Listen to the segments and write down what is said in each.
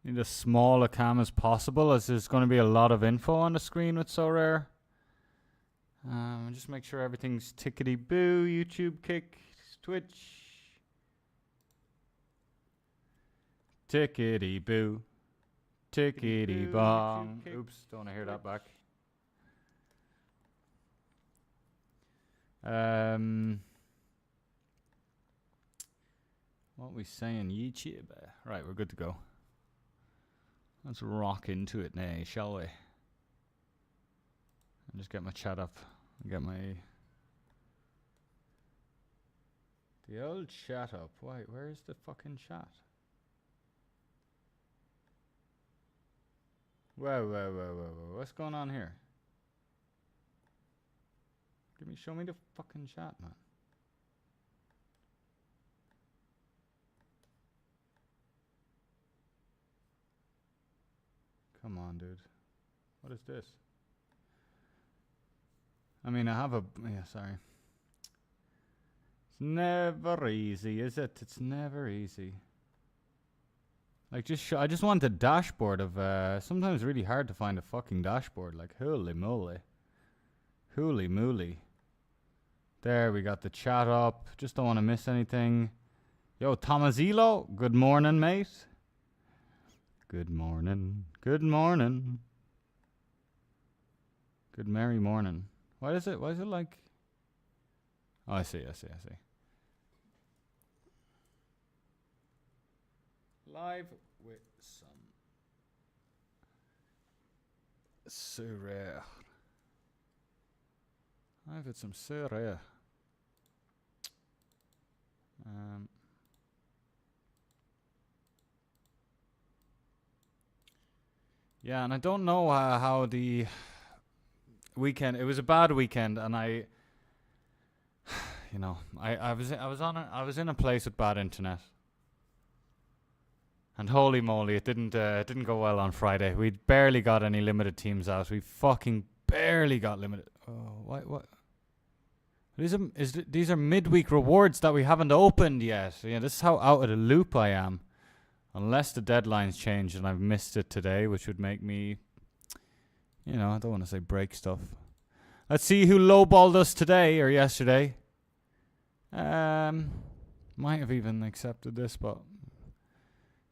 Need as small a cam as possible, as there's going to be a lot of info on the screen with So Rare. Just make sure everything's tickety-boo. YouTube, Kick, Twitch. Tickety-boo. Tickety-bong. Oops, don't want to hear that back. What we saying? YouTube. Right, we're good to go. Let's rock into it now, shall we? I'll just get my chat up. Get the old chat up. Wait, where's the fucking chat? Whoa. What's going on here? Show me the fucking chat, man. Come on, dude. What is this? I mean, I have a... Yeah, sorry. It's never easy, is it? It's never easy. Like, I just want the dashboard of... sometimes it's really hard to find a fucking dashboard. Like, holy moly. Holy moly. There, we got the chat up. Just don't want to miss anything. Yo, Tomazilo, good morning, mate. Good morning. Good morning. Good merry morning. Why is it like... Oh, I see. Live with some... So rare. Live with some so rare. Yeah, and I don't know how the weekend. It was a bad weekend, and I was in a place with bad internet, and holy moly, it didn't go well on Friday. We barely got any limited teams out. We fucking barely got limited. Oh, what? These are midweek rewards that we haven't opened yet. Yeah, this is how out of the loop I am. Unless the deadline's changed and I've missed it today, which would make me, I don't want to say break stuff. Let's see who lowballed us today or yesterday. Might have even accepted this, but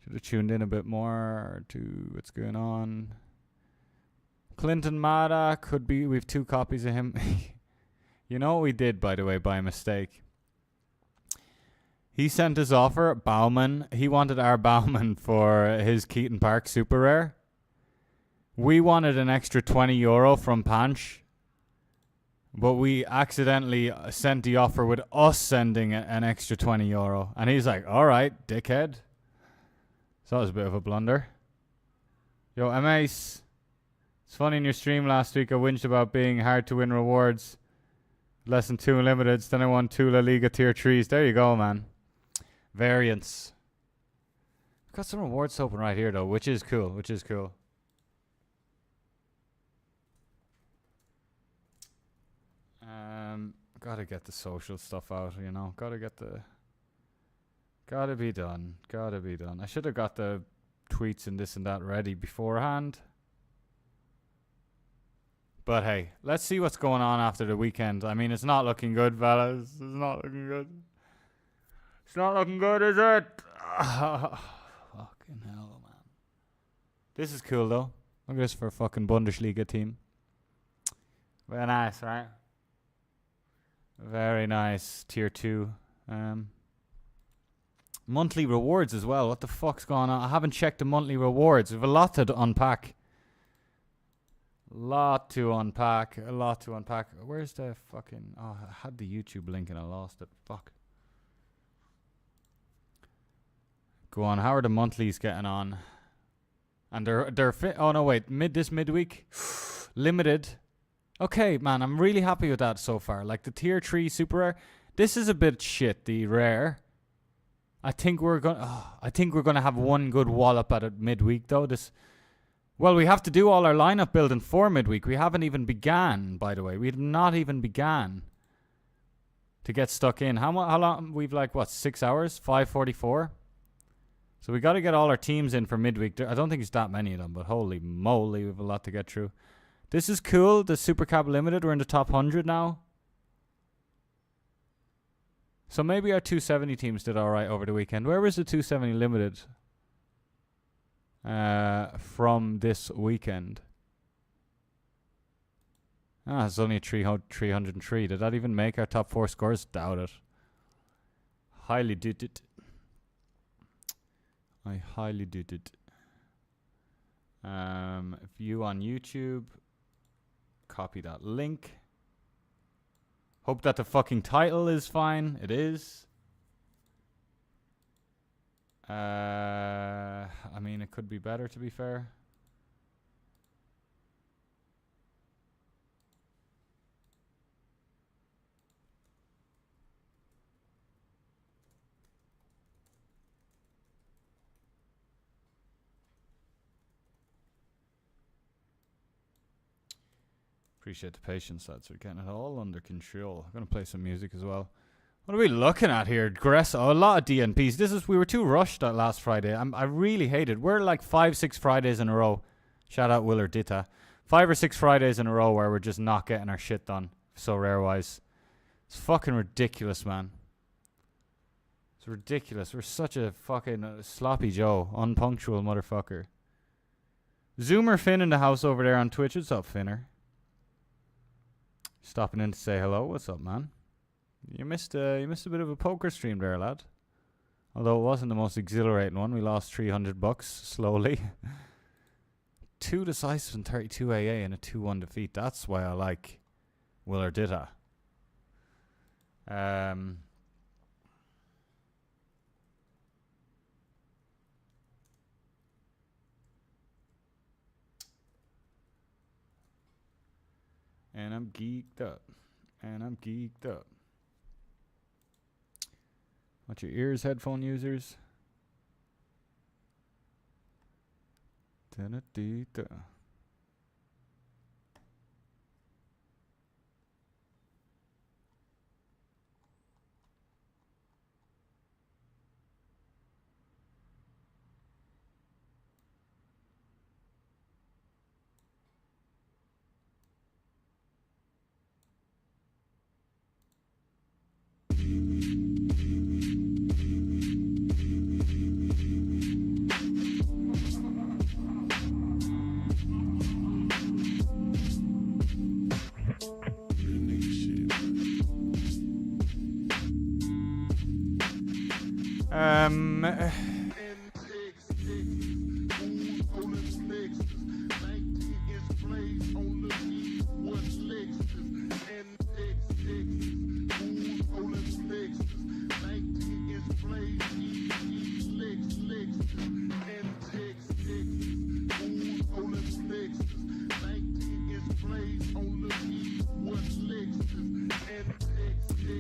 should have tuned in a bit more to what's going on. Clinton Mada could be. We've 2 copies of him. You know what we did, by the way, by mistake? He sent his offer, Bauman. He wanted our Bauman for his Keaton Park Super Rare. We wanted an extra €20 from Panch. But we accidentally sent the offer with us sending an extra €20. And he's like, alright, dickhead. So that was a bit of a blunder. Yo, MAce. It's funny in your stream last week I whinged about being hard to win rewards. Less than 2 unlimiteds. Then I won 2 La Liga tier 3s. There you go, man. Variants. I've got some rewards open right here, though, which is cool. Gotta get the social stuff out, Gotta be done. I should have got the tweets and this and that ready beforehand. But hey, let's see what's going on after the weekend. I mean, it's not looking good, fellas. It's not looking good. It's not looking good, is it? Fucking hell, man. This is cool, though. Look at this for a fucking Bundesliga team. Very nice, right? Very nice. Tier 2. Monthly rewards as well. What the fuck's going on? I haven't checked the monthly rewards. We have a lot to unpack. A lot to unpack. Where's the fucking... Oh, I had the YouTube link and I lost it. Fuck. Go on. How are the monthlies getting on? And they're oh no, wait. This midweek? Limited. Okay, man. I'm really happy with that so far. Like the tier 3 super rare. This is a bit shit, the rare. I think we're gonna have one good wallop at it midweek though. Well, we have to do all our lineup building for midweek. We haven't even began, by the way. We've not even began to get stuck in. How long? We've 6 hours? 5:44. So we got to get all our teams in for midweek. I don't think it's that many of them, but holy moly, we have a lot to get through. This is cool. The Super Cup Limited. We're in the top 100 now. So maybe our 270 teams did all right over the weekend. Where was the 270 Limited from this weekend? Ah, it's only a 303. Did that even make our top 4 scores? Doubt it. Highly doubt it. I highly doubt it. View on YouTube. Copy that link. Hope that the fucking title is fine. It is. I mean, it could be better, to be fair. Appreciate the patience, lads. We're getting it all under control. I'm going to play some music as well. What are we looking at here? Oh, a lot of DNPs. We were too rushed that last Friday. I really hate it. We're like 5-6 Fridays in a row. Shout out Willard Ditta. 5 or 6 Fridays in a row where we're just not getting our shit done. So rare-wise. It's fucking ridiculous, man. It's ridiculous. We're such a fucking sloppy Joe. Unpunctual motherfucker. Zoomer Finn in the house over there on Twitch. What's up, Finner? Stopping in to say hello. What's up, man? You missed a bit of a poker stream there, lad. Although it wasn't the most exhilarating one. We lost $300 slowly. 2 decisive and 32 AA and a 2-1 defeat. That's why I like Willard Ditta. And I'm geeked up. Watch your ears, headphone users. Da-da-dee-da.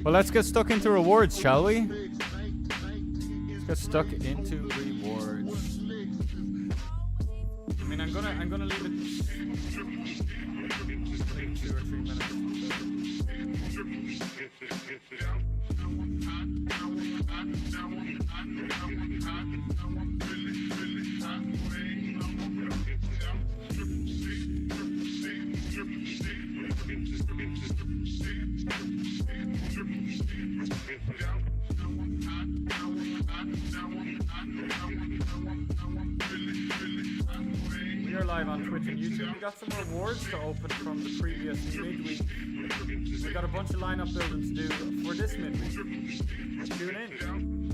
Well, let's get stuck into rewards, shall we? Let's get stuck into rewards. I mean, I'm gonna leave it 2 or 3 minutes. We are live on Twitch and YouTube. We got some rewards to open from the previous midweek. We got a bunch of lineup building to do for this midweek. Tune in.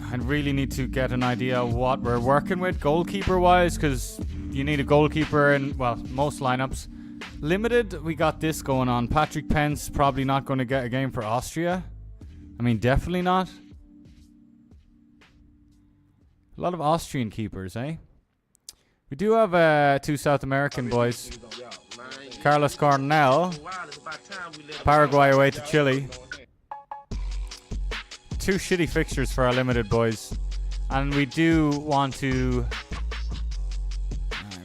I really need to get an idea of what we're working with goalkeeper wise, because you need a goalkeeper in, well, most lineups. Limited, we got this going on. Patrick Pence probably not going to get a game for Austria. I mean, definitely not. A lot of Austrian keepers, eh? We do have 2 South American boys. Carlos Coronel. Paraguay away to Chile. two shitty fixtures for our limited boys. And we do want to...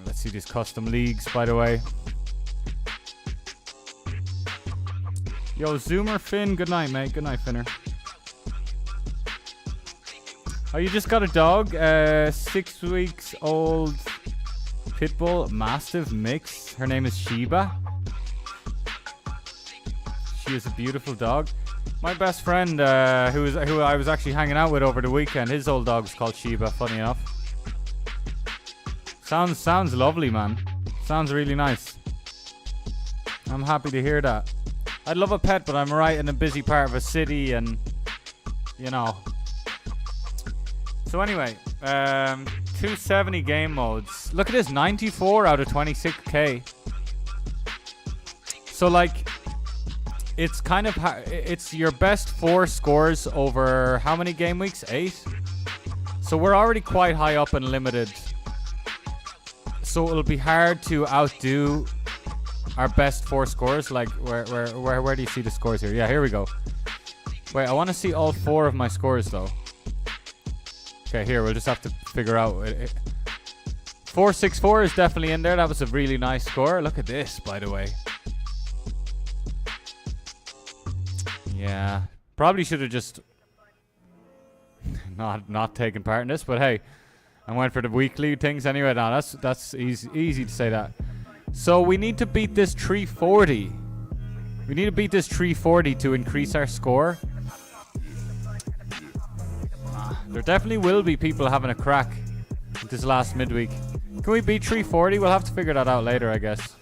let's see these custom leagues, by the way. Yo, Zoomer Finn, good night, mate. Good night, Finner. Oh, you just got a dog? 6 weeks old Pitbull Mastiff mix. Her name is Sheba. She is a beautiful dog. My best friend, who I was actually hanging out with over the weekend, his old dog's called Sheba, funny enough. Sounds lovely, man. Sounds really nice. I'm happy to hear that. I'd love a pet, but I'm right in a busy part of a city and, you know. So anyway, 270 game modes. Look at this, 94 out of 26k. So like, it's kind of, it's your best 4 scores over how many game weeks? 8? So we're already quite high up and limited. So it'll be hard to outdo our best 4 scores. Like, where do you see the scores here? Yeah, here we go. Wait, I want to see all 4 of my scores though. Okay, here, we'll just have to figure out. 464 is definitely in there. That was a really nice score. Look at this, by the way. Yeah, probably should have just not taken part in this, but hey, I went for the weekly things anyway. Now that's easy to say that. So we need to beat this 340. We need to beat this 340 to increase our score. There definitely will be people having a crack this last midweek. Can we beat 340? We'll have to figure that out later, I guess.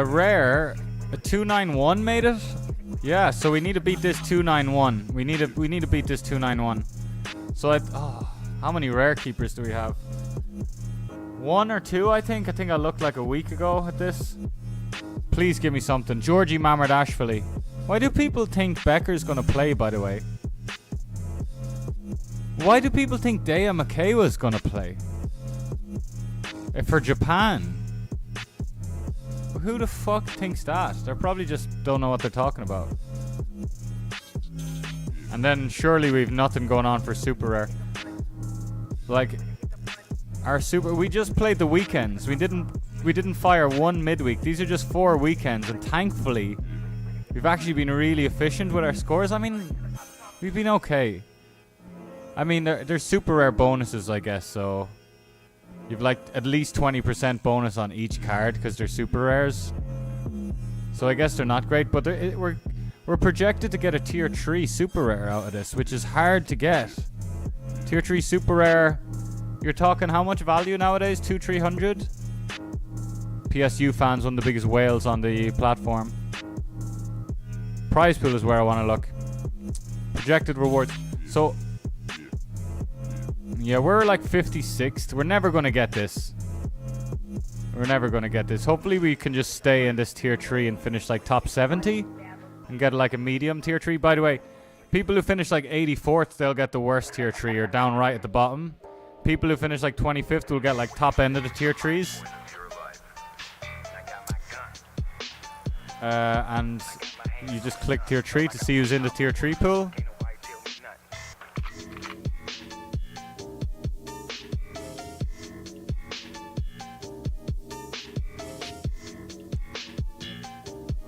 Rare, a 291 made it. Yeah, so we need to beat this 291. We need to beat this 291. So how many rare keepers do we have? 1 or 2, I think. I think I looked like a week ago at this. Please give me something. Georgie Mamardashvili. Why do people think Becker's gonna play, by the way? Why do people think Dea Makewa's gonna play? For Japan? Who the fuck thinks that? They probably just don't know what they're talking about. And then surely we've nothing going on for super rare. Like we just played the weekends. We didn't fire 1 midweek. These are just 4 weekends, and thankfully we've actually been really efficient with our scores. I mean, we've been okay. I mean, there's super rare bonuses, I guess, so you've like at least 20% bonus on each card because they're super rares. So I guess they're not great, but we're projected to get a tier 3 super rare out of this, which is hard to get. Tier 3 super rare, you're talking how much value nowadays? 200-300? PSU fans, one of the biggest whales on the platform. Prize pool is where I want to look. Projected rewards. So yeah, we're like 56th. We're never going to get this. We're never going to get this. Hopefully we can just stay in this tier 3 and finish like top 70 and get like a medium tier 3. By the way, people who finish like 84th, they'll get the worst tier 3 or down right at the bottom. People who finish like 25th will get like top end of the tier 3s. And you just click tier 3 to see who's in the tier 3 pool.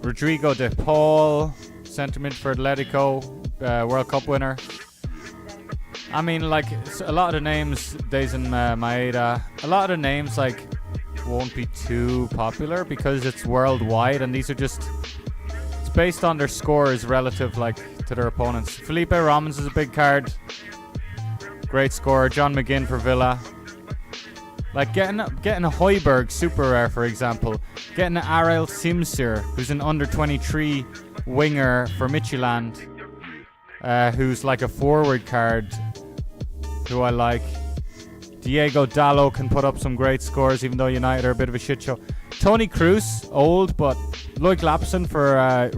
Rodrigo de Paul, centre mid for Atletico, World Cup winner. I mean, like, a lot of the names, Dazen Maeda, a lot of the names, like, won't be too popular because it's worldwide, and these are just, it's based on their scores relative, like, to their opponents. Felipe Ramos is a big card. Great scorer. John McGinn for Villa. Like, getting a Højbjerg super rare, for example. Getting an Ariel Simsir, who's an under 23 winger for Midtjylland, who's like a forward card, who I like. Diego Dallo can put up some great scores, even though United are a bit of a shit show. Tony Kroos, old, but Loic Lapson for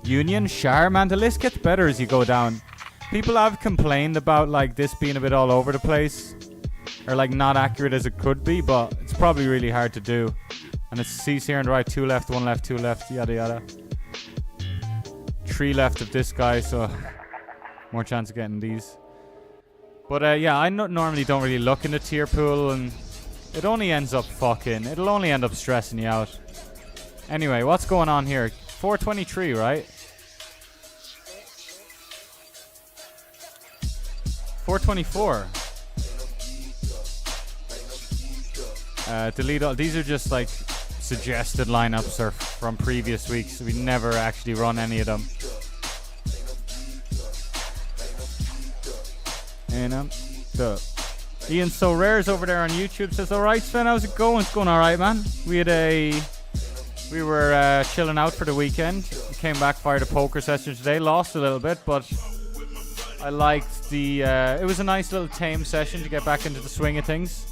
Union, Shar, man, the list gets better as you go down. People have complained about like this being a bit all over the place, or like not accurate as it could be, but it's probably really hard to do. And it's C's here on the right, 2 left, 1 left, 2 left, yada yada. 3 left of this guy, so more chance of getting these. But yeah, I normally don't really look in the tier pool, and it only ends up it'll only end up stressing you out. Anyway, what's going on here? 423, right? 424. Delete all. These are just like suggested lineups or from previous weeks. We never actually run any of them. And Ian So Rare's over there on YouTube says, "Alright Sven, how's it going?" It's going alright, man. We were chilling out for the weekend. We came back, fired a poker session today. Lost a little bit, but I liked it was a nice little tame session to get back into the swing of things.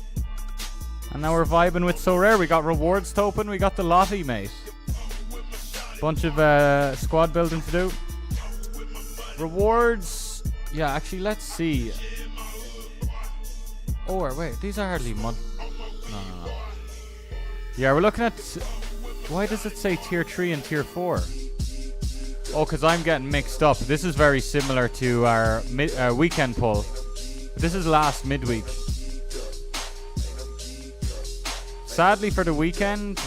And now we're vibing with So Rare. We got rewards to open. We got the lottie, mate. Bunch of squad building to do. Rewards. Yeah, actually, let's see. Oh, wait. These are hardly No. Yeah, we're looking at... Why does it say tier 3 and tier 4? Oh, because I'm getting mixed up. This is very similar to our weekend poll. This is last midweek. Sadly for the weekend,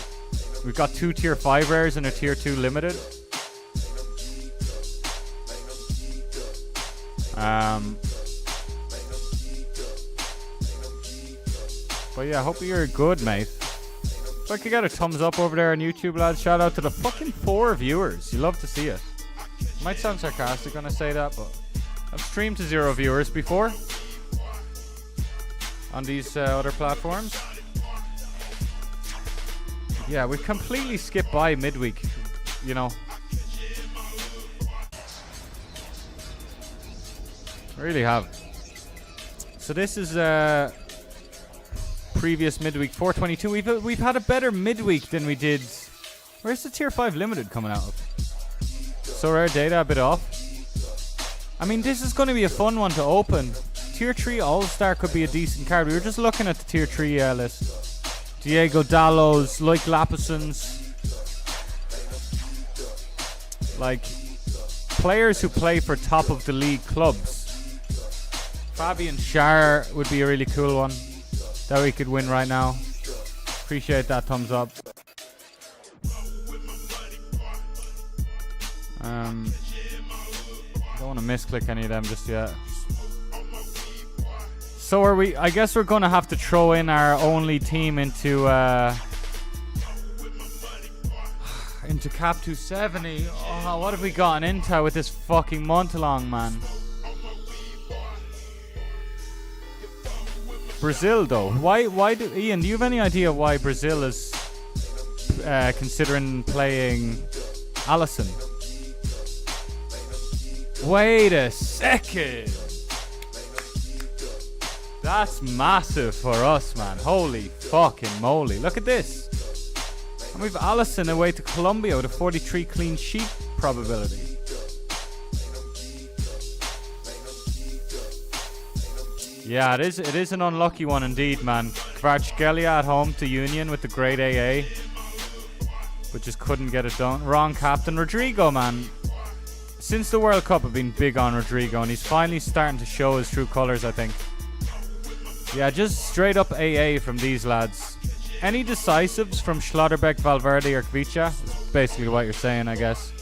we've got 2 tier 5 rares and a tier 2 limited. But yeah, hope you're good, mate. If I could get a thumbs up over there on YouTube, lads. Shout out to the fucking 4 viewers. You love to see it. Might sound sarcastic when I say that, but I've streamed to 0 viewers before on these other platforms. Yeah, we've completely skipped by midweek, you know. Really have. So this is previous midweek 422. We've had a better midweek than we did. Where's the tier 5 limited coming out of? So Rare data a bit off. I mean, this is going to be a fun one to open. Tier 3 All-Star could be a decent card. We were just looking at the tier 3 list. Diego Dallos, Loic Lapisons. Like, players who play for top of the league clubs. Fabian Schär would be a really cool one that we could win right now. Appreciate that thumbs up. Don't want to misclick any of them just yet. So are we? I guess we're going to have to throw in our only team into Cap 270. Oh, what have we gotten into with this fucking month-long, man? Brazil, though. Why do Ian? Do you have any idea why Brazil is considering playing Alisson? Wait a second. That's massive for us, man. Holy fucking moly. Look at this. And we've Alisson away to Colombia with a 43 clean sheet probability. Yeah, it is an unlucky one indeed, man. Kvaratskhelia at home to Union with the great AA. But just couldn't get it done. Wrong captain. Rodrigo, man. Since the World Cup, I've been big on Rodrigo, and he's finally starting to show his true colours, I think. Yeah, just straight up AA from these lads. Any decisives from Schlotterbeck, Valverde, or Kvicha? That's basically what you're saying, I guess.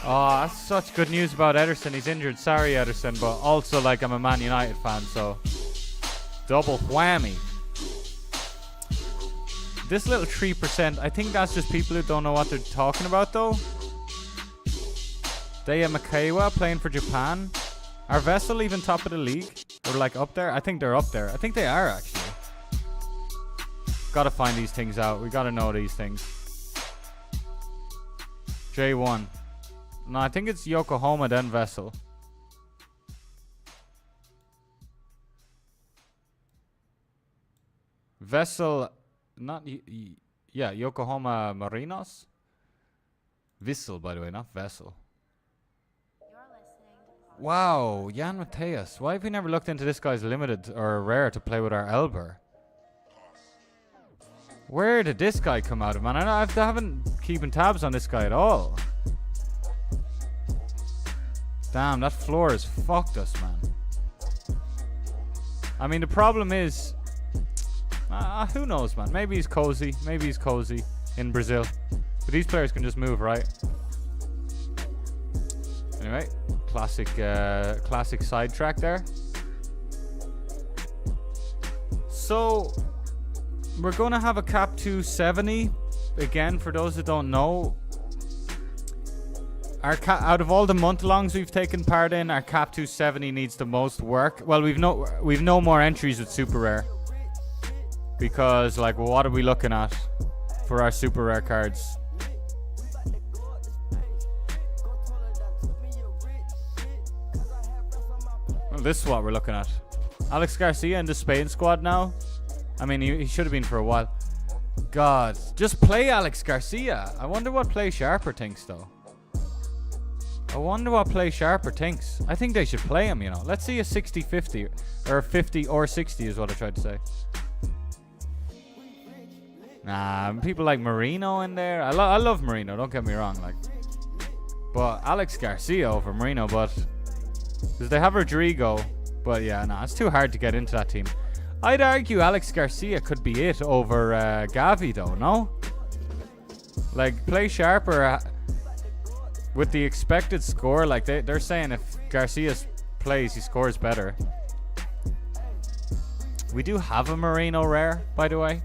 Oh, that's such good news about Ederson. He's injured. Sorry, Ederson, but also, like, I'm a Man United fan, so double whammy. This little 3%, I think that's just people who don't know what they're talking about, though. Daya Makewa playing for Japan. Are Vessel even top of the league? Or like up there? I think they're up there. I think they are actually. Gotta find these things out. We gotta know these things. J1. No, I think it's Yokohama then Vessel. Vessel, not yeah, Yokohama Marinos. Vissel, by the way, not Vessel. Wow, Jan Mateus. Why have we never looked into this guy's limited or rare to play with our Elber? Where did this guy come out of, man? I haven't keeping tabs on this guy at all. Damn, that floor has fucked us, man. I mean, the problem is... who knows, man? Maybe he's cozy. Maybe he's cozy in Brazil. But these players can just move, right? Anyway, classic sidetrack there. So, we're going to have a cap 270. Again, for those that don't know, out of all the month-longs we've taken part in, our cap 270 needs the most work. Well, we've no more entries with super rare. Because, like, what are we looking at for our super rare cards? Well, this is what we're looking at. Alex Garcia in the Spain squad now. I mean, he should have been for a while. God, just play Alex Garcia. I wonder what Play Sharper thinks, though. I wonder what Play Sharper thinks. I think they should play him, you know. Let's see a 60-50. Or 50 or 60 is what I tried to say. Nah, people like Marino in there. I love Marino, don't get me wrong. Like, but Alex Garcia over Marino, but... Because they have Rodrigo. But yeah, nah, it's too hard to get into that team. I'd argue Alex Garcia could be it over Gavi, though, no? Like, Play Sharper... with the expected score, like they're saying if Garcia plays, he scores better. We do have a Marino rare, by the way.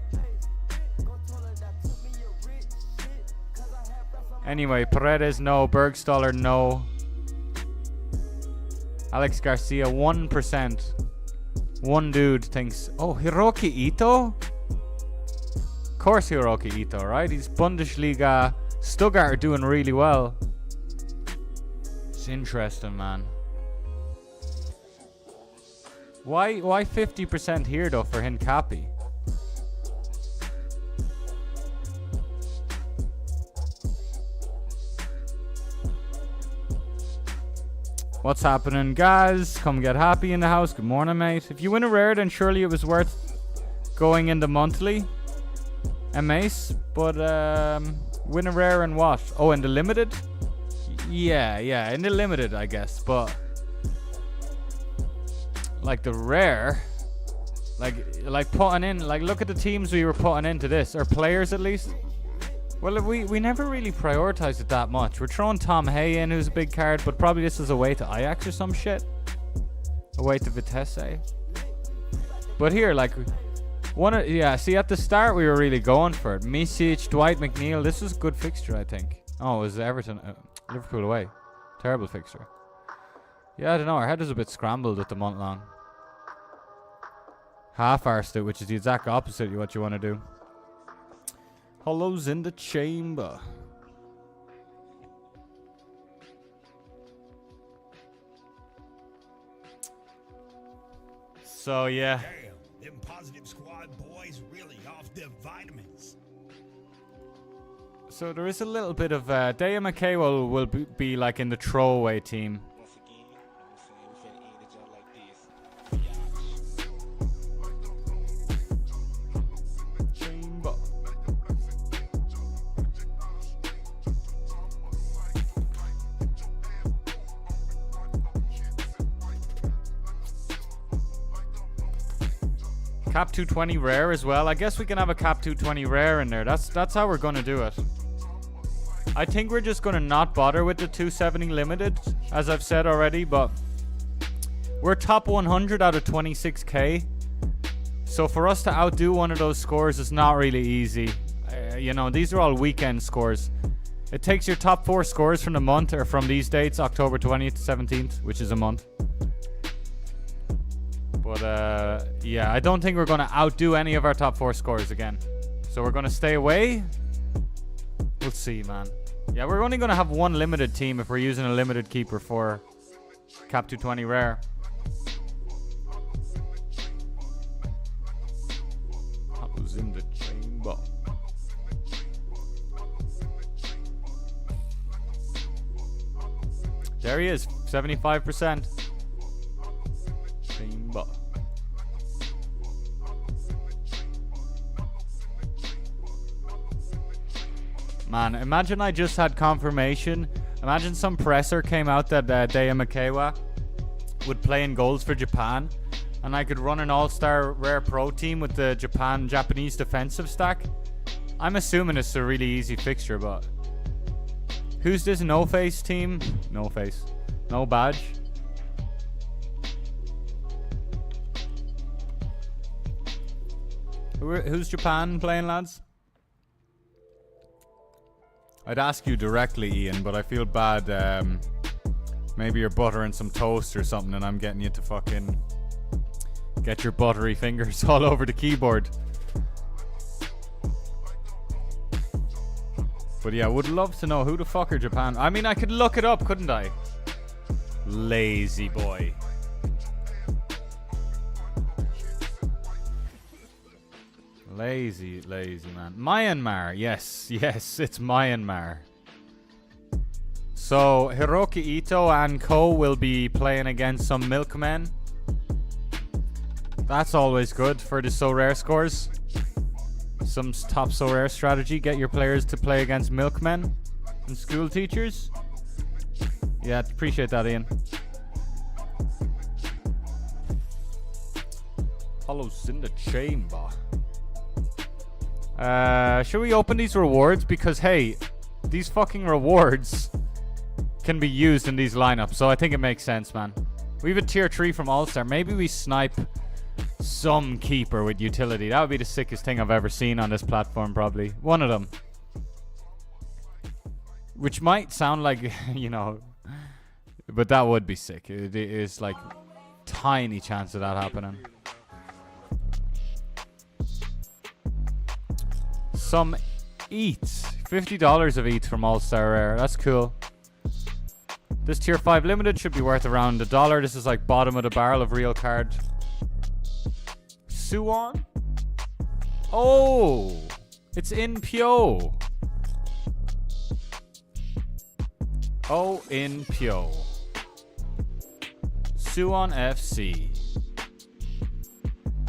Anyway, Paredes, no. Bergstaller, no. Alex Garcia, 1%. One dude thinks, oh, Hiroki Ito? Of course Hiroki Ito, right? He's Bundesliga. Stuttgart are doing really well. It's interesting, man. Why 50% here, though, for Hincapi? What's happening, guys? Come get happy in the house. Good morning, mate. If you win a rare, then surely it was worth going in the monthly. Mace, but win a rare and what? Oh, in the limited? Yeah, in the limited, I guess. But like the rare, like putting in, like look at the teams we were putting into this, or players at least. Well, we never really prioritized it that much. We're throwing Tom Hay in, who's a big card, but probably this is away to Ajax or some shit. Away to Vitesse. But here, like, see, at the start we were really going for it. Misic, Dwight McNeil, this is a good fixture, I think. Oh, it was Everton, Liverpool away. Terrible fixture. Yeah, I don't know, our head is a bit scrambled at the month long. Half-arsed it, which is the exact opposite of what you want to do. Hollows in the chamber. So yeah. Damn, them positive squad boys really off their vitamins. So there is a little bit of Daya McKay will be like in the throwaway team. Cap 220 rare as well. I guess we can have a cap 220 rare in there. That's how we're gonna do it. I think we're just gonna not bother with the 270 limited, as I've said already, but we're top 100 out of 26k. So for us to outdo one of those scores is not really easy. You know, these are all weekend scores. It takes your top 4 scores from the month, or from these dates, October 20th to 17th, which is a month. But yeah, I don't think we're going to outdo any of our top 4 scores again. So we're going to stay away. We'll see, man. Yeah, we're only going to have one limited team if we're using a limited keeper for cap 220 rare. That was in the chamber. There he is, 75%. Chainba. Man, imagine I just had confirmation. Imagine some presser came out that Daya Makewa would play in goals for Japan, and I could run an all-star rare pro team with the Japanese defensive stack. I'm assuming it's a really easy fixture, but who's this no-face team? No face. No badge. Who's Japan playing, lads? I'd ask you directly, Ian, but I feel bad. Maybe you're buttering some toast or something and I'm getting you to fucking get your buttery fingers all over the keyboard. But yeah, would love to know who the fuck are Japan. I mean, I could look it up, couldn't I? Lazy boy. Lazy man. Myanmar. Yes, it's Myanmar. So, Hiroki Ito and co will be playing against some milkmen. That's always good for the So Rare scores. Some top So Rare strategy. Get your players to play against milkmen and school teachers. Yeah, appreciate that, Ian. Hollows in the chamber. Should we open these rewards? Because, hey, these fucking rewards can be used in these lineups, so I think it makes sense, man. We have a tier 3 from All-Star. Maybe we snipe some keeper with utility. That would be the sickest thing I've ever seen on this platform, probably. One of them. Which might sound like, you know, but that would be sick. It is like tiny chance of that happening. Some ETH. $50 of ETH from All-Star Rare. That's cool. This tier 5 limited should be worth around $1. This is like bottom of the barrel of real card. Suwon? Oh! It's in Pyo. Oh, in Pyo. Suwon FC.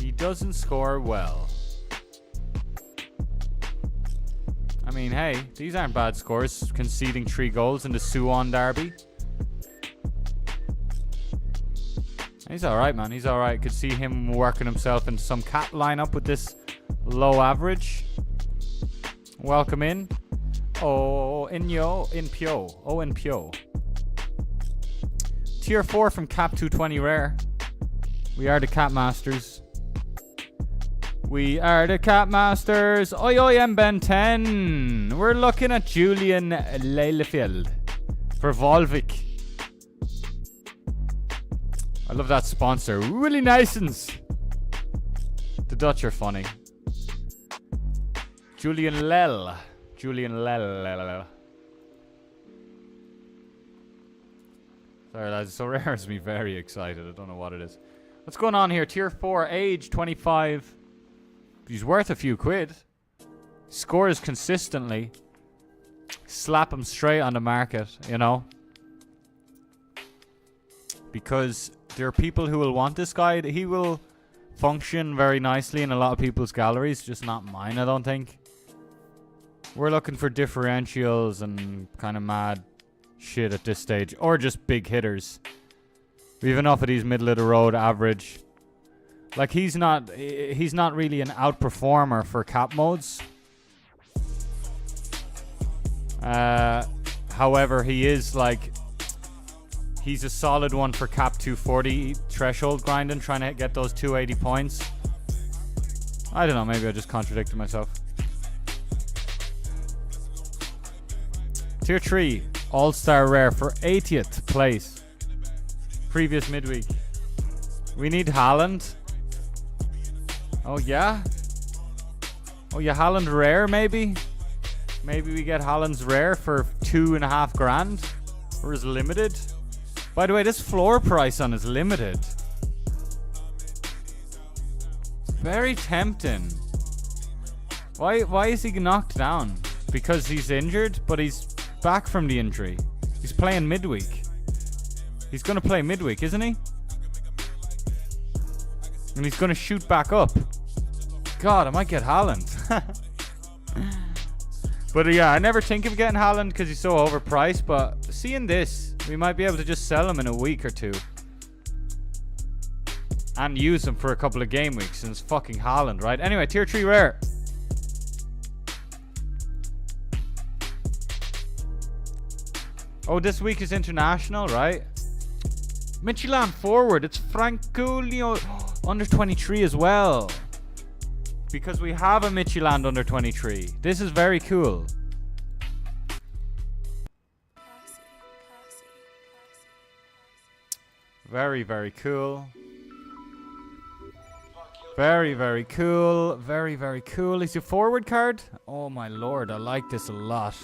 He doesn't score well. I mean, hey, these aren't bad scores. Conceding 3 goals in the Suwon derby. He's alright, man. He's alright. Could see him working himself into some cat lineup with this low average. Welcome in. Oh, in Pyo. Oh, in Pyo. Tier 4 from Cap 220 Rare. We are the Cat Masters. We are the Cat Masters. Oi, oi, and Ben 10. We're looking at Julian Leilefeld for Volvic. I love that sponsor. Really nice-uns. The Dutch are funny. Julian Lel. Julian Lel. Sorry, lads. So Rare has me very excited. I don't know what it is. What's going on here? Tier 4, age 25. He's worth a few quid. Scores consistently. Slap him straight on the market, you know. Because there are people who will want this guy. He will function very nicely in a lot of people's galleries. Just not mine, I don't think. We're looking for differentials and kind of mad shit at this stage. Or just big hitters. We have enough of these middle of the road average. Like, he's not really an outperformer for cap modes. However, he is like... He's a solid one for cap 240 threshold grinding, trying to get those 280 points. I don't know, maybe I just contradicted myself. Tier 3, All-Star Rare for 80th place. Previous midweek. We need Haaland. Oh yeah? Oh yeah, Haaland Rare maybe? Maybe we get Haaland's Rare for 2.5 grand? Or is limited? By the way, this floor price on is limited. Very tempting. Why is he knocked down? Because he's injured, but he's back from the injury. He's playing midweek. He's going to play midweek, isn't he? And he's going to shoot back up. God, I might get Haaland. But yeah, I never think of getting Haaland because he's so overpriced. But seeing this, we might be able to just sell him in a week or two. And use him for a couple of game weeks. And it's fucking Haaland, right? Anyway, tier 3 rare. Oh, this week is international, right? Midtjylland forward. It's Franculio under 23 as well. Because we have a Midtjylland under 23. This is very cool. Very, very cool. Very, very cool. Very, very cool. Is your forward card? Oh my lord, I like this a lot.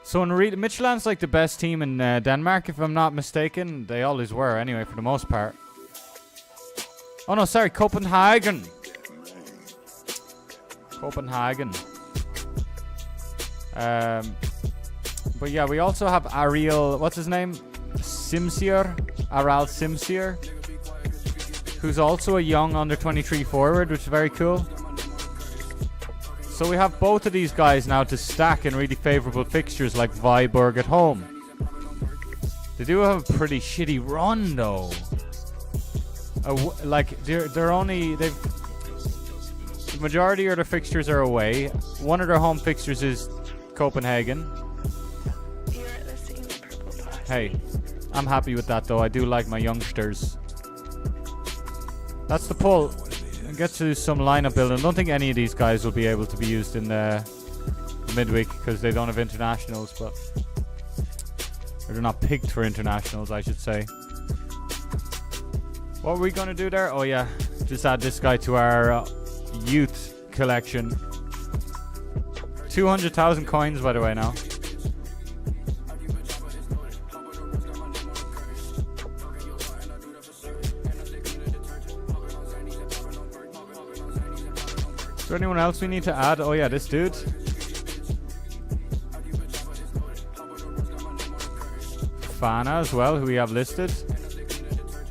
So in Midtjylland's like the best team in Denmark, if I'm not mistaken. They always were, anyway, for the most part. Oh no, sorry, Copenhagen. Copenhagen. But yeah, we also have Ariel, what's his name? Simsier. Aral Simsier. Who's also a young under 23 forward, which is very cool. So we have both of these guys now to stack in really favourable fixtures like Viborg at home. They do have a pretty shitty run though. Like they're only the majority of their fixtures are away. One of their home fixtures is Copenhagen. Hey, I'm happy with that though. I do like my youngsters. That's the pull. I'll get to some lineup building. I don't think any of these guys will be able to be used in the midweek because they don't have internationals, but or they're not picked for internationals, I should say. What are we going to do there? Oh yeah, just add this guy to our youth collection. 200,000 coins, by the way, now. Is there anyone else we need to add? Oh yeah, this dude. Fana as well, who we have listed.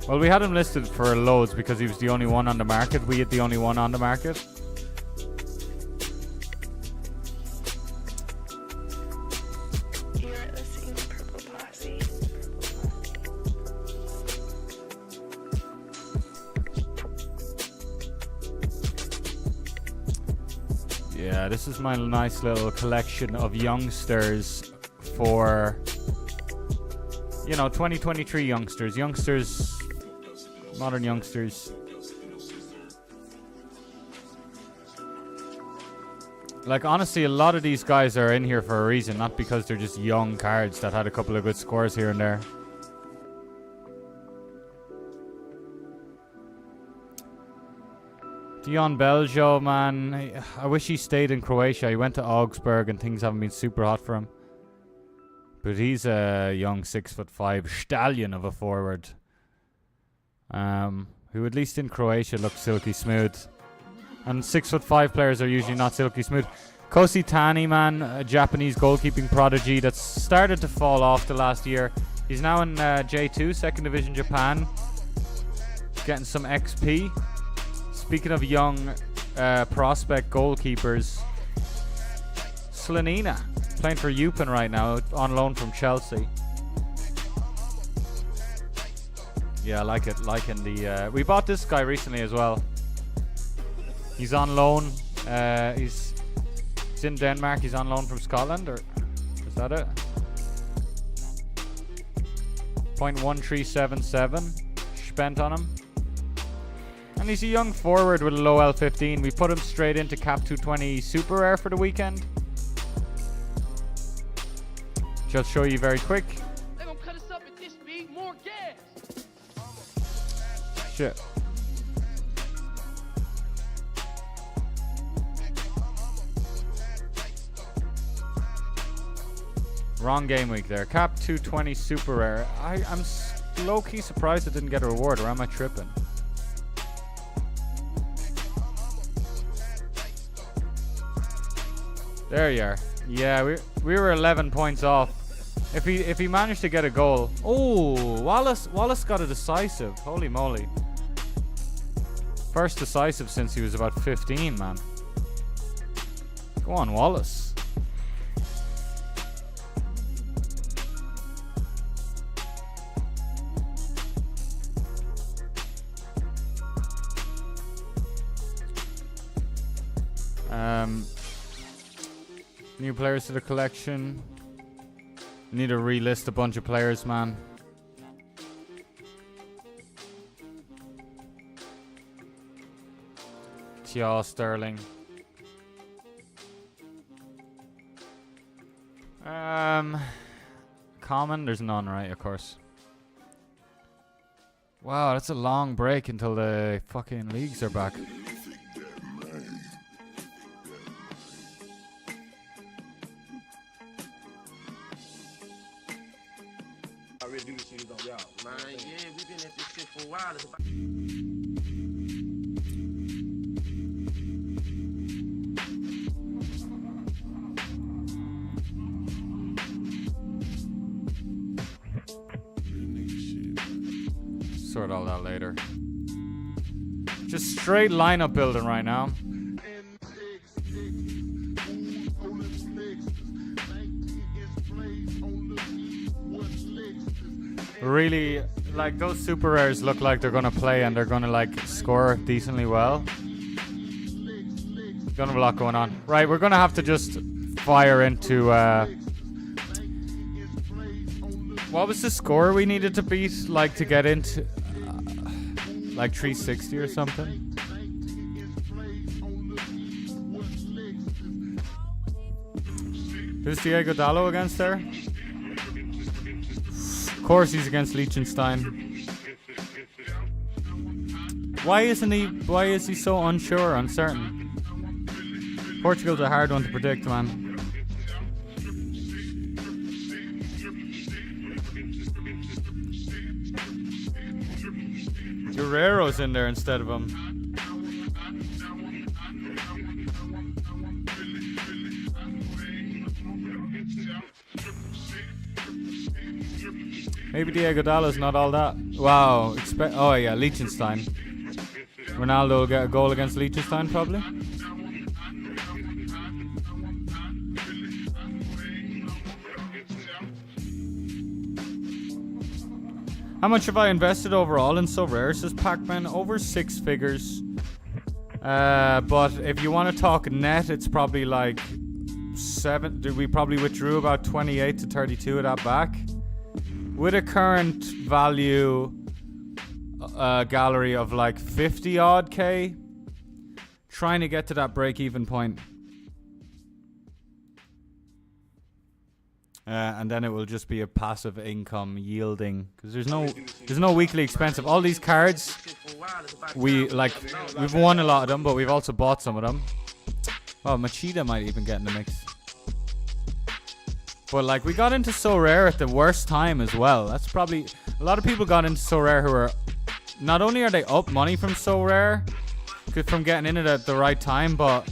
Well, we had him listed for loads because he was the only one on the market. We had the only one on the market. You're listening to Purple Posse. Yeah, this is my nice little collection of youngsters for, you know, 2023 youngsters, modern youngsters. Like, honestly, a lot of these guys are in here for a reason, not because they're just young cards that had a couple of good scores here and there. Dion Beljo, man, I wish he stayed in Croatia. He went to Augsburg and things haven't been super hot for him. But he's a young 6'5" stallion of a forward. Who at least in Croatia looks silky smooth. And 6'5" players are usually not silky smooth. Kosi Tani, man, a Japanese goalkeeping prodigy that's started to fall off the last year. He's now in J2, Second Division Japan. Getting some XP. Speaking of young prospect goalkeepers, Slanina playing for Eupen right now, on loan from Chelsea. Yeah, I like it. Liking the. We bought this guy recently as well. He's on loan. He's in Denmark. He's on loan from Scotland, or is that it? 0.1377 spent on him. And he's a young forward with a low L15. We put him straight into Cap 220 Super Rare for the weekend. Just show you very quick. They gonna cut us up at this speed, more gas. Shit. Wrong game week there. Cap 220 Super Rare. I'm low-key surprised it didn't get a reward, or am I tripping? There you are. Yeah, we were 11 points off. If he managed to get a goal. Oh, Wallace got a decisive. Holy moly. First decisive since he was about 15, man. Go on, Wallace. New players to the collection. Need to relist a bunch of players, man. Shaw, Sterling. Common, there's none, right? Of course. Wow, that's a long break until the fucking leagues are back. Sort all that later. Just straight lineup building right now. Really, like, those super rares look like they're gonna play and they're gonna like score decently well. Gonna have a lot going on. Right, we're gonna have to just fire into what was the score we needed to beat, like, to get into like 360 or something? Who's Diego Dallo against there? Of course he's against Liechtenstein. Why is he so unsure, uncertain? Portugal's a hard one to predict, man. Guerrero's in there instead of him. Maybe Diego Dallo's not all that. Wow. Oh yeah, Liechtenstein. Ronaldo will get a goal against Liechtenstein probably. How much have I invested overall in So Rare, says Pac-Man? Over 6 figures. But if you want to talk net, it's probably like 7. We probably withdrew about 28 to 32 of that back. With a current value gallery of like 50 odd K. Trying to get to that break-even point. And then it will just be a passive income yielding, because there's no weekly expensive. All these cards, we've won a lot of them, but we've also bought some of them. Oh, Machida might even get in the mix. But like, we got into So Rare at the worst time as well. That's probably a lot of people got into So Rare who are not only are they up money from So Rare, from getting in it at the right time, but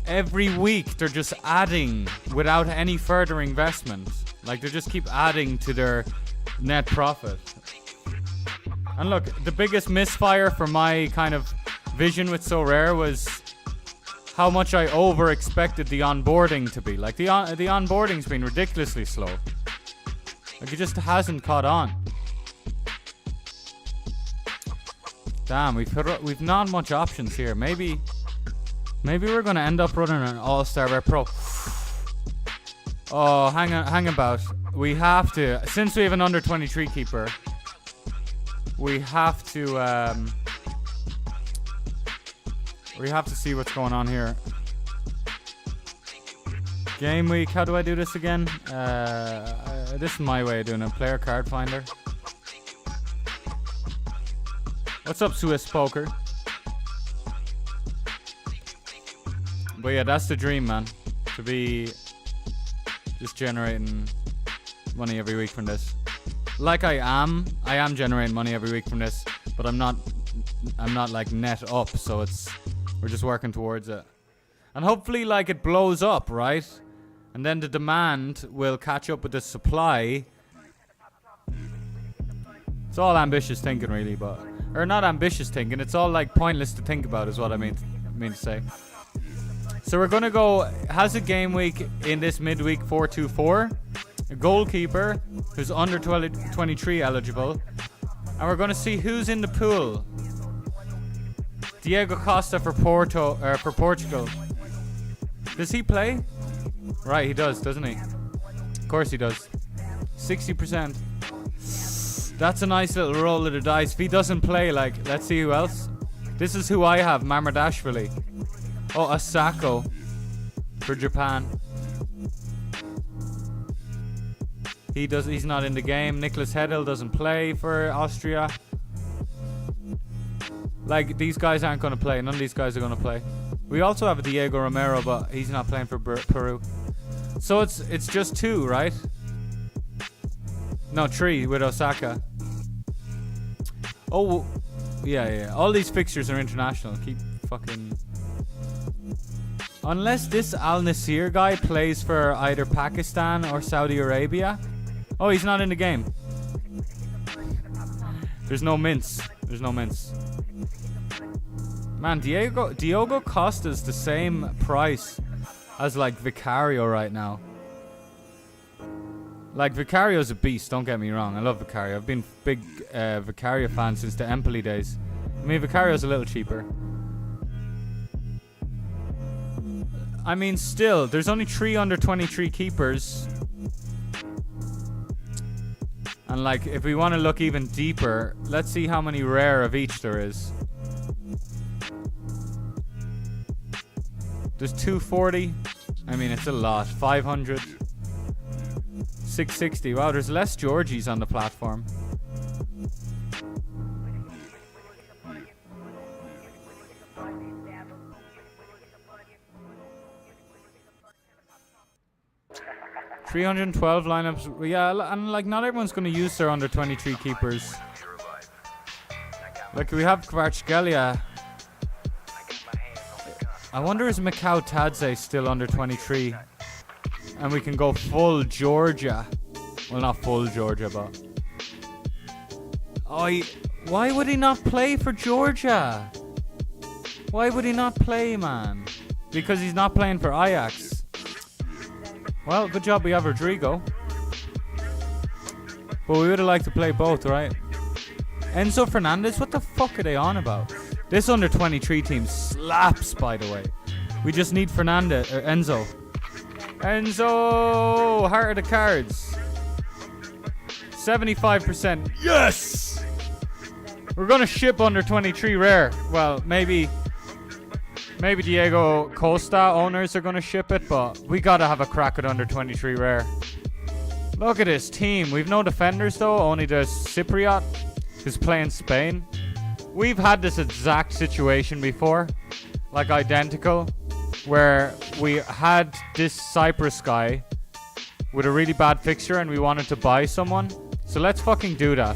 every week they're just adding without any further investment. Like, they just keep adding to their net profit. And look, the biggest misfire for my kind of vision with So Rare was how much I over expected the onboarding to be. Like, the onboarding's been ridiculously slow. Like, it just hasn't caught on. Damn, we've not much options here. Maybe we're gonna end up running an All-Star Rare Pro. Oh, hang about. We have to, since we have an under 23 keeper, we have to see what's going on here. Game week, how do I do this again? This is my way of doing it. Player card finder. What's up, Swiss Poker? But yeah, that's the dream, man. To be just generating money every week from this. Like I am generating money every week from this, but I'm not like net up, so we're just working towards it. And hopefully, like, it blows up, right? And then the demand will catch up with the supply. It's all ambitious thinking, really, but... Or not ambitious thinking, it's all, like, pointless to think about is what I mean to say. So we're going to go... Has a game week in this midweek 4-2-4. A goalkeeper who's under 23 eligible. And we're going to see who's in the pool. Diego Costa for Portugal. Does he play? Right, he does, doesn't he? Of course he does. 60%. That's a nice little roll of the dice. If he doesn't play, like, let's see who else. This is who I have, Mamardashvili. Oh, Asako for Japan. He's not in the game. Nicholas Hedel doesn't play for Austria. Like, these guys aren't going to play. None of these guys are going to play. We also have Diego Romero, but he's not playing for Peru. So it's just 2, right? No, 3 with Osaka. Oh, yeah. All these fixtures are international. Keep fucking... Unless this Al Nassr guy plays for either Pakistan or Saudi Arabia. Oh, he's not in the game. There's no mince. Man, Diogo Costa's the same price as, like, Vicario right now. Like, Vicario's a beast, don't get me wrong. I love Vicario. I've been big Vicario fan since the Empoli days. I mean, Vicario's a little cheaper. I mean, still, there's only 3 under 23 keepers. And, like, if we want to look even deeper, let's see how many rare of each there is. There's 240. I mean, it's a lot. 500. 660. Wow, there's less Georgies on the platform. $312 lineups. Yeah, and like not everyone's going to use their under 23 keepers. Like we have Kvaratskhelia. I wonder is Mikau Tadze still under 23? And we can go full Georgia. Well, not full Georgia, but... Oh, why would he not play for Georgia? Why would he not play, man? Because he's not playing for Ajax. Well, good job we have Rodrigo. But we would have liked to play both, right? Enzo Fernandez? What the fuck are they on about? This under 23 team slaps, by the way. We just need Fernandez, or Enzo. Enzo! Heart of the cards. 75%. Yes! We're going to ship under 23 rare. Well, maybe Diego Costa owners are going to ship it, but we got to have a crack at under 23 rare. Look at this team. We've no defenders, though. Only there's Cypriot, who's playing Spain. We've had this exact situation before. Like, identical. Where we had this Cyprus guy with a really bad fixture and we wanted to buy someone. So let's fucking do that.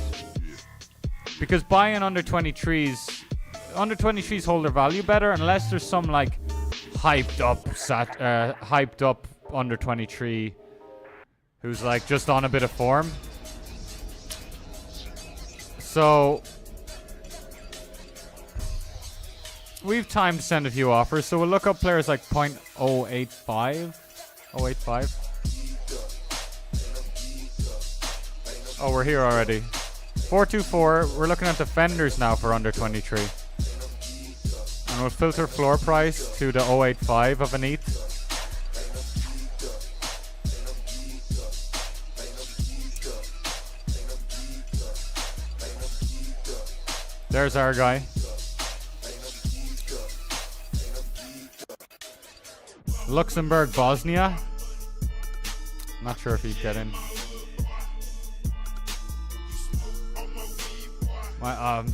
Because buying under 23s hold their value better unless there's some like hyped up under 23 who's like just on a bit of form. So we've time to send a few offers, so we'll look up players like .085. Oh, we're here already. 424. We're looking at defenders now for under 23. And we'll filter floor price to the 085 of an ETH. There's our guy. Luxembourg, Bosnia. Not sure if he'd get in.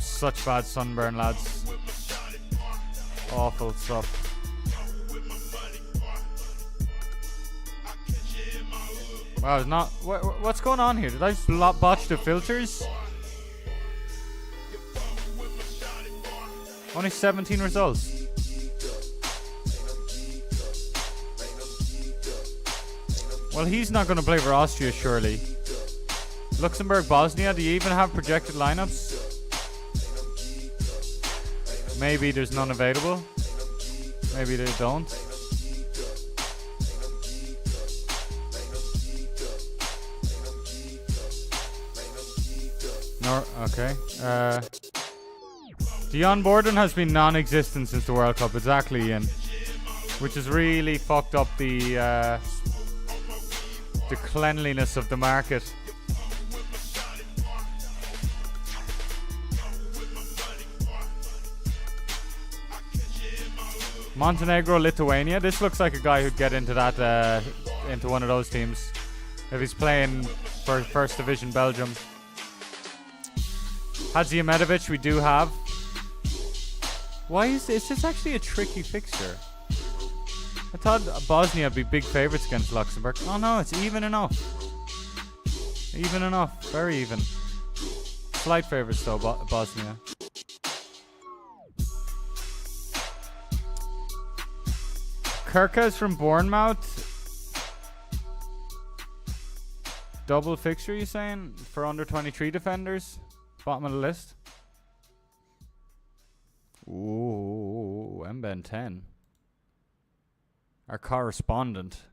Such bad sunburn, lads. Awful stuff. Wow, it's not. What's going on here? Did I botch the filters? Only 17 results. Well, he's not going to play for Austria, surely. Luxembourg, Bosnia, do you even have projected lineups? Maybe there's none available. Maybe they don't. No, okay. Dion Borden has been non-existent since the World Cup, exactly, Ian. Which has really fucked up the cleanliness of the market. Montenegro, Lithuania. This looks like a guy who'd get into that, into one of those teams if he's playing for First Division Belgium. Hadziometovic, we do have. Why is this actually a tricky fixture? I thought Bosnia would be big favourites against Luxembourg. Oh no, it's even enough. Even enough, very even. Slight favourites though, Bosnia. Kirkas from Bournemouth. Double fixture, you saying? For under 23 defenders? Bottom of the list. Ooh, Mben 10. Our correspondent.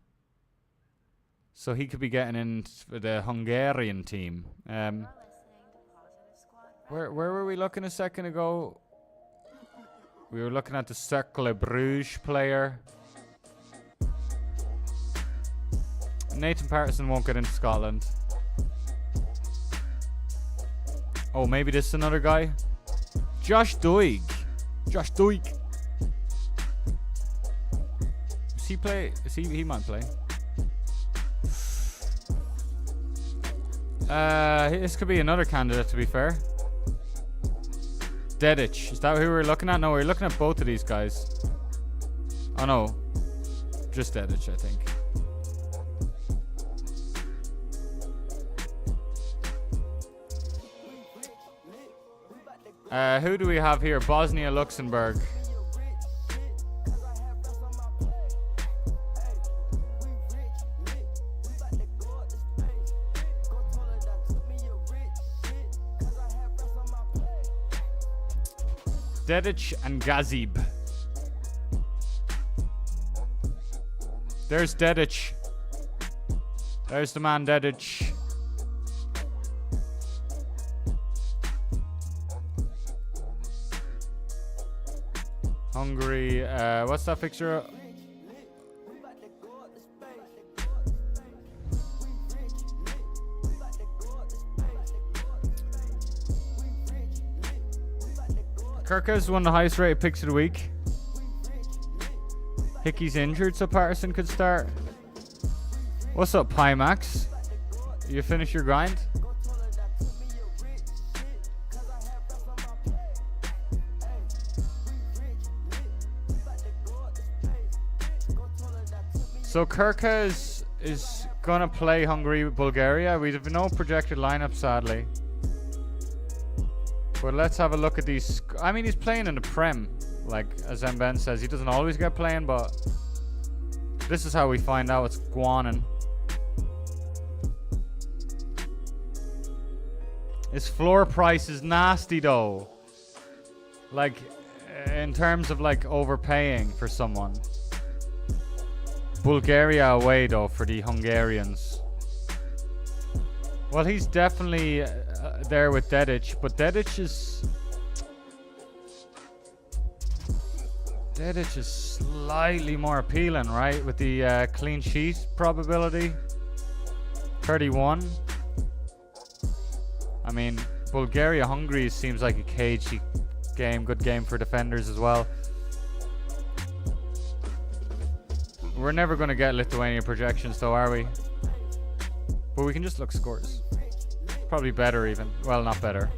So he could be getting in for the Hungarian team. Where were we looking a second ago? We were looking at the Cercle Bruges player. Nathan Patterson won't get into Scotland. Oh, maybe this is another guy. Josh Doig. Josh Doig. Does he play? He might play. This could be another candidate, to be fair. Dedic. Is that who we're looking at? No, we're looking at both of these guys. Oh no. Just Dedic, I think. Who do we have here? Bosnia, Luxembourg. Dedic and Gazib. There's Dedic. There's the man Dedic. Hungary, what's that fixture? Kirkas won the highest rated picks of the week. Hickey's injured, so Patterson could start. What's up, Pimax? You finish your grind? So Kirkas is gonna play Hungary with Bulgaria. We have no projected lineup, sadly. But let's have a look at these. I mean, he's playing in the Prem, like as Mben says. He doesn't always get playing, but this is how we find out it's Guanin. His floor price is nasty though. Like, in terms of like overpaying for someone. Bulgaria away though for the Hungarians. Well, he's definitely there with Dedic, but Dedic is slightly more appealing, right? With the clean sheet probability. 31. I mean, Bulgaria-Hungary seems like a cagey game. Good game for defenders as well. We're never going to get Lithuania projections though, are we? But we can just look scores. Probably better even. Well, not better.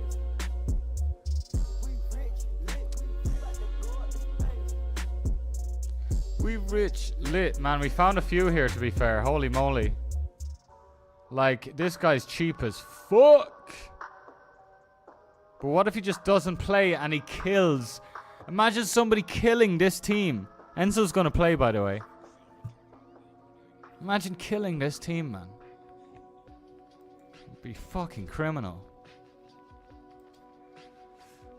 We rich lit. Man, we found a few here, to be fair. Holy moly. Like, this guy's cheap as fuck. But what if he just doesn't play and he kills? Imagine somebody killing this team. Enzo's going to play, by the way. Imagine killing this team, man. It'd be fucking criminal.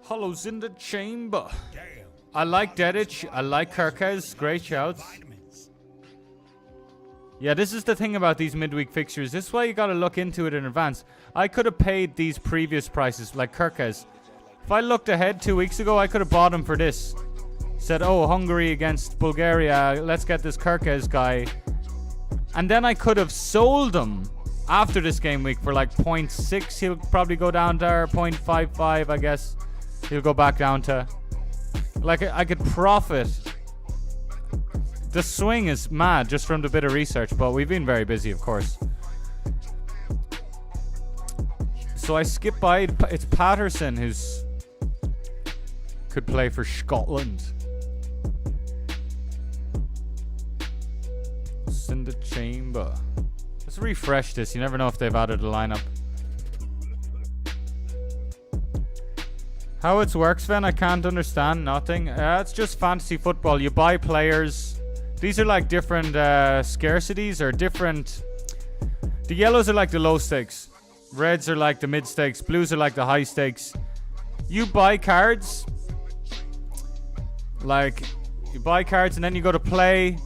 Hollows in the chamber. Damn. I like Dedic. I like Kirkes. Great shouts. Vitamins. Yeah, this is the thing about these midweek fixtures. This is why you gotta look into it in advance. I could have paid these previous prices, like Kirkes. If I looked ahead 2 weeks ago, I could have bought him for this. Said, oh, Hungary against Bulgaria, let's get this Kirkes guy. And then I could have sold him after this game week for like 0.6. He'll probably go down there, 0.55, I guess. He'll go back down to... Like, I could profit. The swing is mad just from the bit of research, but we've been very busy, of course. So I skip by. It's Patterson who's could play for Scotland. It's in the chamber. Let's refresh this. You never know if they've added a lineup. How it works, Sven, I can't understand nothing. It's just fantasy football. You buy players. These are like different scarcities or different... The yellows are like the low stakes. Reds are like the mid stakes. Blues are like the high stakes. You buy cards. Like, you buy cards and then you go to play.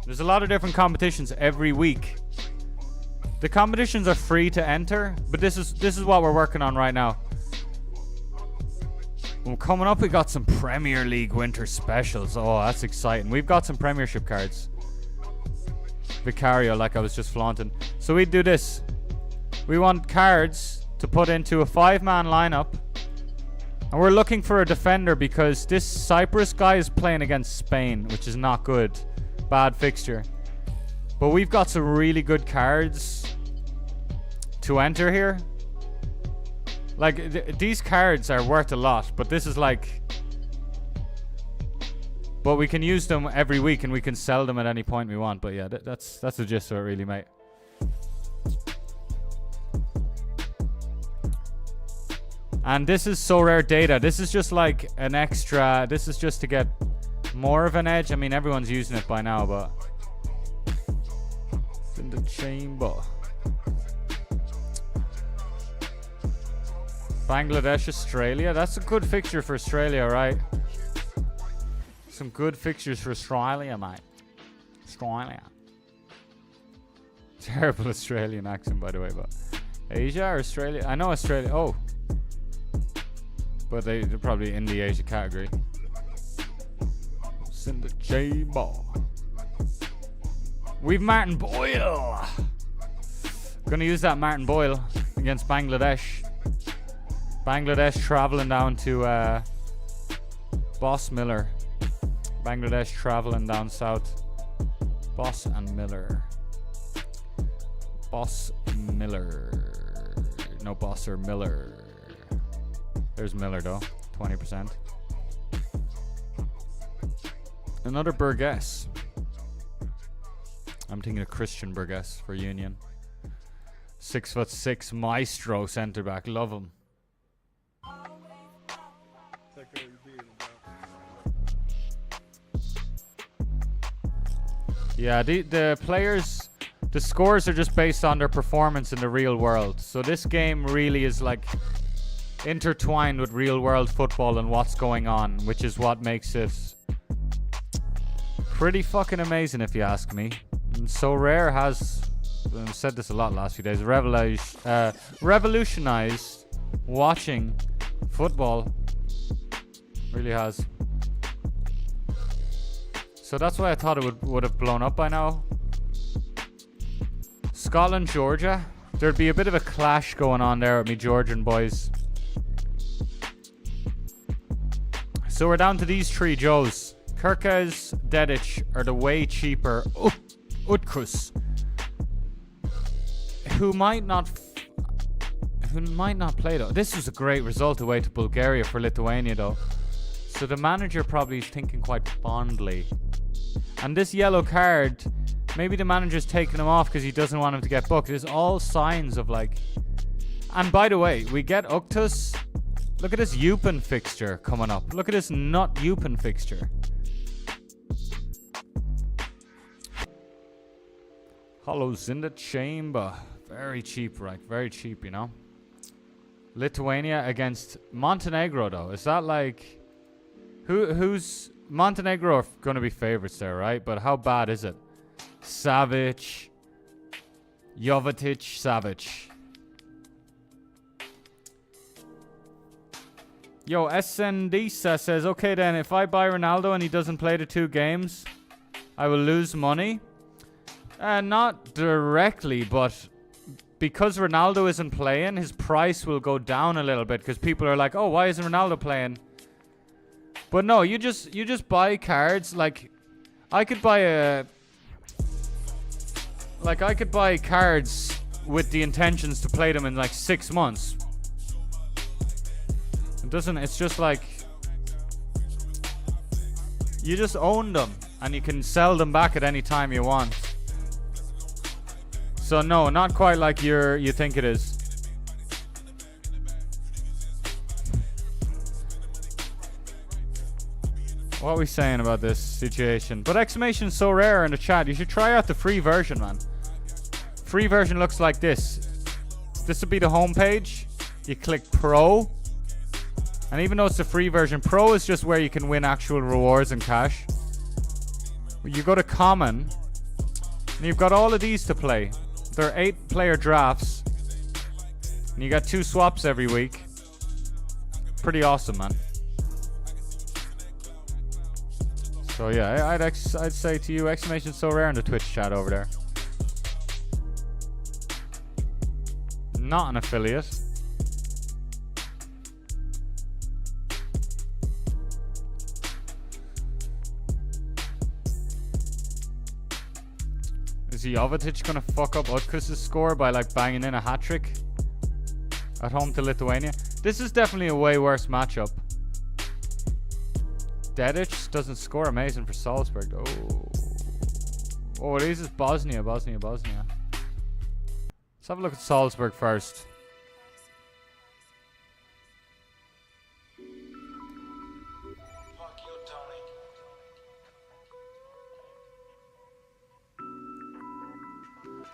There's a lot of different competitions every week. The competitions are free to enter, but this is what we're working on right now. Well, coming up, we got some Premier League winter specials. Oh, that's exciting. We've got some Premiership cards. Vicario, like I was just flaunting. So we do this. We want cards to put into a 5-man lineup. And we're looking for a defender because this Cyprus guy is playing against Spain, which is not good. Bad fixture. But we've got some really good cards to enter here. Like, these cards are worth a lot, but this is like... But we can use them every week and we can sell them at any point we want. But yeah, that's the gist of it really, mate. And this is so rare data. This is just like an extra... This is just to get more of an edge. I mean, everyone's using it by now, but... It's in the chamber. Bangladesh, Australia. That's a good fixture for Australia, right? Some good fixtures for Australia, mate. Australia. Terrible Australian accent, by the way, but... Asia or Australia? I know Australia. Oh. But they're probably in the Asia category. It's in the chamber. We've Martin Boyle. Gonna use that Martin Boyle against Bangladesh. Bangladesh traveling down to Boss Miller. Bangladesh traveling down south. Boss and Miller. Boss Miller. No, Boss or Miller. There's Miller though. 20%. Another Burgess. I'm thinking of Christian Burgess for Union. 6'6" maestro centre back. Love him. Yeah, the players, the scores are just based on their performance in the real world. So this game really is like intertwined with real world football and what's going on, which is what makes it pretty fucking amazing if you ask me. And So Rare has, I've said this a lot last few days, revolutionized watching football. Really has. So that's why I thought it would have blown up by now. Scotland, Georgia. There'd be a bit of a clash going on there with me Georgian boys. So we're down to these three Joes. Kirkes, Dedic are the way cheaper Utkus, who might not play though. This was a great result away to Bulgaria for Lithuania though. So the manager probably is thinking quite fondly. And this yellow card, maybe the manager's taking him off because he doesn't want him to get booked. There's all signs of like... And by the way, we get Uktus. Look at this Eupen fixture coming up. Look at this not Eupen fixture. Hollows in the chamber. Very cheap, right? Very cheap, you know. Lithuania against Montenegro, though. Is that like... Who's... Montenegro are going to be favorites there, right? But how bad is it? Savic. Jovetic, Savic. Yo, Esendisa says, okay then, if I buy Ronaldo and he doesn't play the 2 games, I will lose money. Not directly, but because Ronaldo isn't playing, his price will go down a little bit because people are like, oh, why isn't Ronaldo playing? But no, you just buy cards. Like, I could buy cards with the intentions to play them in like 6 months. It's just like, you just own them and you can sell them back at any time you want. So no, not quite like you think it is. What are we saying about this situation? But exclamation's so rare in the chat. You should try out the free version, man. Free version looks like this. This would be the home page. You click Pro. And even though it's the free version, Pro is just where you can win actual rewards and cash. You go to Common. And you've got all of these to play. They're 8-player drafts. And you got 2 swaps every week. Pretty awesome, man. So yeah, I'd say to you, exclamation so rare in the Twitch chat over there. Not an affiliate. Is Jovetic gonna fuck up Utkus' score by like banging in a hat-trick at home to Lithuania? This is definitely a way worse matchup. Dedic doesn't score amazing for Salzburg. Oh, this is Bosnia. Let's have a look at Salzburg first.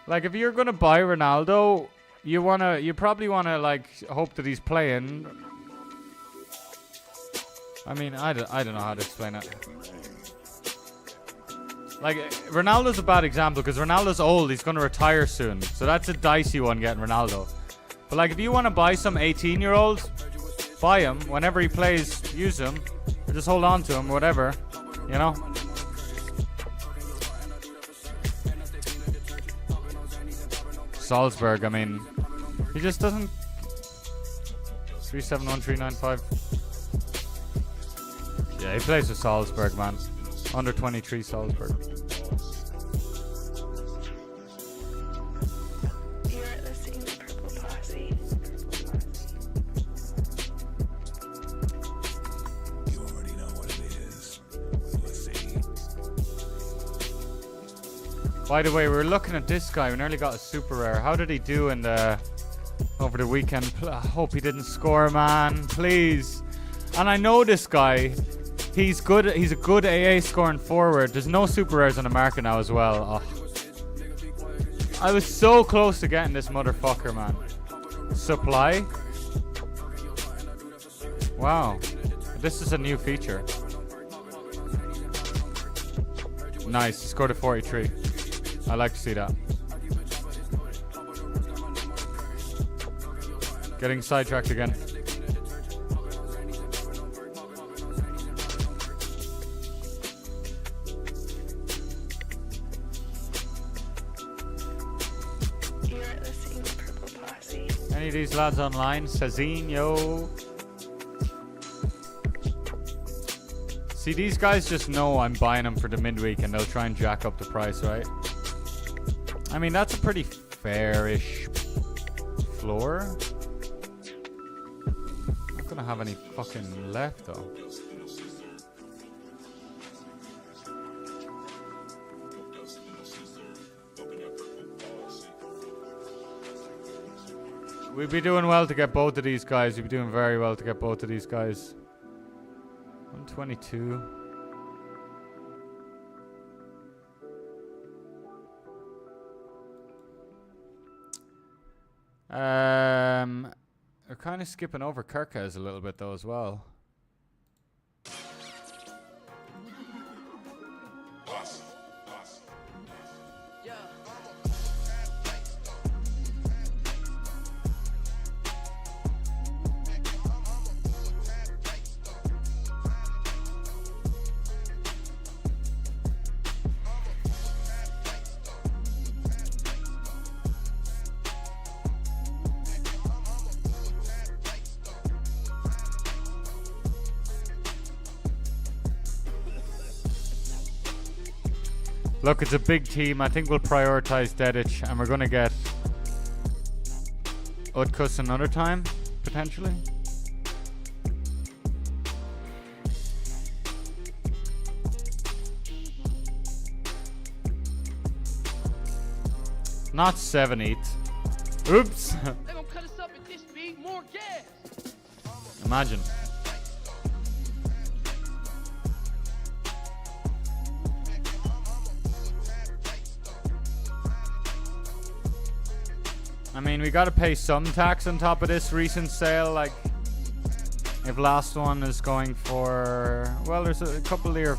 Like, if you're gonna buy Ronaldo, you probably wanna like hope that he's playing. I mean, I don't know how to explain it. Like, Ronaldo's a bad example because Ronaldo's old. He's going to retire soon. So that's a dicey one, getting Ronaldo. But, like, if you want to buy some 18-year-old, buy him. Whenever he plays, use him. Or just hold on to him, whatever. You know? Salzburg, I mean, he just doesn't... 371395. Yeah, he plays with Salzburg, man. Under 23 Salzburg. You're listening to Purple Posse. You already know what it is. Let's see. By the way, we were looking at this guy. We nearly got a super rare. How did he do in the over the weekend? I hope he didn't score, man. Please. And I know this guy. He's good. He's a good AA scoring forward. There's no super rares on the market now as well. Oh. I was so close to getting this motherfucker, man. Supply. Wow. This is a new feature. Nice. He scored a 43. I like to see that. Getting sidetracked again. Any of these lads online? Sazinho. See, these guys just know I'm buying them for the midweek and they'll try and jack up the price, right? I mean, that's a pretty fair-ish floor. Not gonna have any fucking left, though. We'd be doing well to get both of these guys. We'd be doing very well to get both of these guys. 122. We're kind of skipping over Kirkaz a little bit though as well. Look, it's a big team. I think we'll prioritize Dedic, and we're going to get Utkus another time, potentially. Not 7-8. Oops. They gonna cut us up at this speed, more gas. Imagine. I mean, we gotta pay some tax on top of this recent sale. Like, if last one is going for, well, there's a couple here.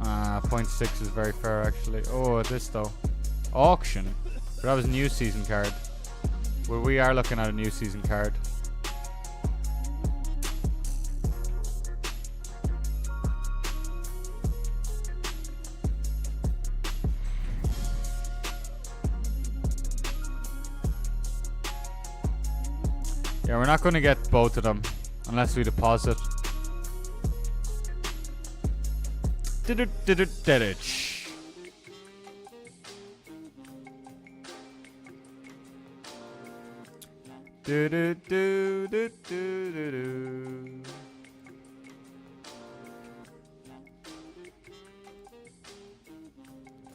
0.6 is very fair, actually. Oh, this though, auction. But that was a new season card. Well, we are looking at a new season card. Yeah, we're not going to get both of them unless we deposit. Dedic.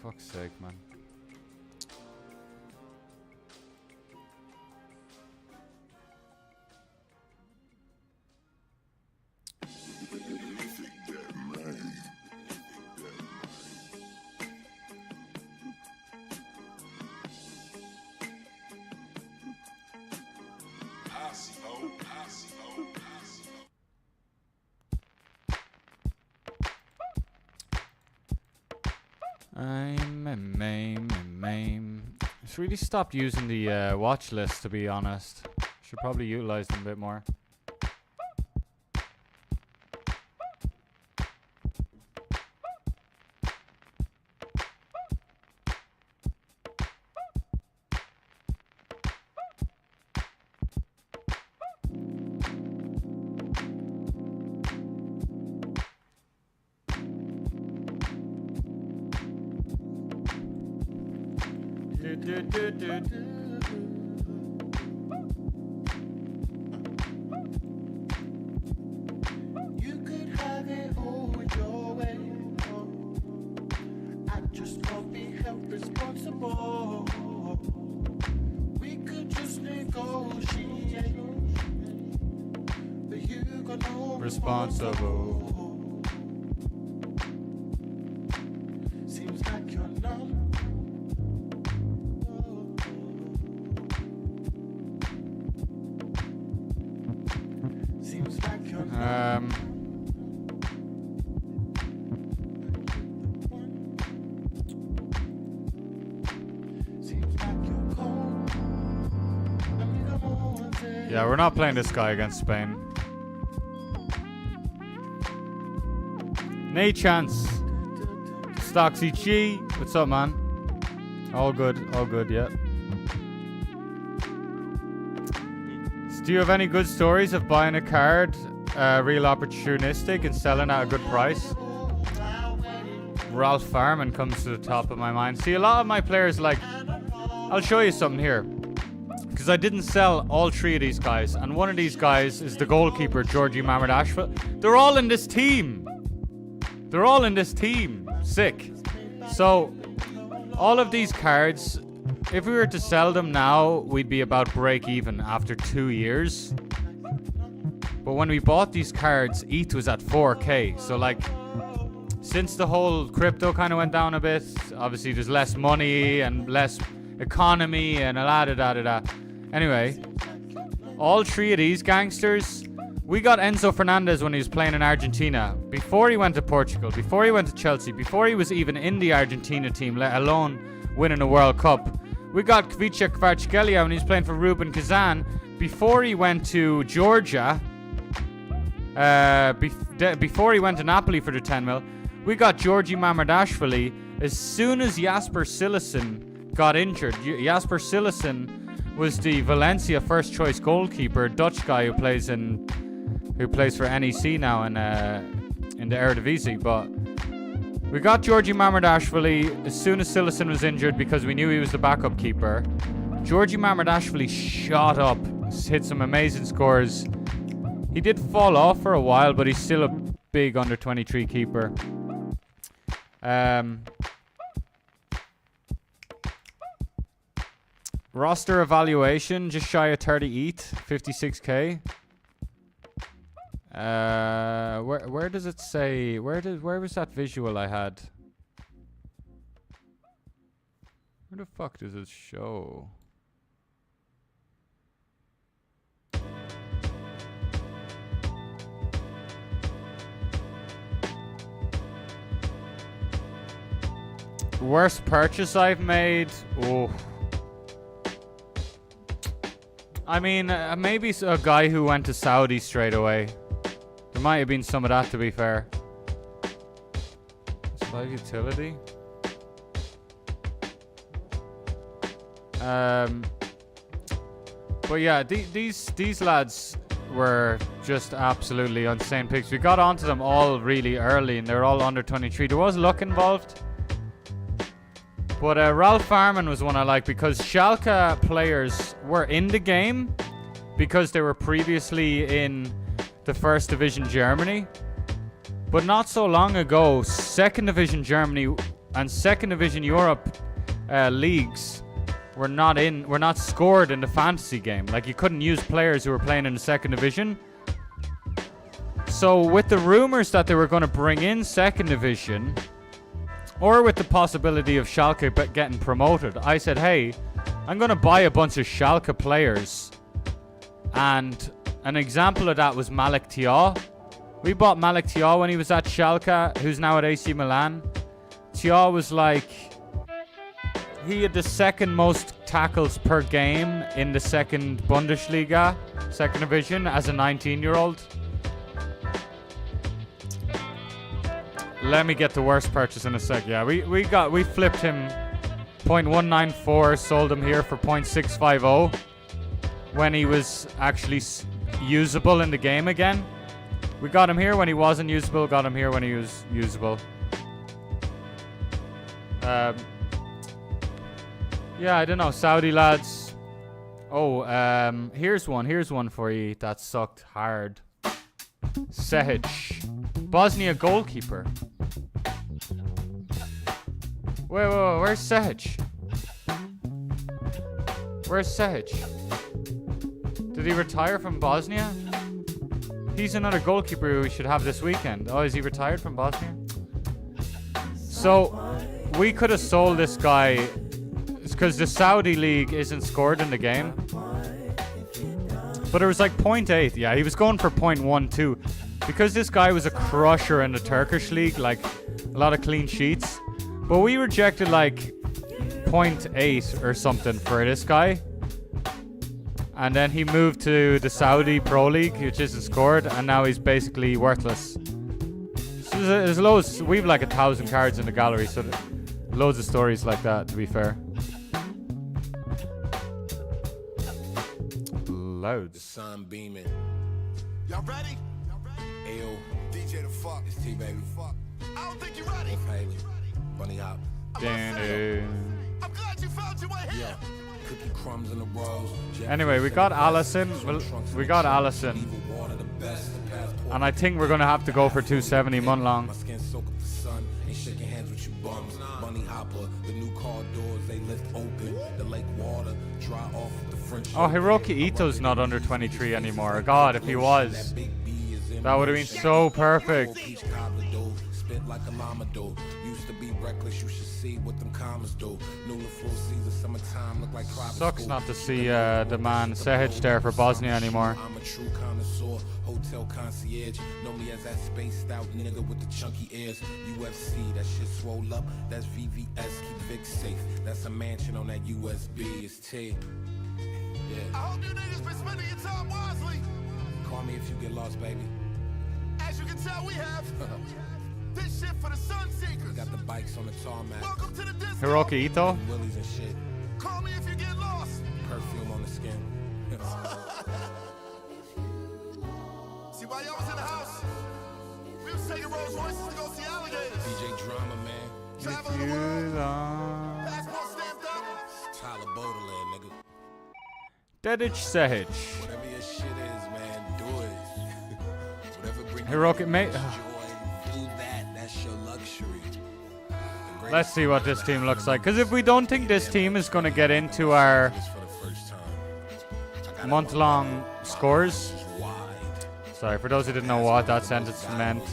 Fuck's sake, man. Just really stopped using the watch list, to be honest. Should probably utilize them a bit more. You could have it all your way. I just can't be held responsible. We could just negotiate, but you got no Responsible. Seems like you're numb. Seems like you're numb. Seems like you're cold. Yeah, we're not playing this guy against Spain. Nay chance. Stoxy G. What's up, man? All good, yeah. Do you have any good stories of buying a card real opportunistic and selling at a good price? Ralph Farman comes to the top of my mind. See, a lot of my players, like, I'll show you something here. Because I didn't sell all three of these guys. And one of these guys is the goalkeeper, Georgie Mamardashvili. They're all in this team. Sick. So, all of these cards, if we were to sell them now, we'd be about break even after 2 years. But when we bought these cards, ETH was at 4K. So, like, since the whole crypto kind of went down a bit, obviously there's less money and less economy and a la da da da da. Anyway, all three of these gangsters, we got Enzo Fernandez when he was playing in Argentina, before he went to Portugal, before he went to Chelsea, before he was even in the Argentina team, let alone winning a World Cup. We got Kvicha Kvaratskhelia when he was playing for Rubin Kazan, before he went to Georgia, before he went to Napoli for the 10 mil. We got Georgi Mamardashvili as soon as Jasper Cillessen got injured. Jasper Cillessen was the Valencia first choice goalkeeper, Dutch guy who plays for NEC now in the Eredivisie. But we got Georgi Mamardashvili as soon as Cillessen was injured because we knew he was the backup keeper. Georgi Mamardashvili shot up, hit some amazing scores. He did fall off for a while, but he's still a big under-23 keeper. Roster evaluation, just shy of 38, 56k. Where does it say? Where was that visual I had? Where the fuck does it show? Worst purchase I've made? Oh. I mean, maybe a guy who went to Saudi straight away. There might have been some of that, to be fair. Live utility. But yeah, these lads were just absolutely insane picks. We got onto them all really early, and they're all under 23. There was luck involved. But Ralph Farman was one I liked because Schalke players were in the game because they were previously in the First Division Germany. But not so long ago, Second Division Germany and Second Division Europe leagues were not scored in the fantasy game. Like, you couldn't use players who were playing in the Second Division. So with the rumors that they were going to bring in Second Division, or with the possibility of Schalke getting promoted, I said, hey, I'm going to buy a bunch of Schalke players. And an example of that was Malik Thiaw. We bought Malik Thiaw when he was at Schalke, who's now at AC Milan. Thiaw was like, he had the second most tackles per game in the second Bundesliga, second division, as a 19-year-old. Let me get the worst purchase in a sec. Yeah, we flipped him 0.194, sold him here for 0.650 when he was actually usable in the game again. We got him here when he wasn't usable, got him here when he was usable. Yeah, I don't know, Saudi lads. Oh, here's one for you that sucked hard. Sehic, Bosnia goalkeeper. Wait, where's Sehic? Where's Sehic? Did he retire from Bosnia? He's another goalkeeper who we should have this weekend. Oh, is he retired from Bosnia? So, we could have sold this guy because the Saudi league isn't scored in the game. But it was like 0.8. Yeah, he was going for 0.12. Because this guy was a crusher in the Turkish league, like a lot of clean sheets. But we rejected like 0.8 or something for this guy. And then he moved to the Saudi Pro League, which isn't scored, and now he's basically worthless. So there's loads. We've like 1,000 cards in the gallery, so loads of stories like that, to be fair. Loads. The sun beaming. Y'all ready? Ayo, DJ the fuck. it's T baby. Fuck. I don't think you're ready. Haley, Bunny Hop. I'm glad you found your way here. Yeah, cookie crumbs in the rolls. Anyway, we got Allison. Well, we got Allison. And I think we're going to have to go for 270 month long. My skin soak up the sun. Ain't shaking hands with you bums. Bunny Hopper, the new car doors they lift open. The lake water dry off the French. Oh, Hiroki Ito's not under 23 anymore. God, if he was, that would have been so perfect. like a llama do. Used to be reckless, you should see what them commas do. New full season, summertime look like private Sucks school. not to see the man Sehic there for Bosnia anymore. I'm a true connoisseur, hotel concierge. Know me as that spaced out nigga with the chunky ears. UFC, that shit swole up. That's VVS, keep Vic safe. That's a mansion on that USB. It's T. Yeah. I hope you niggas been spending your time wisely. Call me if you get lost, baby. As you can tell, we have this shit for the sun seekers. Got the bikes on the tarmac. Welcome to the disco. Hiroki Ito. Willies and shit. Call me if you get lost. Perfume on the skin. See, while y'all was in the house, we was taking Rolls Royces to go see alligators. DJ Drama, man. Travel the world, passport stamped up. Tyler Baudelaire, nigga. Dedic Sehic. Whatever your shit is, man, do it. Whatever brings Hiroki, you mate. joy, do that. That's your luxury. The greatest Let's see what this team looks like. Because if we don't think this team is going to get into our is for the first time. I got month-long scores. wide. Sorry, for those who didn't know what that sentence meant.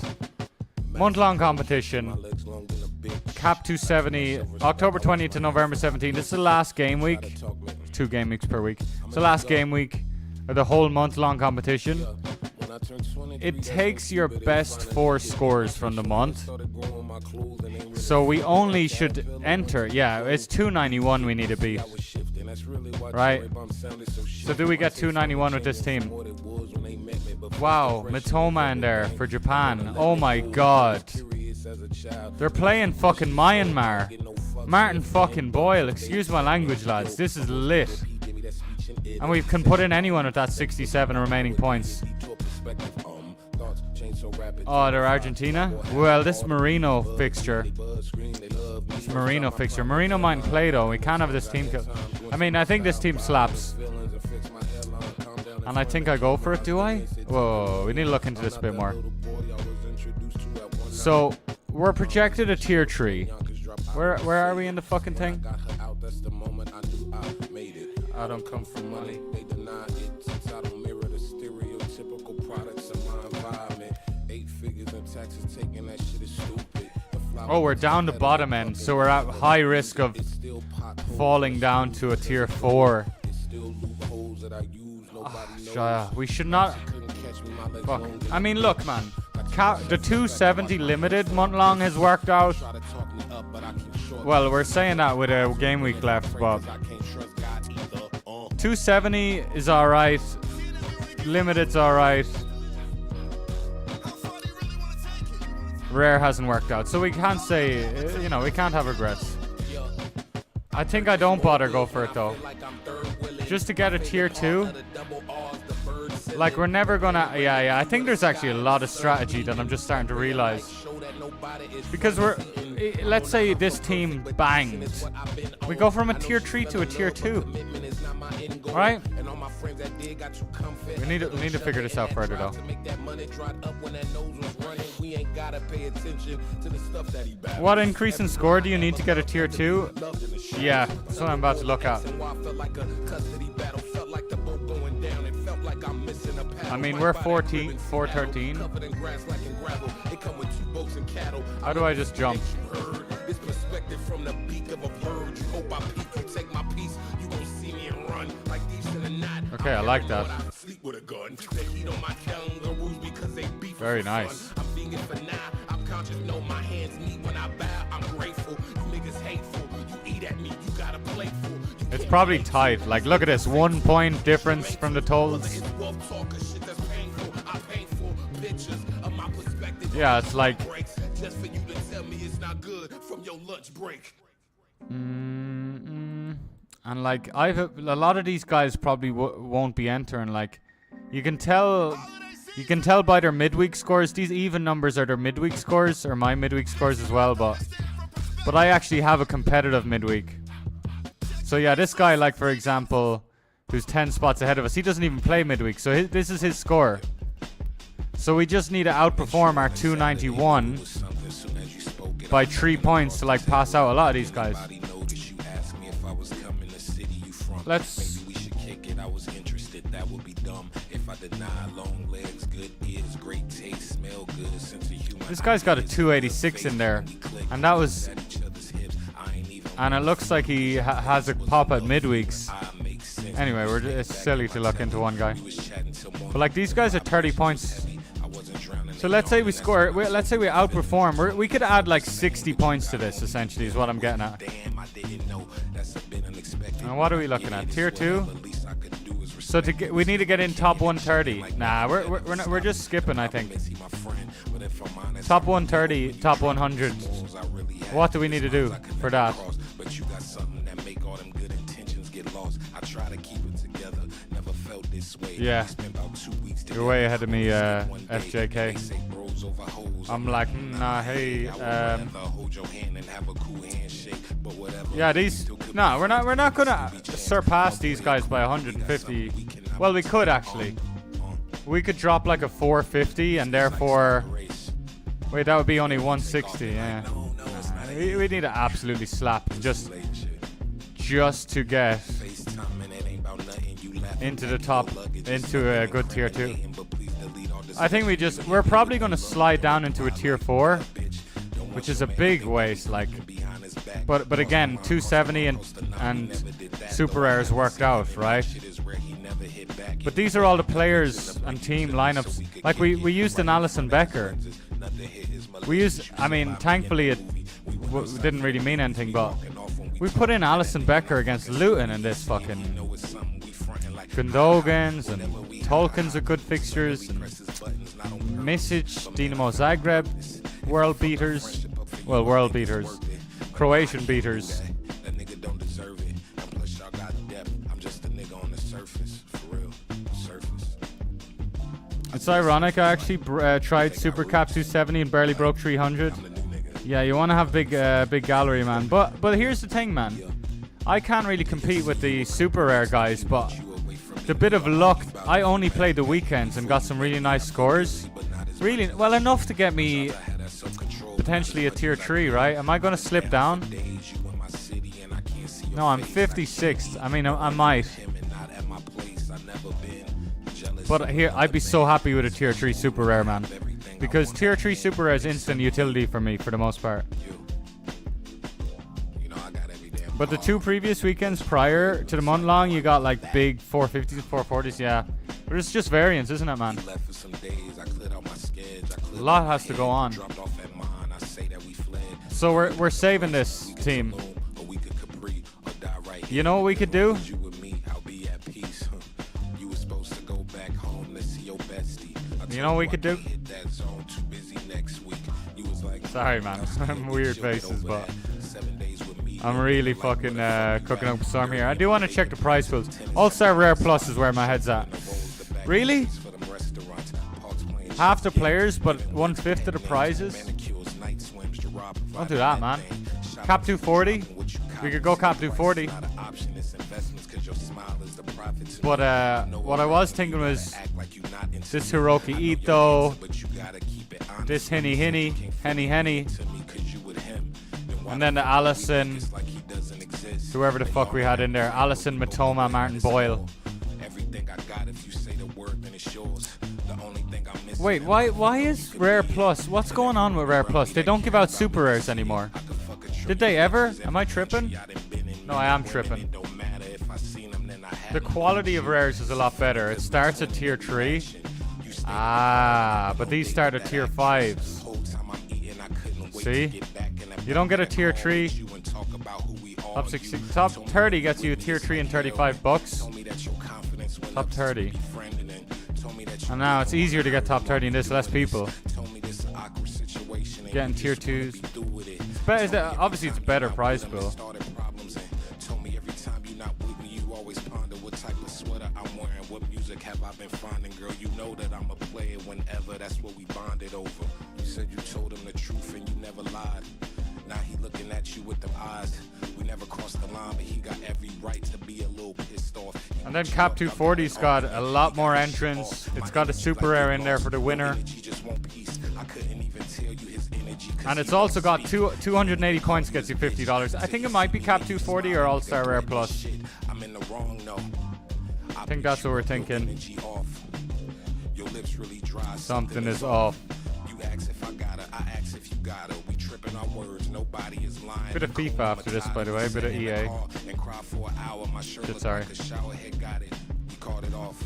Month-long My competition. legs long than a bitch. Cap 270, October 20th to November 17th. This is the last game week. Talk, man. 2 game weeks per week. It's the last game week of the whole month-long competition. When I turned 23, It that's takes when your stupid best ain't 4 finding scores shit. from the month. Started growing my clothes and ain't really So we only should enter. Yeah, it's 291 we need to beat. I was shifting. That's really why Right. Joy Bomb sounded so shit. So do we get 291 with this team? What it was when they met me, but Wow, Mitoma in there for Japan. Oh my god. curious as a child. They're playing fucking Myanmar. Martin fucking Boyle. Excuse my language, lads. This is lit. Give me that speech and it. And we can put in anyone with that 67 remaining points. To a perspective, thoughts change so rapid. Oh, they're Argentina? Well, this Marino fixture. Buzz scream, they love me. This Marino fixture. Marino might play though. We can't have this team. I mean, I think this team slaps. Feelings and fix my hairline, calm down And I think I go for it, do I? Whoa, we need to look into this a bit more. little boy I was introduced to at one So, we're projected a tier 3. Where are we in the fucking thing? got her out, that's the moment I knew I made it. I don't come from money. They deny it since I don't mirror the stereotypical products of my environment. 8 figures in taxes taking that shit is stupid. The flower Oh, we're down the bottom end, so we're at high risk of it's still potholes. falling down to a tier 4. It's still loopholes that I use. Nobody knows. We should not. Couldn't catch me, my legs Fuck. long I mean, look, man. The 270 limited month long has worked out. try to talk me up, but I keep short. Well, we're saying that with a game week left, but I can't trust God either. 270 is alright. Limited's alright. Rare hasn't worked out, so we can't say, we can't have regrets. I think I don't bother go for it though. Just to get a tier 2. Like, we're never gonna. Yeah. I think there's actually a lot of strategy that I'm just starting to realize. Because let's say this team banged. We go from a tier 3 to a tier 2. Right? We need to figure this out further though. What increase in score do you need to get a tier 2? Yeah, that's what I'm about to look at. I mean, we're 413. How do I just jump? This perspective from the beak of a bird. You hope I peek, you take my piece. You gon' see me and run like thieves in the night. Okay, I like that. Sleep with a gun. The heat on my kangaroos because they beef. Very for nice. fun. I'm vegan for now. I'm conscious. Know my hands meet when I bow. I'm grateful. You niggas hateful. You eat at me. You got a plateful. You It's can't probably relate. tight. Like, look at this. 1 point difference from the totals. It's wolf talk of shit that's painful. I painful pictures of my perspective. Yeah, it's like. Breaks just for you to tell me it's not good from your lunch break. And like, a lot of these guys probably won't be entering. Like, you can tell by their midweek scores. These even numbers are their midweek scores, or my midweek scores as well. But I actually have a competitive midweek. So yeah, this guy, like for example, who's 10 spots ahead of us, he doesn't even play midweek. So this is his score. So we just need to outperform our 291 by 3 points to like pass out a lot of these guys. Let's. Maybe we should kick it. I was interested. That would be dumb if I deny long legs, good ears, great taste, smell good, sense of humor. This guy's got a 286 in there, and that was, and it looks like he has a pop at midweeks. Anyway, it's silly to look into one guy, but like these guys are 30 points. So let's say we score, let's say we outperform. We could add like 60 points to this. Essentially, is what I'm getting at. And what are we looking at? Tier 2. So we need to get in top 130. Nah, we're just skipping, I think. Top 130, top 100. What do we need to do for that? Yeah. You're way ahead of me, FJK. I'm like, nah, hey, yeah, these, no, we're not gonna surpass these guys by 150. Well, we could actually. We could drop like a 450 and therefore, wait, that would be only 160, yeah. We need to absolutely slap just to get into the top, into a good tier 2. I think we're probably going to slide down into a tier 4, which is a big waste, like, but again, 270 and super rares worked out, right? But these are all the players and team lineups. Like we used an Alisson Becker. I mean, thankfully it didn't really mean anything, but we put in Alisson Becker against Luton in this fucking Gundogans, and Tolkien's are good fixtures, and Misic, Dinamo Zagreb, world beaters, Croatian beaters. It's ironic, I actually tried Super Cap 270 and barely broke 300. Yeah, you want to have big gallery, man. But here's the thing, man. I can't really compete with the super rare guys, but the bit of luck, I only played the weekends and got some really nice scores. Really, well, enough to get me potentially a tier 3, right? Am I going to slip down? No, I'm 56th. I mean, I might. But here, I'd be so happy with a tier 3 super rare, man. Because tier 3 super rare is instant utility for me, for the most part. But the 2 previous weekends prior to the month long, you got like big 450s, 440s, yeah. But it's just variance, isn't it, man? A lot has to go on. So we're saving this team. You know what we could do? You know what we could do? Sorry, man. Weird faces, but I'm really fucking cooking up a storm here. I do want to check the prize pools. All-Star Rare Plus is where my head's at. Really? Half the players, but 1/5 of the prizes? Don't do that, man. Cap 240? We could go Cap 240. But what I was thinking was this Hiroki Ito, this Henny, and then the Alisson, whoever the fuck we had in there, Alisson, Matoma, Martin Boyle. Wait, why is Rare Plus? What's going on with Rare Plus? They don't give out super rares anymore. Did they ever? Am I tripping? No, I am tripping. The quality of rares is a lot better. It starts at tier 3. Ah, but these start at tier 5s. See? You don't get a tier 3. Top 60, top 30 gets you a tier 3 and 35 bucks. Top 30. And now it's easier to get top 30 in this, less people. Getting tier 2s. Obviously it's a better prize pool. Have I been finding, girl? You know that I'm a player whenever. That's what we bonded over. You said you told him the truth and you never lied. Now he looking at you with them eyes. We never crossed the line, but he got every right to be a little pissed off. And then Cap 240's got a lot more entrants. It's got a super rare in there for the winner. And it's also got 280 points gets you $50. I think it might be Cap 240 or All-Star Rare Plus. I'm in the wrong, no. I think that's what we're thinking. Something is off. You ask if I got her, I got her. We tripping our words, nobody is lying. Bit of FIFA after this, by the way, bit of EA. And cry for an hour. My shirt Shit, looked sorry. like a shower head got it. We called it off.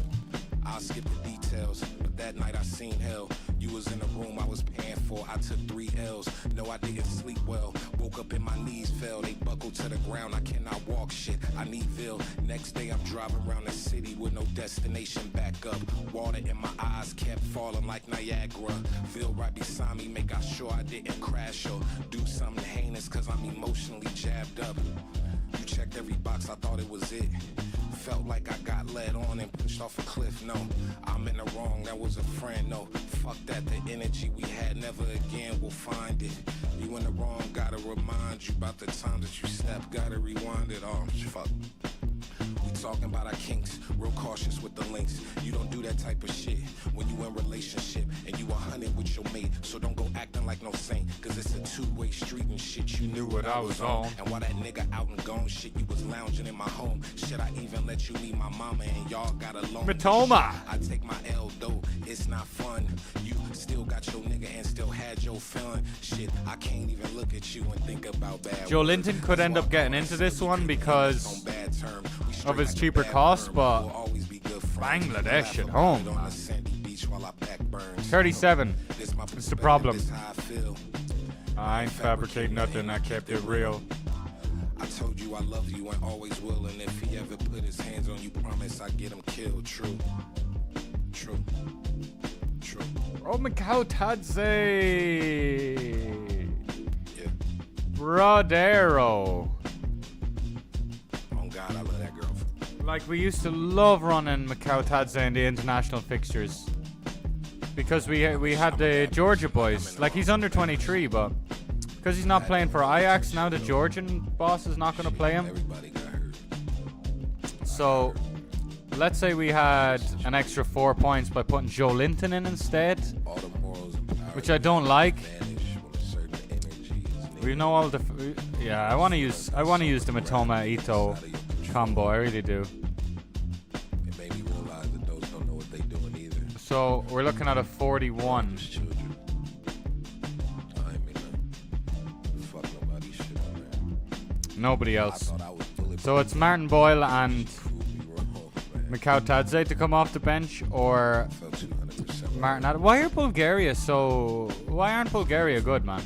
I'll skip the details, but that night I seen hell. You was in the room I was paying for. I took 3 L's. No, I didn't sleep well. Woke up and my knees fell. They buckled to the ground. I cannot walk shit. I need Ville. Next day I'm driving around the city with no destination back up. Water in my eyes kept falling like Niagara. Ville right beside me, make sure I didn't crash or do something heinous cause I'm emotionally jabbed up. You checked every box, I thought it was it. Felt like I got led on and pushed off a cliff. No, I'm in the wrong, that was a friend. No, fuck that, the energy we had, never again will find it. You in the wrong, gotta remind you about the time that you stepped, gotta rewind it. Oh, fuck. We talking about our kinks, real cautious with the links. You don't do that type of shit when you in relationship and you 100 with your mate. So don't go acting like no saint, cause it's a two-way street and shit. You knew what I was on. And while that nigga out and gone, shit, you was lounging in my home. Shit, I even let you meet my mama and y'all got along. Matoma. I take my L though, it's not fun. You still got your nigga and still had your fun. Shit, I can't even look at you and think about bad Joe words. Linton could end up getting into this one because On bad term. We straight of his like a cheaper bad cost, verb. but We'll always be good friends. Bangladesh at Laugh home, about it on man. the sandy beach while I pack burns. 37. This my It's the perspective, problem. this how I feel. I ain't fabricating nothing, I kept it real. I told you I love you and always will, and if he ever put his hands on you, promise I get him killed. True. True. True. Oh, Mikau Tadze. Yeah. Brodero. On God, I love that girl. Like, we used to love running Mikau Tadze in the international fixtures. Because we had the Georgia boys. Like, he's under 23, but because he's not playing for Ajax, now the Georgian boss is not going to play him. Everybody got hurt. So, let's say we had an extra 4 points by putting Joe Linton in instead, All the morals and power which I don't like. vanish when a certain energy is We know all the. Yeah, I want to use the Matoma Ito combo. I really do. It made me realize that those don't know what they doing either. So we're looking at a 41. It's children. I ain't mean nothing. Fuck nobody's shit on there. Nobody I else. thought I was bulletproof. So it's Martin Boyle and Prove me wrong, man. Mikau Tadze to come off the bench, or Felt 200% Martin. Why Why aren't Bulgaria good, man?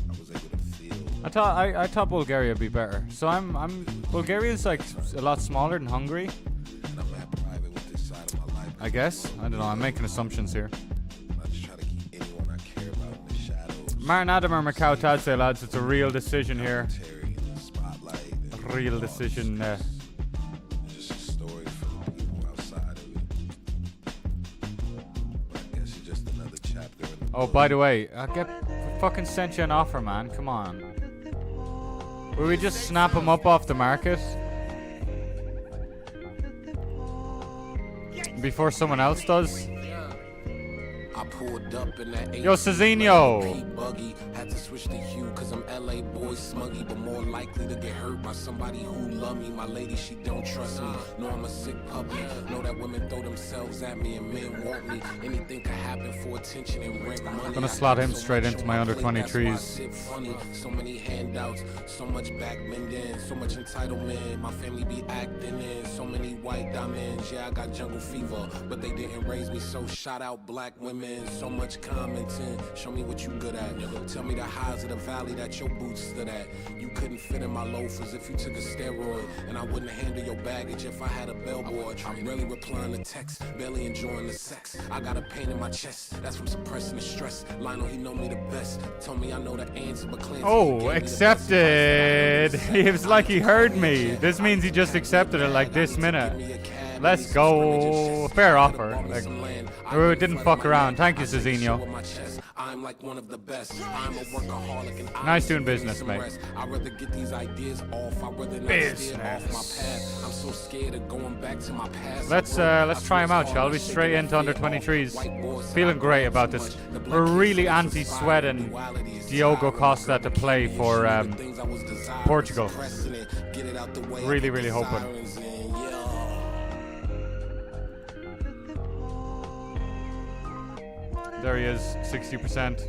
I was able to feel. I thought Bulgaria would be better. So Bulgaria's like a lot smaller than Hungary, And I'm at private with this side of my life. I guess. I don't know. I'm making assumptions here. I just try to keep anyone I care about in the shadows. Martin Adam or Mikau Tadze, lads. It's a real decision here. Terry in the spotlight. A real decision. It's just a story for the people outside of it. But I guess it's just another chapter in the Oh, book. by the way, I fucking sent you an offer, man. Come on. Will we just snap him up off the market before someone else does? I pulled up in that Yo, Cezinho. P buggy. Had to switch to Hugh cause I'm LA boy smuggy, but more likely to get hurt by somebody who love me. My lady, she don't trust me. Know I'm a sick puppy. Know that women throw themselves at me and men want me. Anything could happen for attention and rent money. Gonna I slot got him so straight much into on my my under plate, that's why I 23s. sit funny. So many handouts, so much backbending, so much entitlement. My family be acting in so many white diamonds. Yeah, I got jungle fever, but they didn't raise me, so shout out black women. So much commenting, show me what you good at. Tell me the highs of the valley that your boots stood at. You couldn't fit in my loafers if you took a steroid, and I wouldn't handle your baggage if I had a bellboy. I'm really replying to texts, barely enjoying the sex. I got a pain in my chest, that's from suppressing the stress. Lionel, he know me the best. Told me I know the answer, but Clancy, he Oh, gave me the accepted. best advice. It was like he heard me. This means he just accepted it like this minute. Let's go. Fair offer. Like, we didn't fuck around. Thank you, Cezinho. I'm like one of the best. I'm a workaholic and Nice doing business, mate. I'd rather get these ideas off. I'd rather not steer off my path. I'm so scared of going back to my past. Let's try him out, shall we? Straight into under 23s. Feeling great about this. We're really anti-sweating Diogo Costa to play for Portugal. Really, really hoping. There he is, 60%.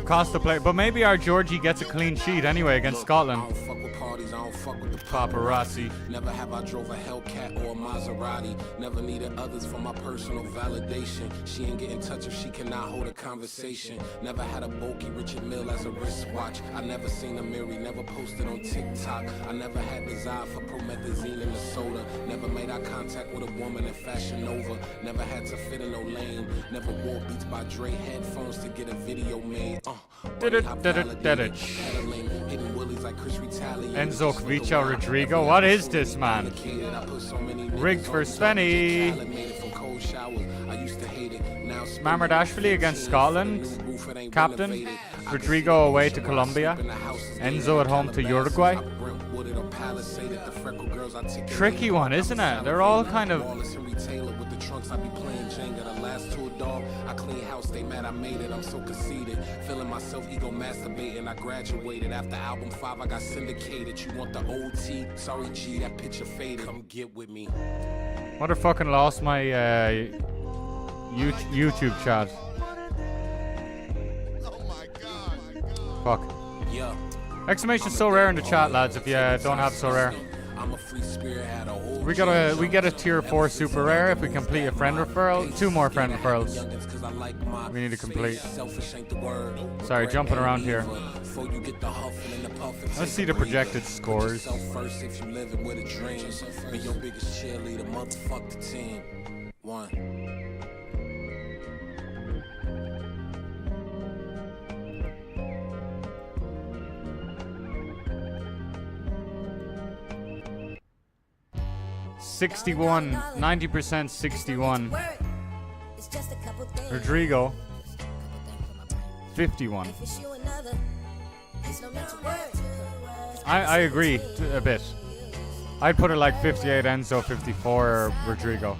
Costa play, but maybe our Georgie gets a clean sheet anyway against Scotland. I don't fuck with parties, I don't fuck with the Paparazzi. Never have I drove a Hellcat or a Maserati. Never needed others for my personal validation. She ain't get in touch if she cannot hold a conversation. Never had a bulky Richard Mille as a wristwatch. I never seen a Mary, never posted on TikTok. I never had desire for promethazine in the soda. Never made eye contact with a woman in Fashion Nova. Never had to fit in no lane. Never wore Beats by Dre headphones to get a video made. Enzo Kvicha Rodrigo. What is this, man? Rigged for Svenny. Mamardashvili against Scotland. Captain. Rodrigo away to Colombia. Enzo at home to Uruguay. Tricky one, isn't it? They're all kind of... I clean house, they mad I made it, I'm so conceited. Feeling myself ego masturbating, I graduated. After album 5, I got syndicated. You want the OT? Sorry G, that picture faded. Come get with me. Motherfucking lost my YouTube chat. Fuck. Yeah. Exclamation so rare in the chat, lads, if you don't have so rare. I'm a free spirit, had a whole We get a tier 4 super rare if we complete a friend referral. 2 more friend referrals. We need to complete. Sorry, jumping around here. Let's see the projected scores. First, if you living with a dream, be your biggest cheerleader, motherfuck the team. 1. 61, 90% 61. Rodrigo, 51. I agree a bit. I'd put it like 58 Enzo, 54 Rodrigo.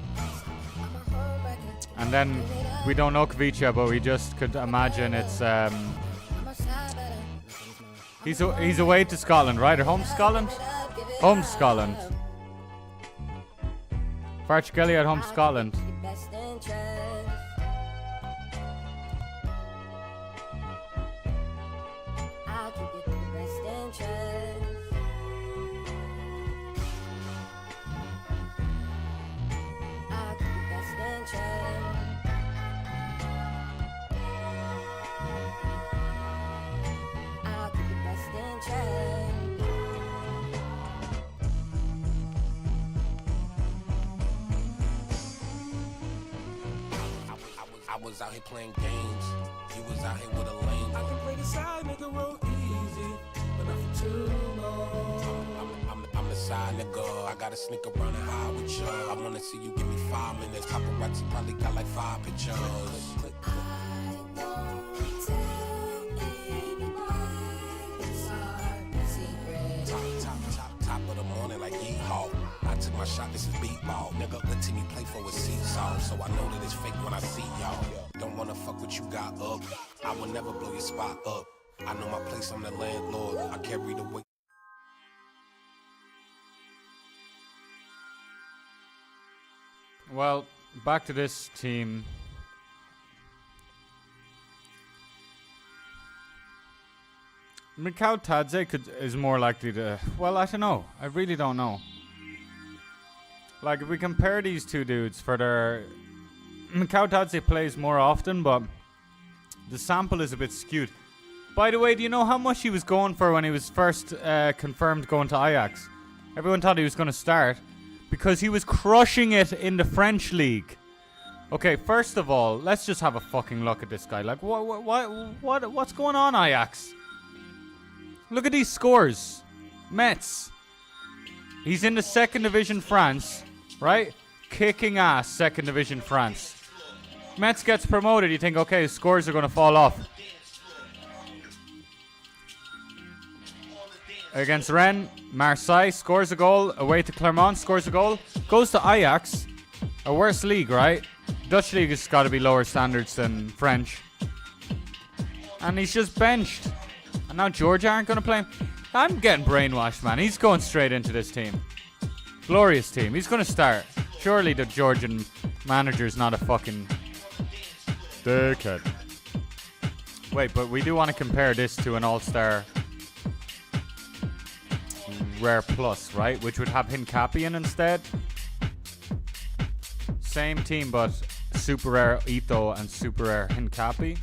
And then we don't know Kvicha, but we just could imagine it's he's away to Scotland, right? Or home to Scotland? Home to Scotland. Farch at home to Scotland. I was out here playing games. You was out here with a lame. I can play the side, make a roll easy, but not for too long. I'm the side nigga. I gotta sneak around and hide with you. I wanna see you give me 5 minutes. Paparazzi probably got like 5 pictures. Top of the morning like yeehaw. I took my shot, this is beat ball. Nigga, the team you play for is seesaw. So I know that it's fake when I see y'all. Don't wanna fuck what you got up. I will never blow your spot up. I know my place, I'm the landlord. I carry the weight. Well, back to this team. Mikau Tadze is more likely to... Well, I don't know. I really don't know. Like, if we compare these two dudes for their... Mikau Tadze plays more often, but the sample is a bit skewed. By the way, do you know how much he was going for when he was first confirmed going to Ajax? Everyone thought he was going to start because he was crushing it in the French league. Okay, first of all, let's just have a fucking look at this guy. Like, what's going on, Ajax? Look at these scores. Metz. He's in the 2nd Division France, right? Kicking ass, 2nd Division France. Metz gets promoted. You think, okay, his scores are going to fall off. Against Rennes, Marseille scores a goal. Away to Clermont, scores a goal. Goes to Ajax, a worse league, right? Dutch league has got to be lower standards than French. And he's just benched. And now Georgia aren't going to play him. I'm getting brainwashed, man. He's going straight into this team. Glorious team. He's going to start. Surely the Georgian manager's not a fucking dickhead. Wait, but we do want to compare this to an All-Star Rare Plus, right? Which would have Hincapi in instead. Same team, but Super Rare Ito and Super Rare Hincapi.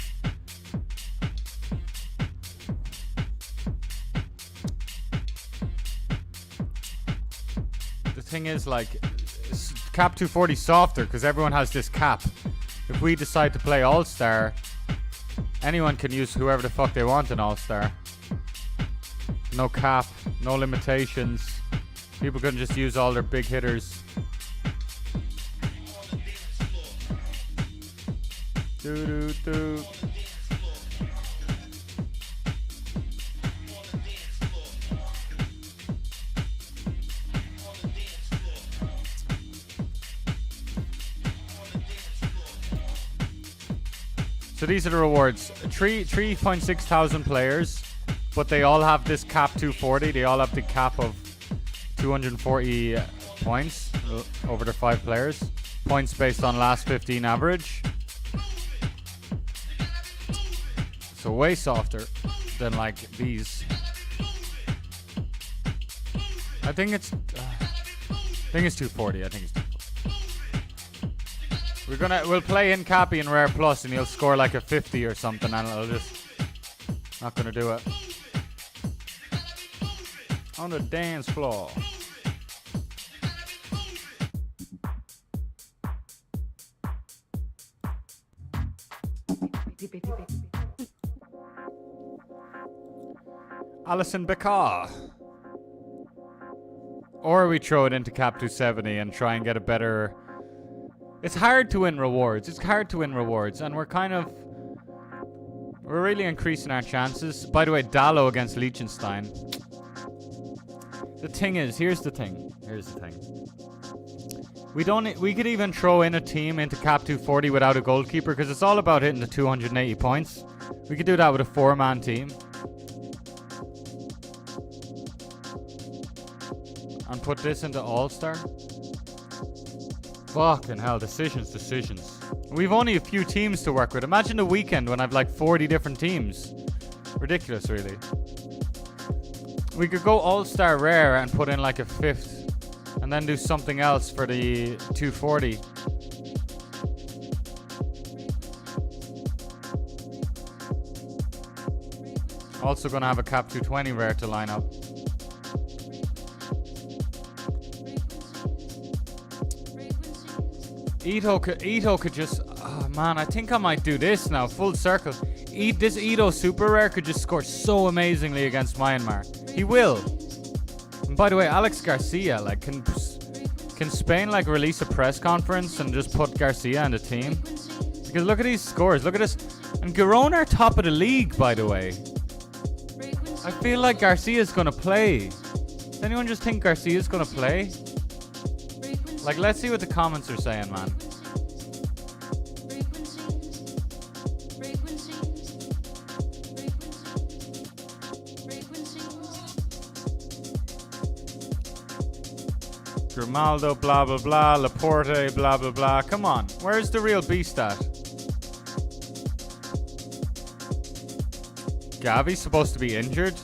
The thing is, like, Cap 240 softer because everyone has this cap. If we decide to play All-Star, anyone can use whoever the fuck they want in All-Star. No cap, no limitations. People can just use all their big hitters. Do do do. So these are the rewards. 3.6 thousand players, but they all have this cap 240. They all have the cap of 240 points over the 5 players. Points based on last 15 average. So way softer than like these. I think it's 240. I think it's 240. We'll play Hincapi in Rare Plus and he'll score like a 50 or something and it'll just not gonna do it. On the dance floor. Alison Becker. Or we throw it into Cap 270 and try and get a better... It's hard to win rewards. And we're really increasing our chances. By the way, Dallo against Liechtenstein. The thing is, here's the thing. We could even throw in a team into Cap 240 without a goalkeeper because it's all about hitting the 280 points. We could do that with a 4-man team. And put this into All-Star. Fucking hell, decisions. We've only a few teams to work with. Imagine the weekend when I've like 40 different teams. Ridiculous, really. We could go All-Star Rare and put in like a 5th. And then do something else for the 240. Also gonna have a Cap 220 Rare to line up. Ito could just... Oh man, I think I might do this now. Full circle. This Ito Super Rare could just score so amazingly against Myanmar. He will. And by the way, Alex Garcia, like, can Spain like release a press conference and just put Garcia in the team? Because look at these scores. Look at this. And Girona are top of the league, by the way. I feel like Garcia's gonna play. Does anyone just think Garcia's gonna play? Like, let's see what the comments are saying, man. Grimaldo, blah, blah, blah. Laporte, blah, blah, blah. Come on. Where's the real beast at? Gavi's supposed to be injured?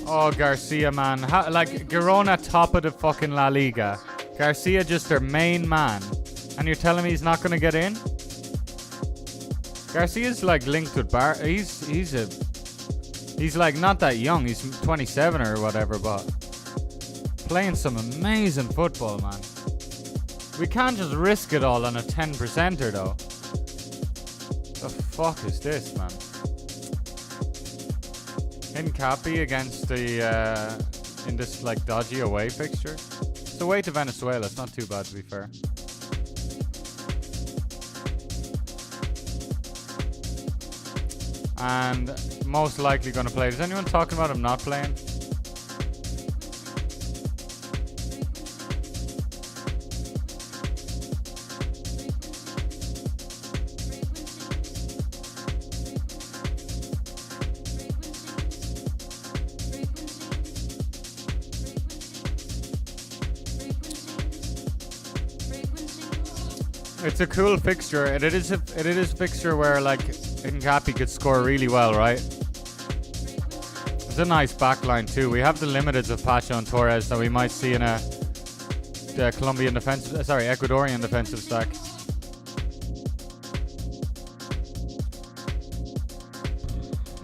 Oh, Garcia, man. Like, Girona top of the fucking La Liga. Garcia just their main man. And you're telling me he's not going to get in? Garcia's, like, linked with He's, like, not that young. He's 27 or whatever, but... Playing some amazing football, man. We can't just risk it all on a 10%er, though. The fuck is this, man? Hincapi against the in this like dodgy away fixture. It's away to Venezuela. It's not too bad, to be fair. And most likely going to play. Is anyone talking about him not playing? It's a cool fixture, and it is a fixture where like Hincapi could score really well, right? It's a nice backline too. We have the limiteds of Pacho and Torres that we might see in a Colombian defensive, Ecuadorian defensive stack.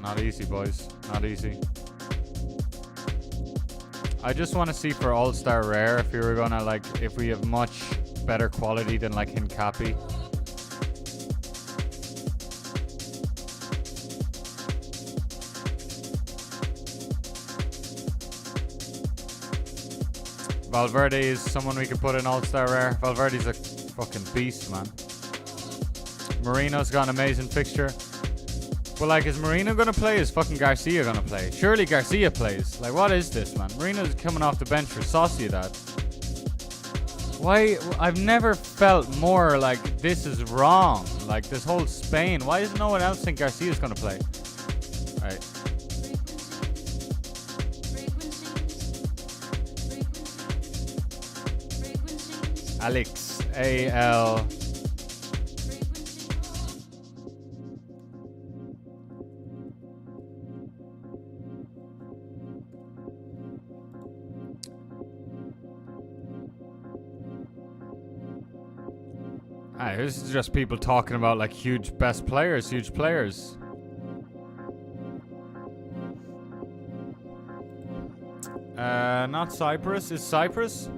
Not easy, boys. Not easy. I just want to see for All-Star Rare if we were gonna like, if we have much better quality than like Hincapi. Valverde is someone we could put in All-Star Rare. Valverde's a fucking beast, man. Marino's got an amazing fixture. But like, is Marino gonna play? Is fucking Garcia gonna play? Surely Garcia plays. Like, what is this, man? Marino's coming off the bench for Sociedad. Why? I've never felt more like this is wrong. Like, this whole Spain. Why does no one else think Garcia's gonna play? Alright. Alex. A-L. This is just people talking about like huge best players, huge players. Not Cyprus. Is Cyprus?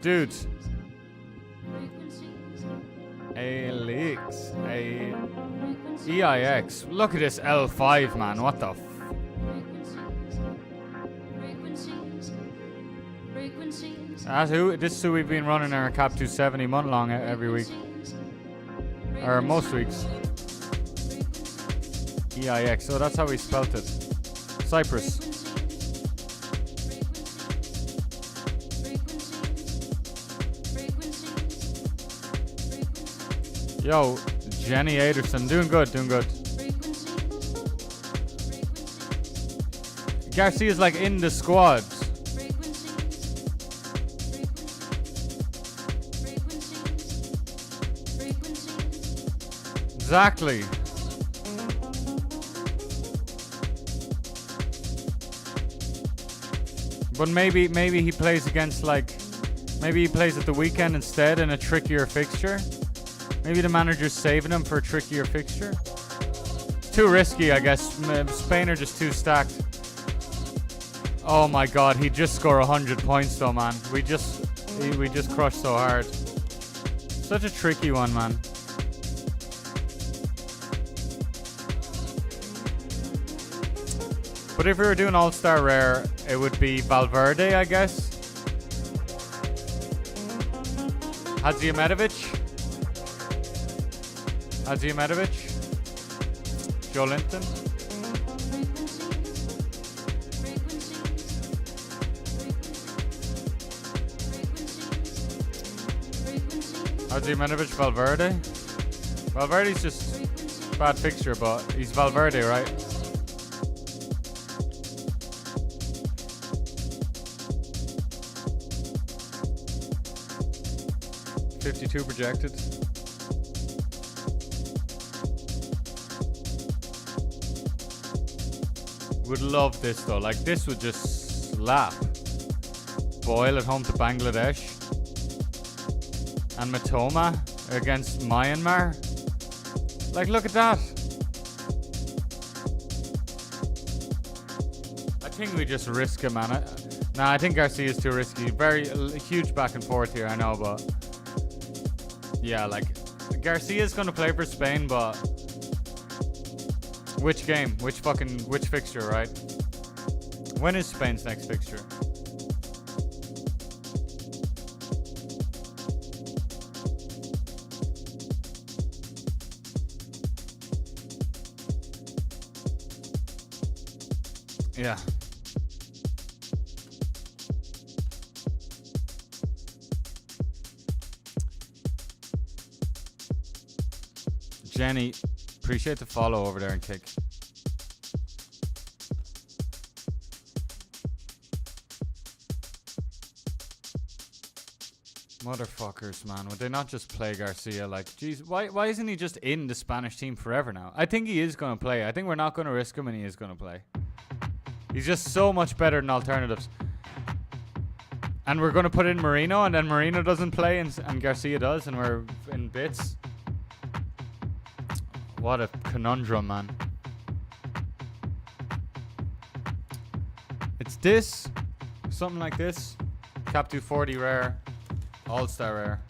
Dude. Alex. EIX. Look at this L5, man. What the f... This is who we've been running our Cap 270 month long every week. Or most weeks. EIX. So that's how we spelt it. Cyprus. Yo, Jenny Aderson, doing good, doing good. Garcia's like in the squad. Exactly. But maybe he plays against like, maybe he plays at the weekend instead in a trickier fixture. Maybe the manager's saving him for a trickier fixture. Too risky, I guess. Spain are just too stacked. Oh my god, he'd just score 100 points though, man. We just crushed so hard. Such a tricky one, man. But if we were doing All-Star Rare, it would be Valverde, I guess. Hadziometovic. Joe Linton. Hadziometovic, Valverde. Valverde's just bad fixture, but he's Valverde, right? $52 projected. Would love this though. Like, this would just slap. Boyle at home to Bangladesh. And Matoma against Myanmar. Like, look at that. I think we just risk him, man. Nah, I think Garcia is too risky. Very huge back and forth here, I know, but yeah, like, Garcia's gonna play for Spain, but which game? Which fixture, right? When is Spain's next fixture? Yeah. Jenny, appreciate the follow over there and kick. Motherfuckers, man. Would they not just play Garcia? Like, geez, why isn't he just in the Spanish team forever now? I think he is going to play. I think we're not going to risk him and he is going to play. He's just so much better than alternatives. And we're going to put in Marino and then Marino doesn't play and Garcia does and we're in bits. What a conundrum, man. It's this. Something like this. Cap 240 rare. All-star rare.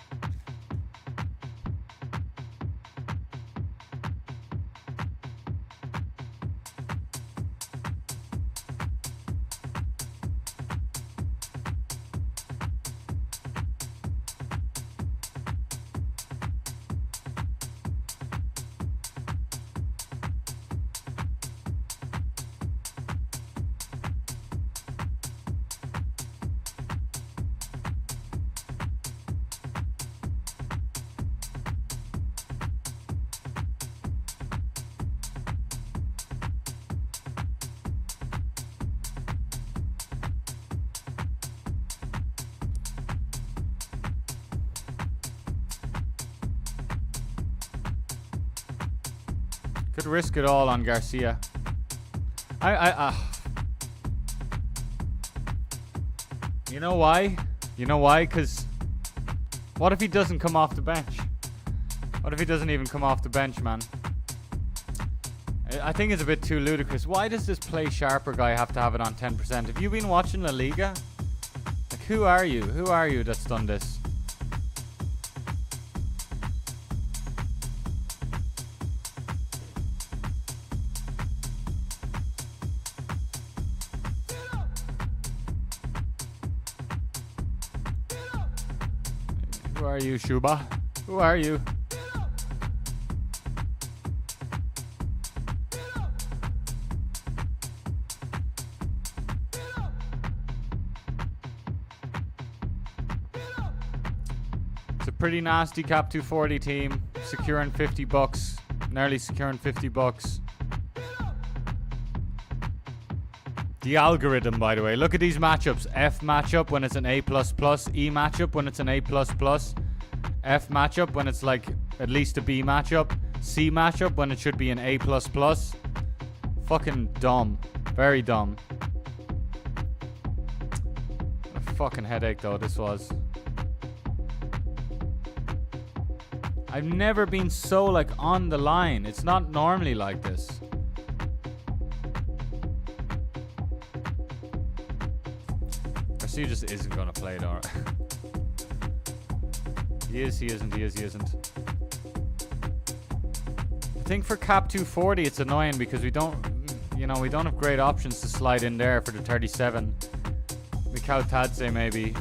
Could risk it all on Garcia. You know why? You know why? Because what if he doesn't come off the bench? What if he doesn't even come off the bench, man? I think it's a bit too ludicrous. Why does this play sharper guy have to have it on 10%? Have you been watching La Liga? Like, who are you? Who are you that's done this? Who are you, Shuba? Who are you? It's a pretty nasty Cap 240 team. Securing $50. Nearly securing $50. The algorithm, by the way. Look at these matchups. F matchup when it's an A++. E matchup when it's an A++. F matchup when it's like at least a B matchup. C matchup when it should be an A++. Fucking dumb. Very dumb. A fucking headache though this was. I've never been so like on the line. It's not normally like this. Garcia just isn't gonna play though. He is, he isn't, he is, he isn't. I think for Cap 240 it's annoying because we don't, you know, we don't have great options to slide in there for the 37. Mikau Tadze maybe.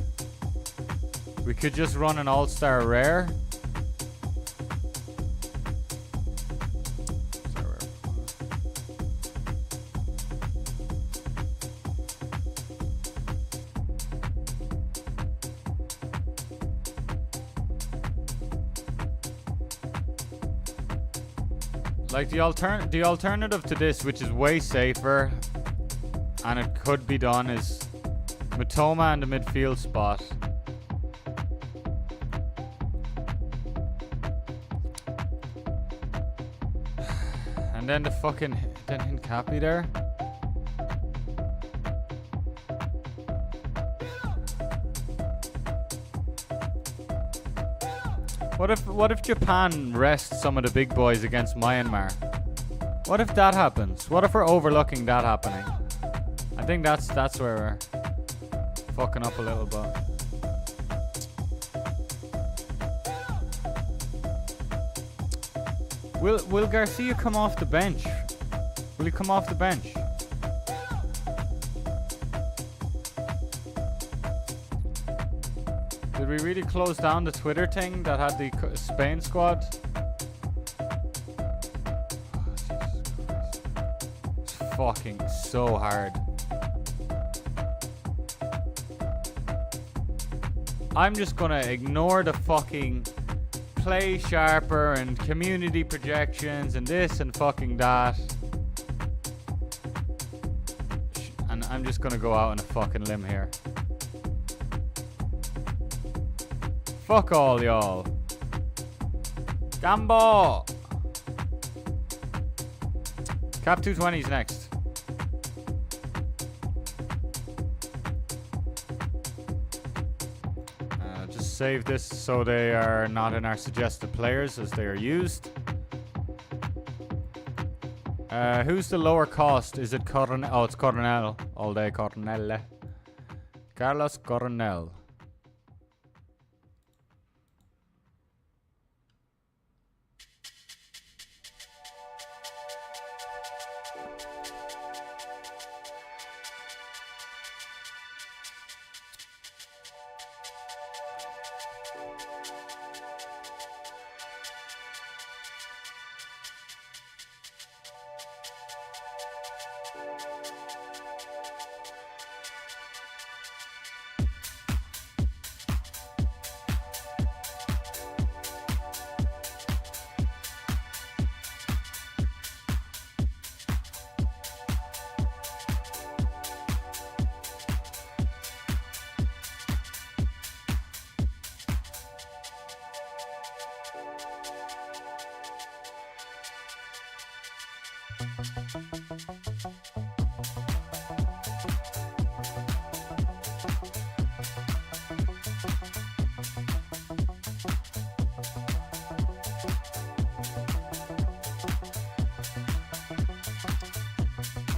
We could just run an all-star rare. Like the alternative to this, which is way safer, and it could be done, is Matoma in the midfield spot. And then the fucking Hincapi there. What if Japan rests some of the big boys against Myanmar? What if that happens? What if we're overlooking that happening? I think that's where we're fucking up a little bit. Will Garcia come off the bench? Will he come off the bench? Did we really close down the Twitter thing that had the Spain squad? It's fucking so hard. I'm just gonna ignore the fucking play sharper and community projections and this and fucking that. And I'm just gonna go out on a fucking limb here. Fuck all y'all. Gambo! Cap 220's next. Just save this so they are not in our suggested players as they are used. Who's the lower cost? Is it Coronel? Oh, it's Coronel. All day Coronel. Carlos Coronel.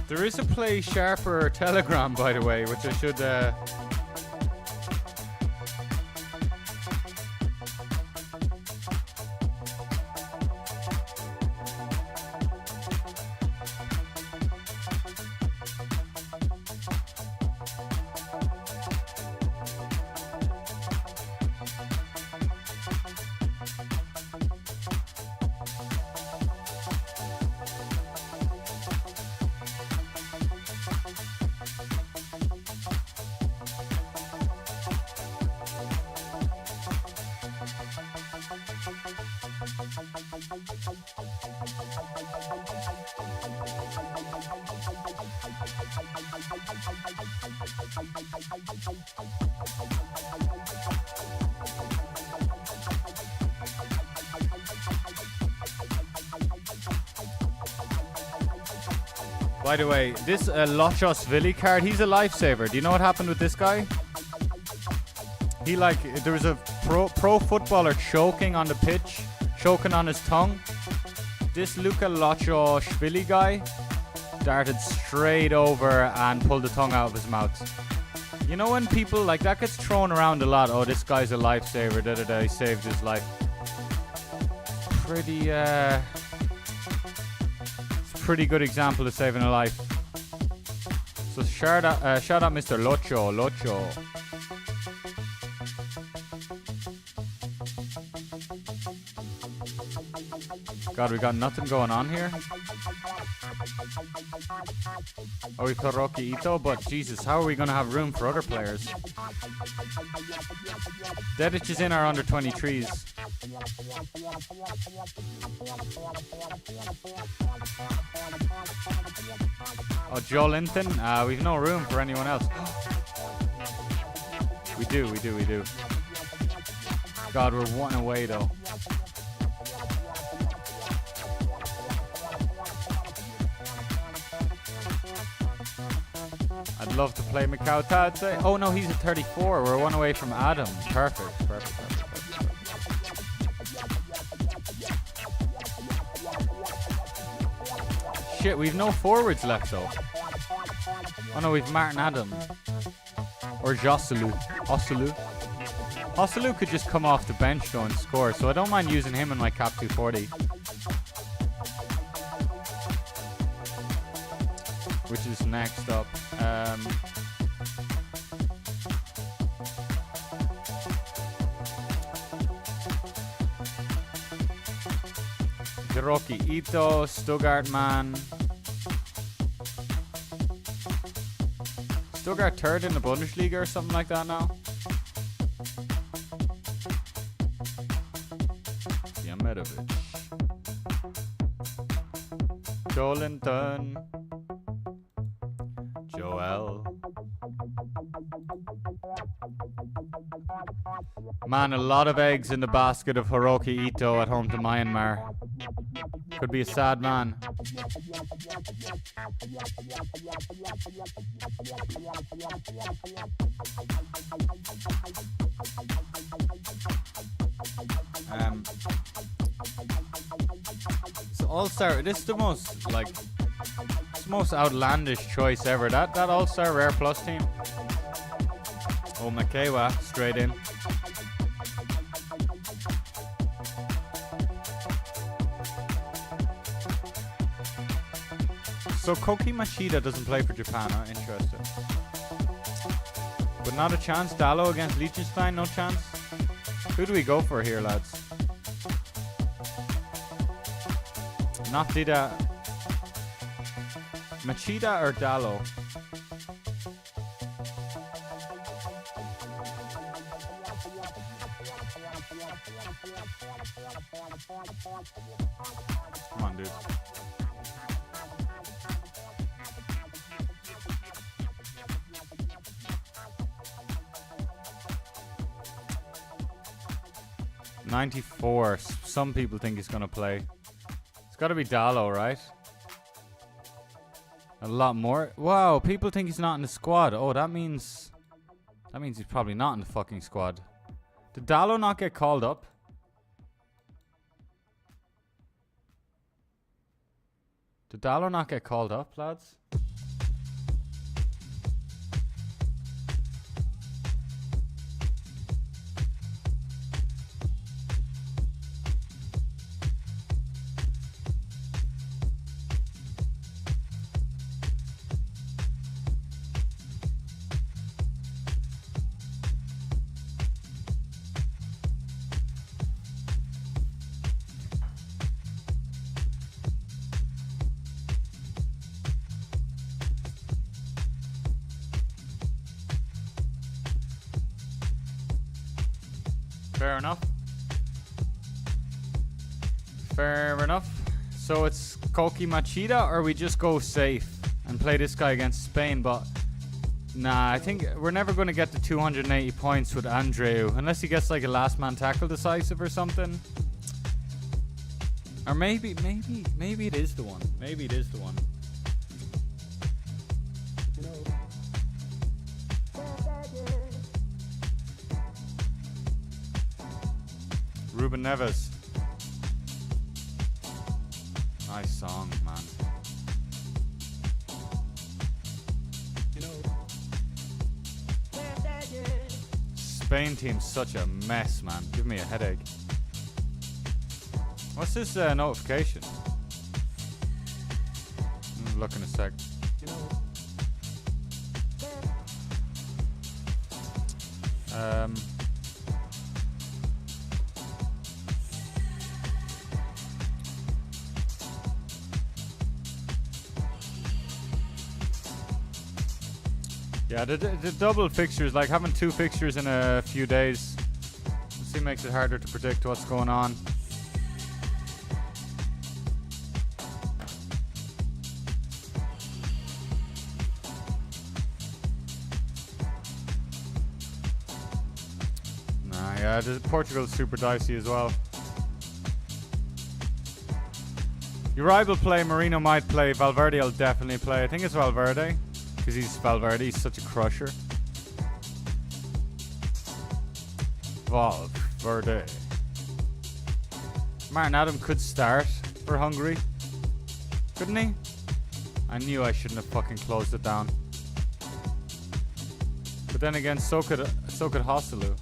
There is a Play Sharper Telegram, by the way, which I should... By the way, this Lochos Vili card, he's a lifesaver. Do you know what happened with this guy? He there was a pro footballer choking on the pitch, choking on his tongue. This Luka Lochos guy darted straight over and pulled the tongue out of his mouth. You know when people like that gets thrown around a lot, oh this guy's a lifesaver, da-da-da, he saved his life. Pretty good example of saving a life. So shout out Mr. Locho. God, we got nothing going on here. Oh, we put Rocky Ito, but Jesus, how are we going to have room for other players? Dedic is in our under 23s. Oh, Joe Linton? We've no room for anyone else. We do. God, we're one away though. I'd love to play Macau Tadze. Oh no, he's at 34. We're one away from Adam. Perfect. Shit, we've no forwards left though. Oh no, we've Martin Adam. Or Joselu. Oselu could just come off the bench though and score, so I don't mind using him in my cap 240. Which is next up. Hiroki Ito, Stuttgart man. Stuttgart third in the Bundesliga or something like that now. Davidovich. Jolinton. Joel. Man, a lot of eggs in the basket of Hiroki Ito at home to Myanmar. Could be a sad man. So All-Star, this is the most, like, it's the most outlandish choice ever. That All-Star Rare Plus team. Oh, Makewa, straight in. So Koki Machida doesn't play for Japan, huh? Interesting. But not a chance. Dallo against Liechtenstein, no chance. Who do we go for here, lads? Not Dida. Machida or Dallo? Come on, dude. $94. Some people think he's gonna play. It's gotta be Dallo, right? A lot more. Wow, people think he's not in the squad. Oh, that means he's probably not in the fucking squad. Did Dallo not get called up? Did Dallo not get called up, lads? Fair enough. Fair enough. So it's Koki Machida, or we just go safe and play this guy against Spain. But nah, I think we're never going to get to 280 points with Andreu unless he gets like a last man tackle decisive or something. Or maybe it is the one. Maybe it is the one. Ruben Neves. Nice song, man. Spain team's such a mess, man. Give me a headache. What's this notification? Look in a sec. Yeah, the double fixtures, like having two fixtures in a few days, makes it harder to predict what's going on. Yeah, Portugal's super dicey as well. Uribe will play, Marino might play, Valverde will definitely play. I think it's Valverde, because he's such a crusher. Valverde. Martin Adam could start for Hungary, couldn't he? I knew I shouldn't have fucking closed it down. But then again, so could Hosselu.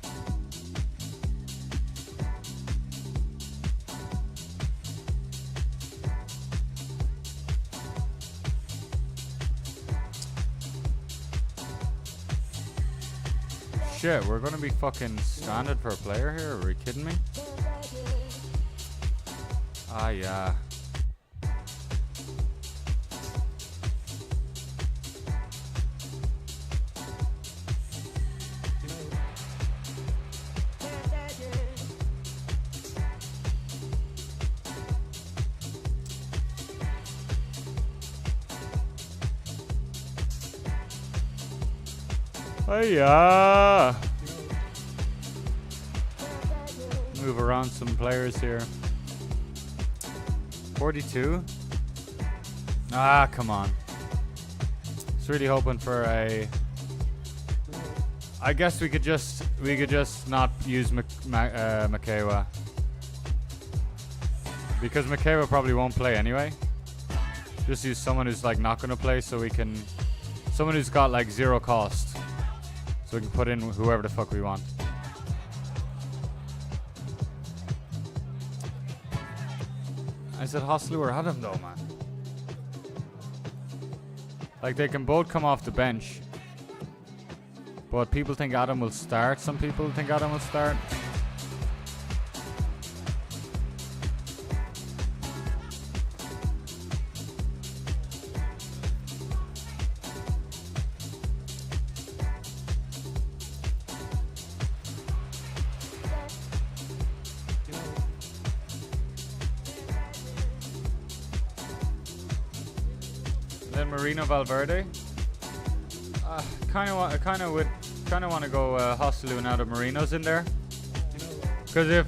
Shit, we're gonna be fucking stranded for a player here? Are you kidding me? Ah, yeah. Hiya! Move around some players here. 42? Ah, come on. Just really hoping for a... I guess we could just not use Makewa. Because Makewa probably won't play anyway. Just use someone who's like not gonna play so we can... Someone who's got like 0 cost. So we can put in whoever the fuck we want. I said Hoslu or Adam though, man. Like they can both come off the bench. But people think Adam will start. Some people think Adam will start. Then Marino Valverde. Kind of want to go Hoslu now that Marino's in there. Because if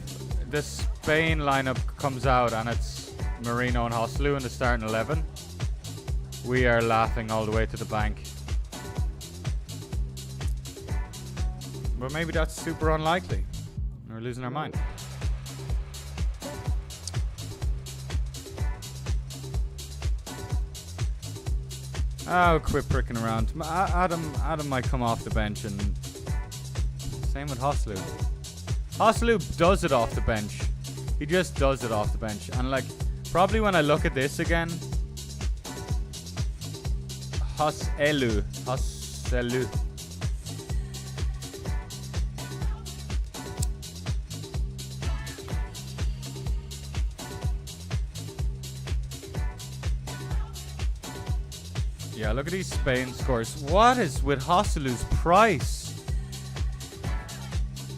the Spain lineup comes out and it's Marino and Hoslu in the starting 11, we are laughing all the way to the bank. But maybe that's super unlikely. We're losing our mind. I'll quit pricking around. Adam might come off the bench, and same with Hoslu. Hoslu does it off the bench. He just does it off the bench. And like, probably when I look at this again, Hoselu. Yeah, look at these Spain scores. What is with Hoslu's price?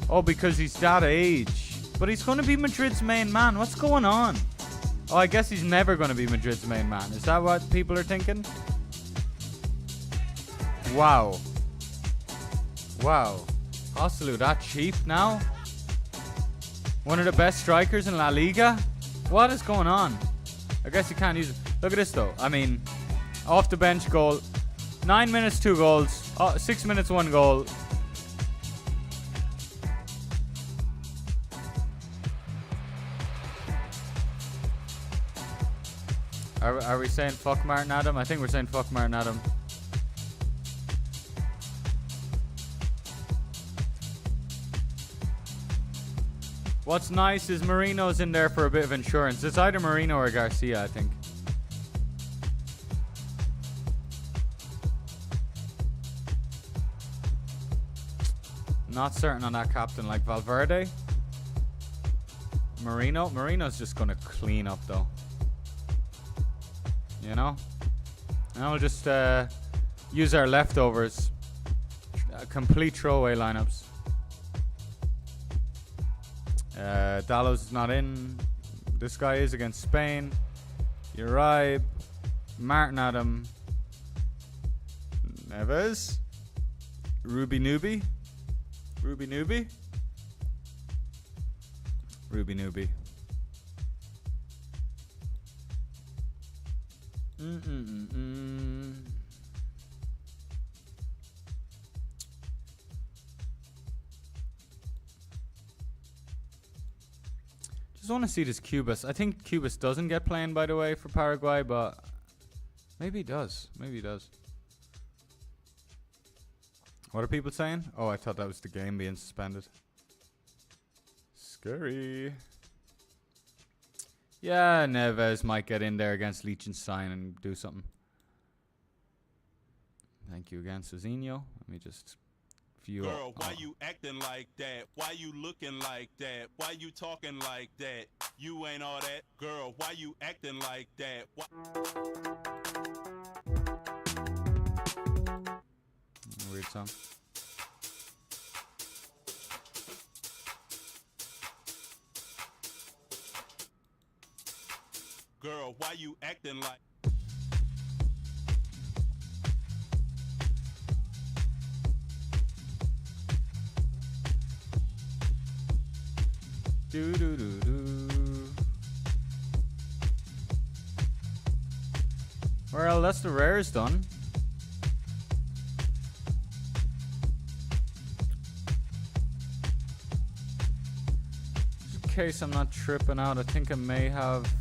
Oh, because he's that age. But he's going to be Madrid's main man. What's going on? Oh, I guess he's never going to be Madrid's main man. Is that what people are thinking? Wow. Wow. Hoslu that cheap now? One of the best strikers in La Liga? What is going on? I guess you can't use it. Look at this though. I mean... Off the bench goal. 9 minutes, 2 goals. 6 minutes, 1 goal. Are we saying fuck Martin Adam? I think we're saying fuck Martin Adam. What's nice is Marino's in there for a bit of insurance. It's either Marino or Garcia, I think. Not certain on that captain. Like Valverde, Marino's just gonna clean up though, you know. And we'll just use our leftovers, complete throwaway lineups. Dallo's is not in. This guy is against Spain. Uribe, Martin Adam, Neves, Ruby Newby. Ruby Newby. Just want to see this Cubas. I think Cubas doesn't get playing, by the way, for Paraguay, but maybe he does. What are people saying? Oh, I thought that was the game being suspended. Scary. Yeah, Neves might get in there against Liechtenstein and do something. Thank you again, Cezinho. Let me just view. Girl, why you acting like that? Why you looking like that? Why you talking like that? You ain't all that. Girl, why you acting like that? Weird song. Girl, why you acting like... Do do do do. Well, that's the rares done. Just in case I'm not tripping out, I think I may have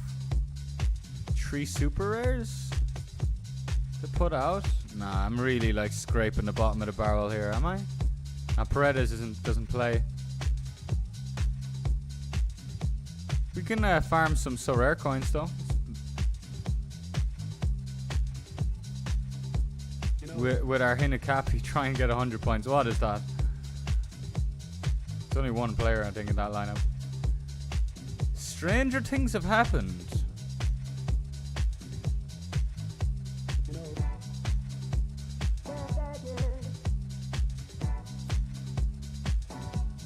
3 super rares to put out. Nah, I'm really like scraping the bottom of the barrel here, am I? Now Paredes doesn't play. We can farm some so rare coins though. With our Hinakapi, try and get 100 points. What is that? It's only one player, I think, in that lineup. Stranger things have happened.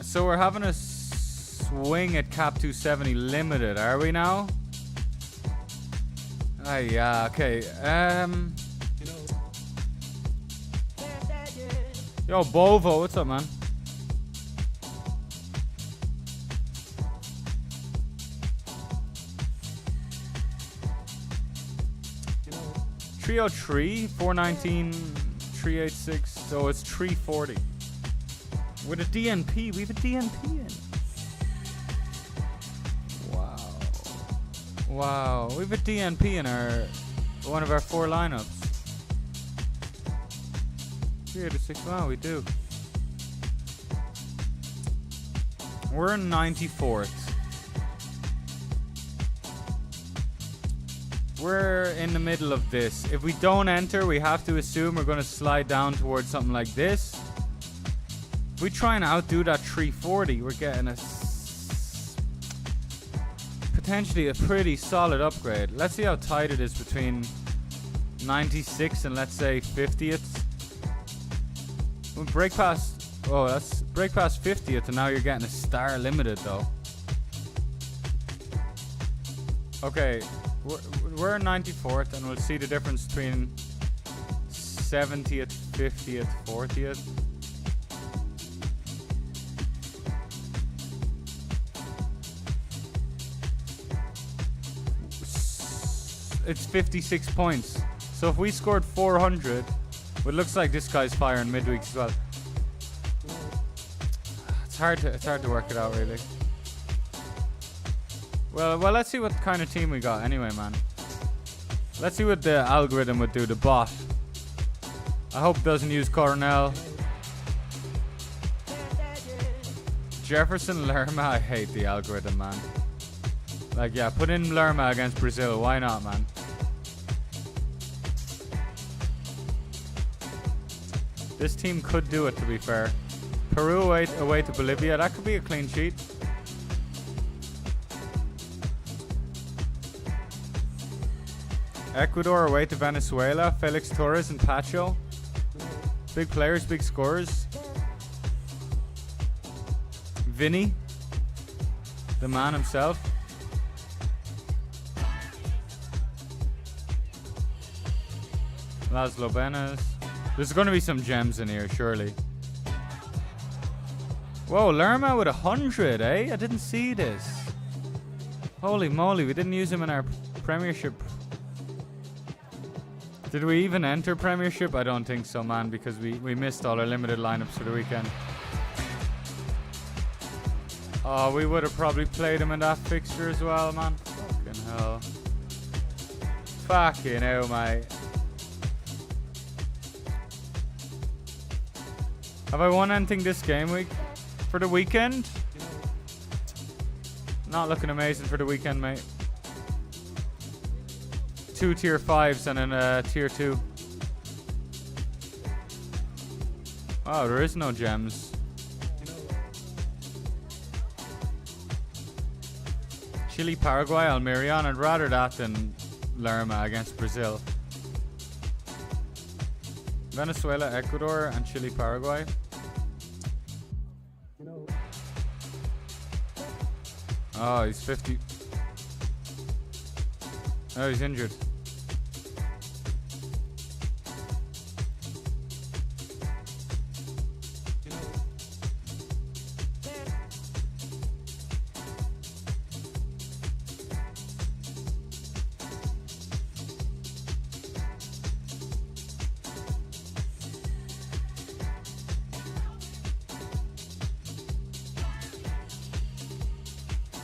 So we're having a swing at Cap 270 limited, are we now? Yeah, okay. Yo, Bovo, what's up, man? Trio 3, 419, 386, so it's 340. With a DNP, we have a DNP in. Wow, we have a DNP in one of our 4 lineups. 386, wow, we do. We're in 94th. We're in the middle of this. If we don't enter, we have to assume we're going to slide down towards something like this. If we try and outdo that 340, we're getting potentially a pretty solid upgrade. Let's see how tight it is between 96 and let's say 50th. We'll break past 50th and now you're getting a star limited though. Okay, we're 94th and we'll see the difference between 70th, 50th, 40th. It's 56 points. So if we scored 400, it looks like this guy's firing midweek as well. It's hard to work it out really. Well, let's see what kind of team we got anyway, man. Let's see what the algorithm would do, the bot. I hope it doesn't use Coronel. Jefferson Lerma, I hate the algorithm, man. Like, yeah, put in Lerma against Brazil. Why not, man? This team could do it, to be fair. Peru away to Bolivia. That could be a clean sheet. Ecuador away to Venezuela. Felix Torres and Pacho. Big players, big scorers. Vinny, the man himself. Laszlo Benes. There's going to be some gems in here, surely. Whoa, Lerma with 100, eh? I didn't see this. Holy moly, we didn't use him in our Premiership. Did we even enter Premiership? I don't think so, man, because we missed all our limited lineups for the weekend. Oh, we would have probably played him in that fixture as well, man. Fucking hell. Fucking hell, mate. Have I won anything this game week? For the weekend? Not looking amazing for the weekend, mate. 2 tier 5s and then a tier 2. Oh, there is no gems. Chile, Paraguay, Almerion. I'd rather that than Lerma against Brazil. Venezuela, Ecuador, and Chile, Paraguay. Oh, he's 50. Oh, he's injured.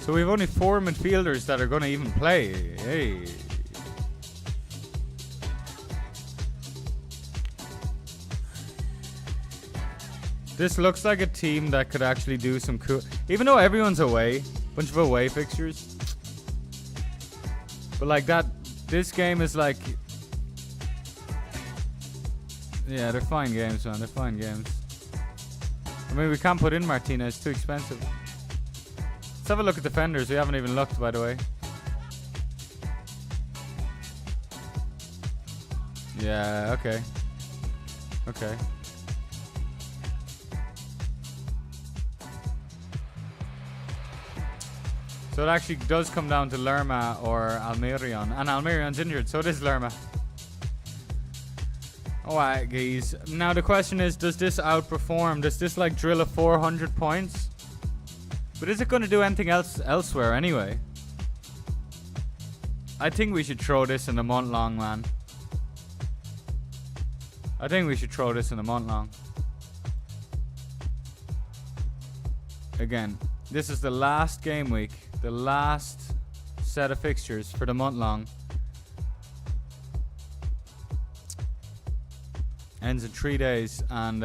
So we have only 4 midfielders that are going to even play. Hey. This looks like a team that could actually do some cool... Even though everyone's away. Bunch of away fixtures. But like that... This game is like... Yeah, they're fine games, man. They're fine games. I mean, we can't put in Martinez. It's too expensive. Let's have a look at defenders. We haven't even looked, by the way. Yeah, okay. Okay. So it actually does come down to Lerma or Almirion. And Almirion's injured, so it is Lerma. Alright, guys. Now the question is, does this outperform? Does this like drill a 400 points? But is it going to do anything else elsewhere anyway? I think we should throw this in the month long, man. I think we should throw this in the month long. Again, this is the last game week. The last set of fixtures for the month long. Ends in 3 days, and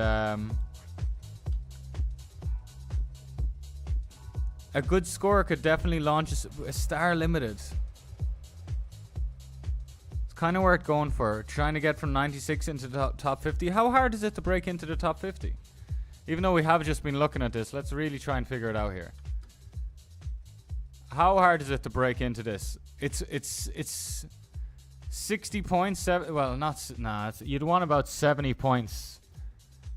a good scorer could definitely launch a star limited. It's kind of worth going for. Trying to get from 96 into the top 50. How hard is it to break into the top 50? Even though we have just been looking at this, let's really try and figure it out here. How hard is it to break into this? It's 60 points. Well, you'd want about 70 points,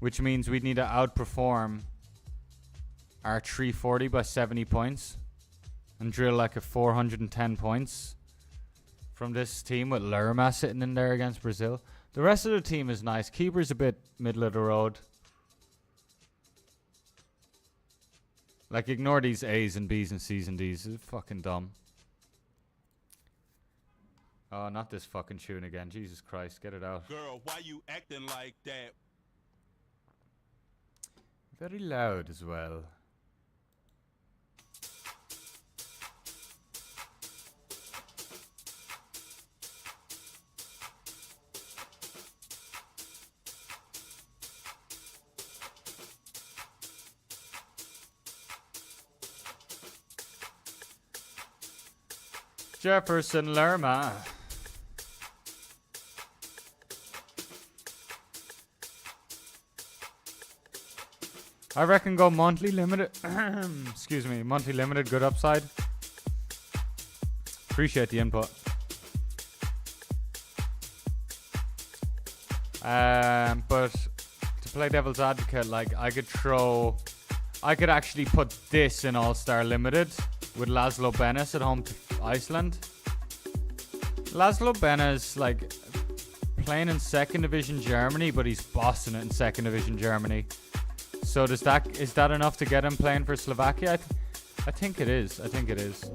which means we'd need to outperform our 340 by 70 points and drill like a 410 points from this team with Lerma sitting in there against Brazil. The rest of the team is nice. Keeper's a bit middle of the road. Like, ignore these A's and B's and C's and D's. It's fucking dumb. Oh, not this fucking tune again. Jesus Christ, get it out. Girl, why you acting like that? Very loud as well. Jefferson Lerma. I reckon go monthly limited. Excuse me, monthly limited, good upside. Appreciate the input. But to play devil's advocate, like I could actually put this in All-Star Limited with Laszlo Benes at home to Iceland. Laszlo Benes like playing in 2nd Division Germany, but he's bossing it in 2nd Division Germany. So is that enough to get him playing for Slovakia? I think it is. I think it is.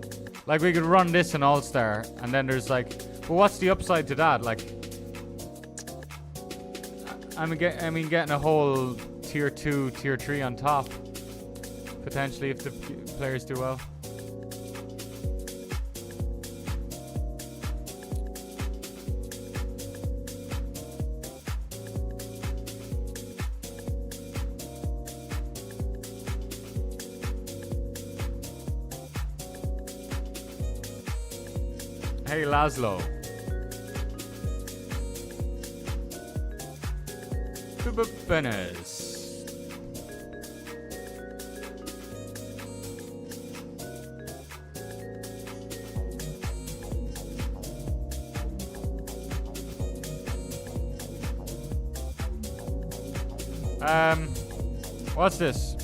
Like we could run this in All-Star, and then there's like, well, what's the upside to that? Like, I mean, getting a whole tier 2, tier 3 on top potentially if the players do well. Hey Laszlo. Benes. What's this?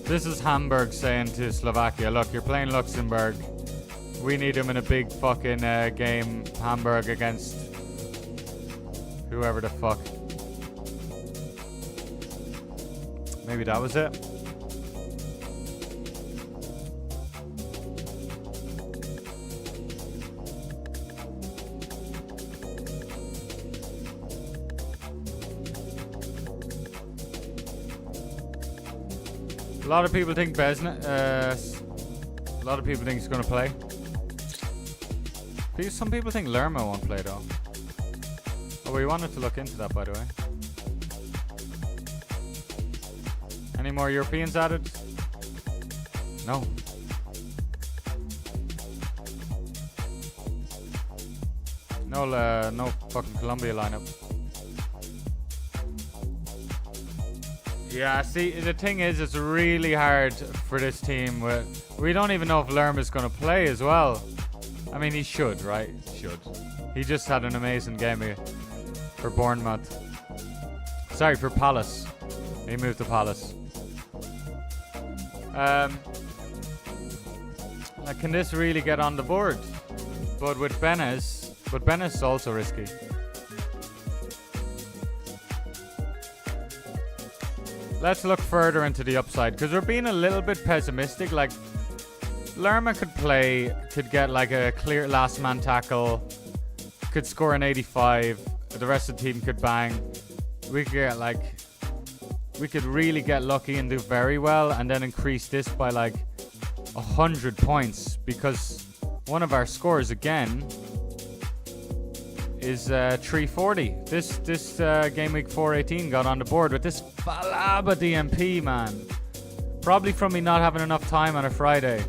This is Hamburg saying to Slovakia, look, you're playing Luxembourg. We need him in a big fucking game, Hamburg against whoever the fuck. Maybe that was it. A lot of people think Besna. A lot of people think he's going to play. Some people think Lerma won't play though. Oh, we wanted to look into that, by the way. Any more Europeans added? No. No fucking Colombia lineup. Yeah, see, the thing is, it's really hard for this team. We don't even know if Lerma's going to play as well. I mean, he should, right? He should. He just had an amazing game here for Bournemouth. Sorry, for Palace. He moved to Palace. Can this really get on the board? But with Benes is also risky. Let's look further into the upside, because we're being a little bit pessimistic. Like, Lerma could get like a clear last man tackle, could score an 85, the rest of the team could bang. We could really get lucky and do very well, and then increase this by like 100 points, because one of our scores again is 340. This game week 418 got on the board with this Falaba DMP, man. Probably from me not having enough time on a Friday.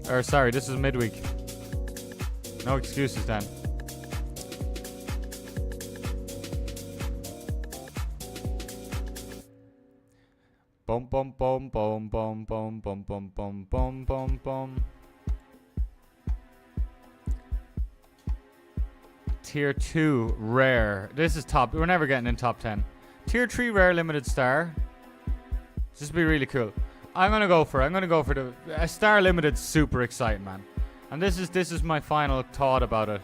Or sorry, this is midweek. No excuses then. Boom, boom, boom, boom, boom, boom, boom, boom, boom, boom, boom, boom. Tier 2 rare. This is top. We're never getting in top 10. Tier 3 rare limited star. This would be really cool. I'm gonna go for a star limited. Super exciting, man. And this is my final thought about it.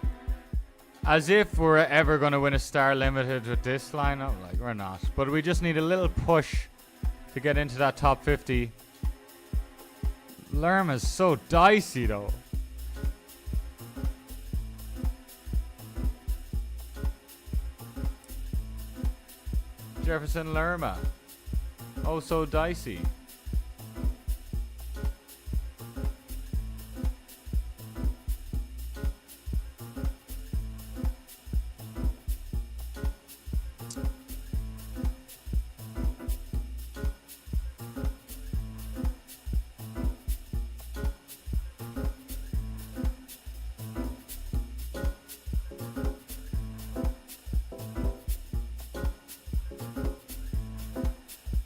As if we're ever gonna win a star limited with this lineup, like we're not. But we just need a little push to get into that top 50. Lerma's so dicey though. Jefferson Lerma. Oh, so dicey.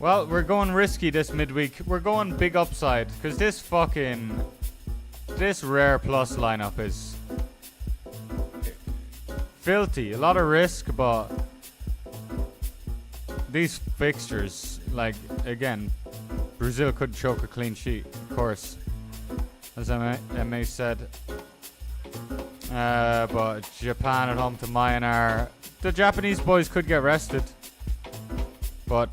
Well, we're going risky this midweek. We're going big upside, because this rare plus lineup is filthy. A lot of risk, but these fixtures, like, again, Brazil could choke a clean sheet, of course, as MA said. But Japan at home to Myanmar. The Japanese boys could get rested, but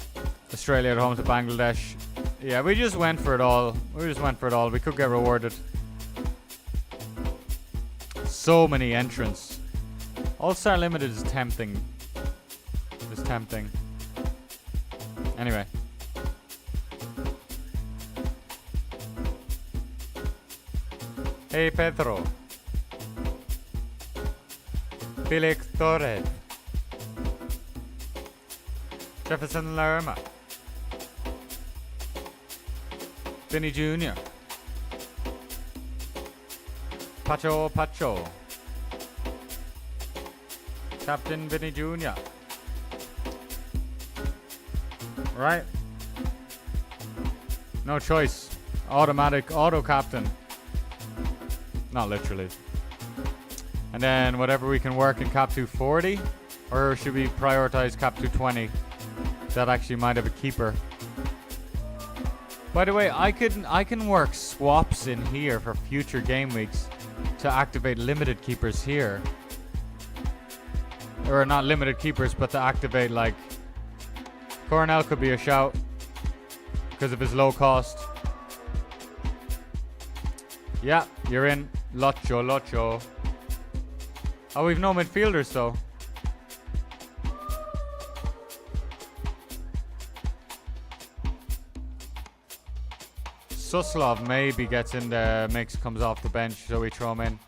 Australia at home to Bangladesh. Yeah, we just went for it all. We could get rewarded. So many entrants. All-Star Limited is tempting. Anyway. Hey Pedro. Felix Torres. Jefferson Lerma. Vinny Jr. Pacho. Captain Vinny Jr. Right? No choice. Automatic auto captain. Not literally. And then whatever we can work in cap 240, or should we prioritize cap 220? That actually might have a keeper. By the way, I can work swaps in here for future game weeks to activate limited keepers here. Or not limited keepers, but to activate, like, Coronel could be a shout because of his low cost. Yeah, you're in. Locho. Oh, we've no midfielders though. Suslov maybe gets in the mix, comes off the bench, so we throw him in.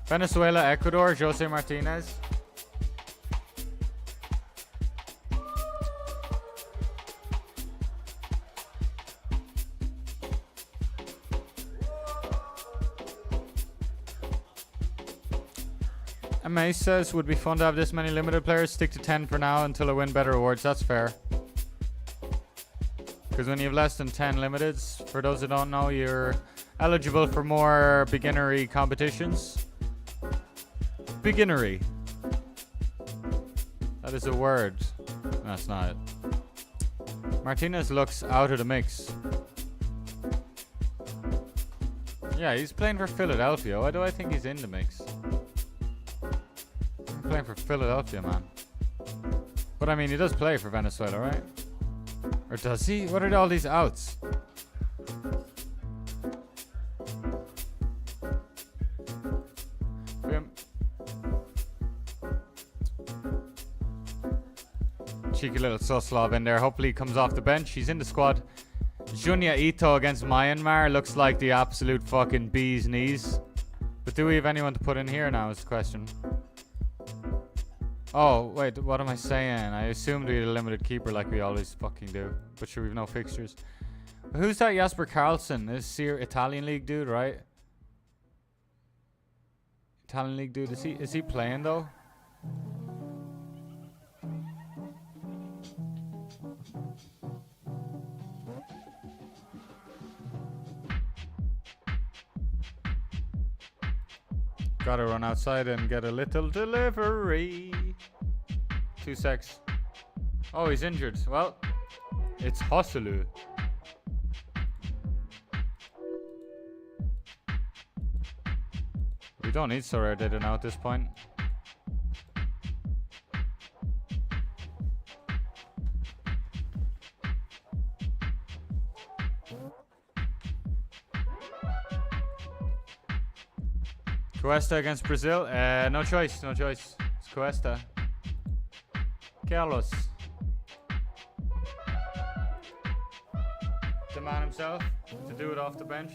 Venezuela, Ecuador, Jose Martinez. MA says, would be fun to have this many limited players. Stick to 10 for now until I win better awards. That's fair. Because when you have less than 10 limiteds, for those who don't know, you're eligible for more beginnery competitions. Beginnery. That is a word. That's not it. Martinez looks out of the mix. Yeah, he's playing for Philadelphia. Why do I think he's in the mix? He's playing for Philadelphia, man. But I mean, he does play for Venezuela, right? Or does he? What are all these outs? Cheeky little Suslov in there. Hopefully he comes off the bench. He's in the squad. Junya Ito against Myanmar looks like the absolute fucking bee's knees. But do we have anyone to put in here now is the question. Oh, wait, what am I saying? I assumed we had a limited keeper like we always fucking do. But sure, we've no fixtures. Who's that Jasper Carlson? This is Italian league dude, right? Italian league dude. Is he playing though? Gotta run outside and get a little delivery. 2 secs. Oh, he's injured. Well, it's Hosselu. We don't need Sorare data now at this point. Cuesta against Brazil? No choice, no choice. It's Cuesta. Carlos. The man himself to do it off the bench.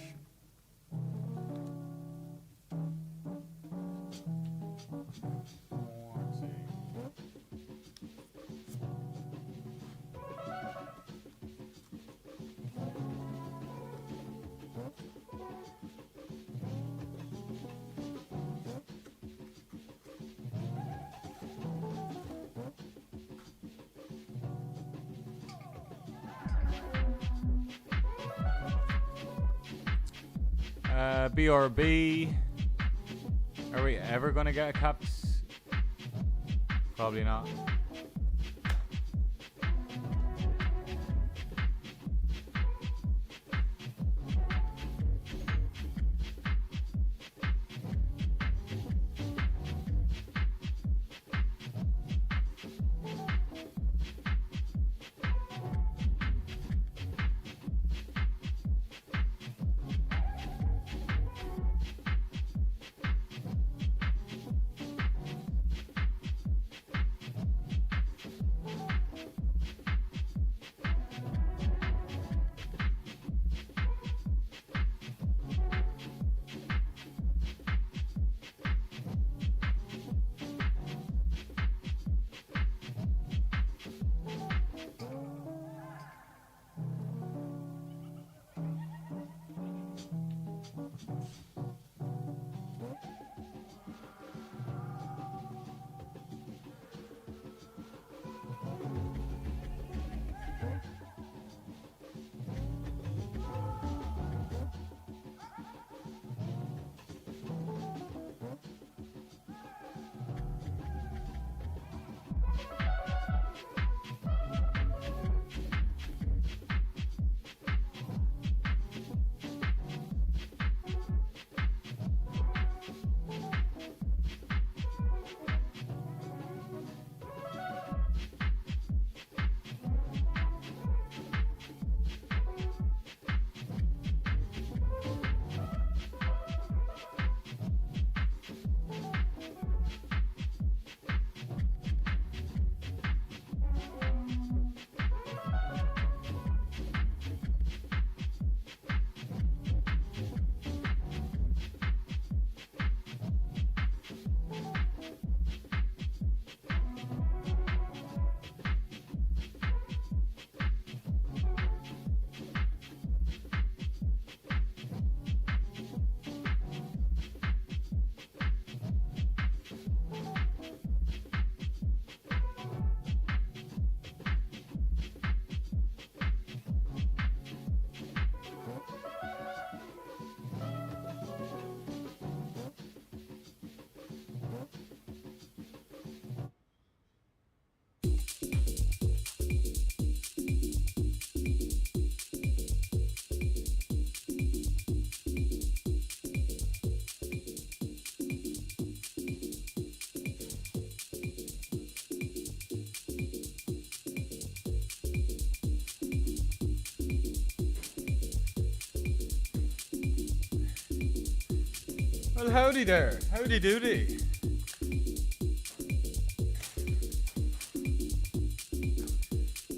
BRB. Are we ever gonna get a caps? Probably not. Well, howdy there. Howdy doody.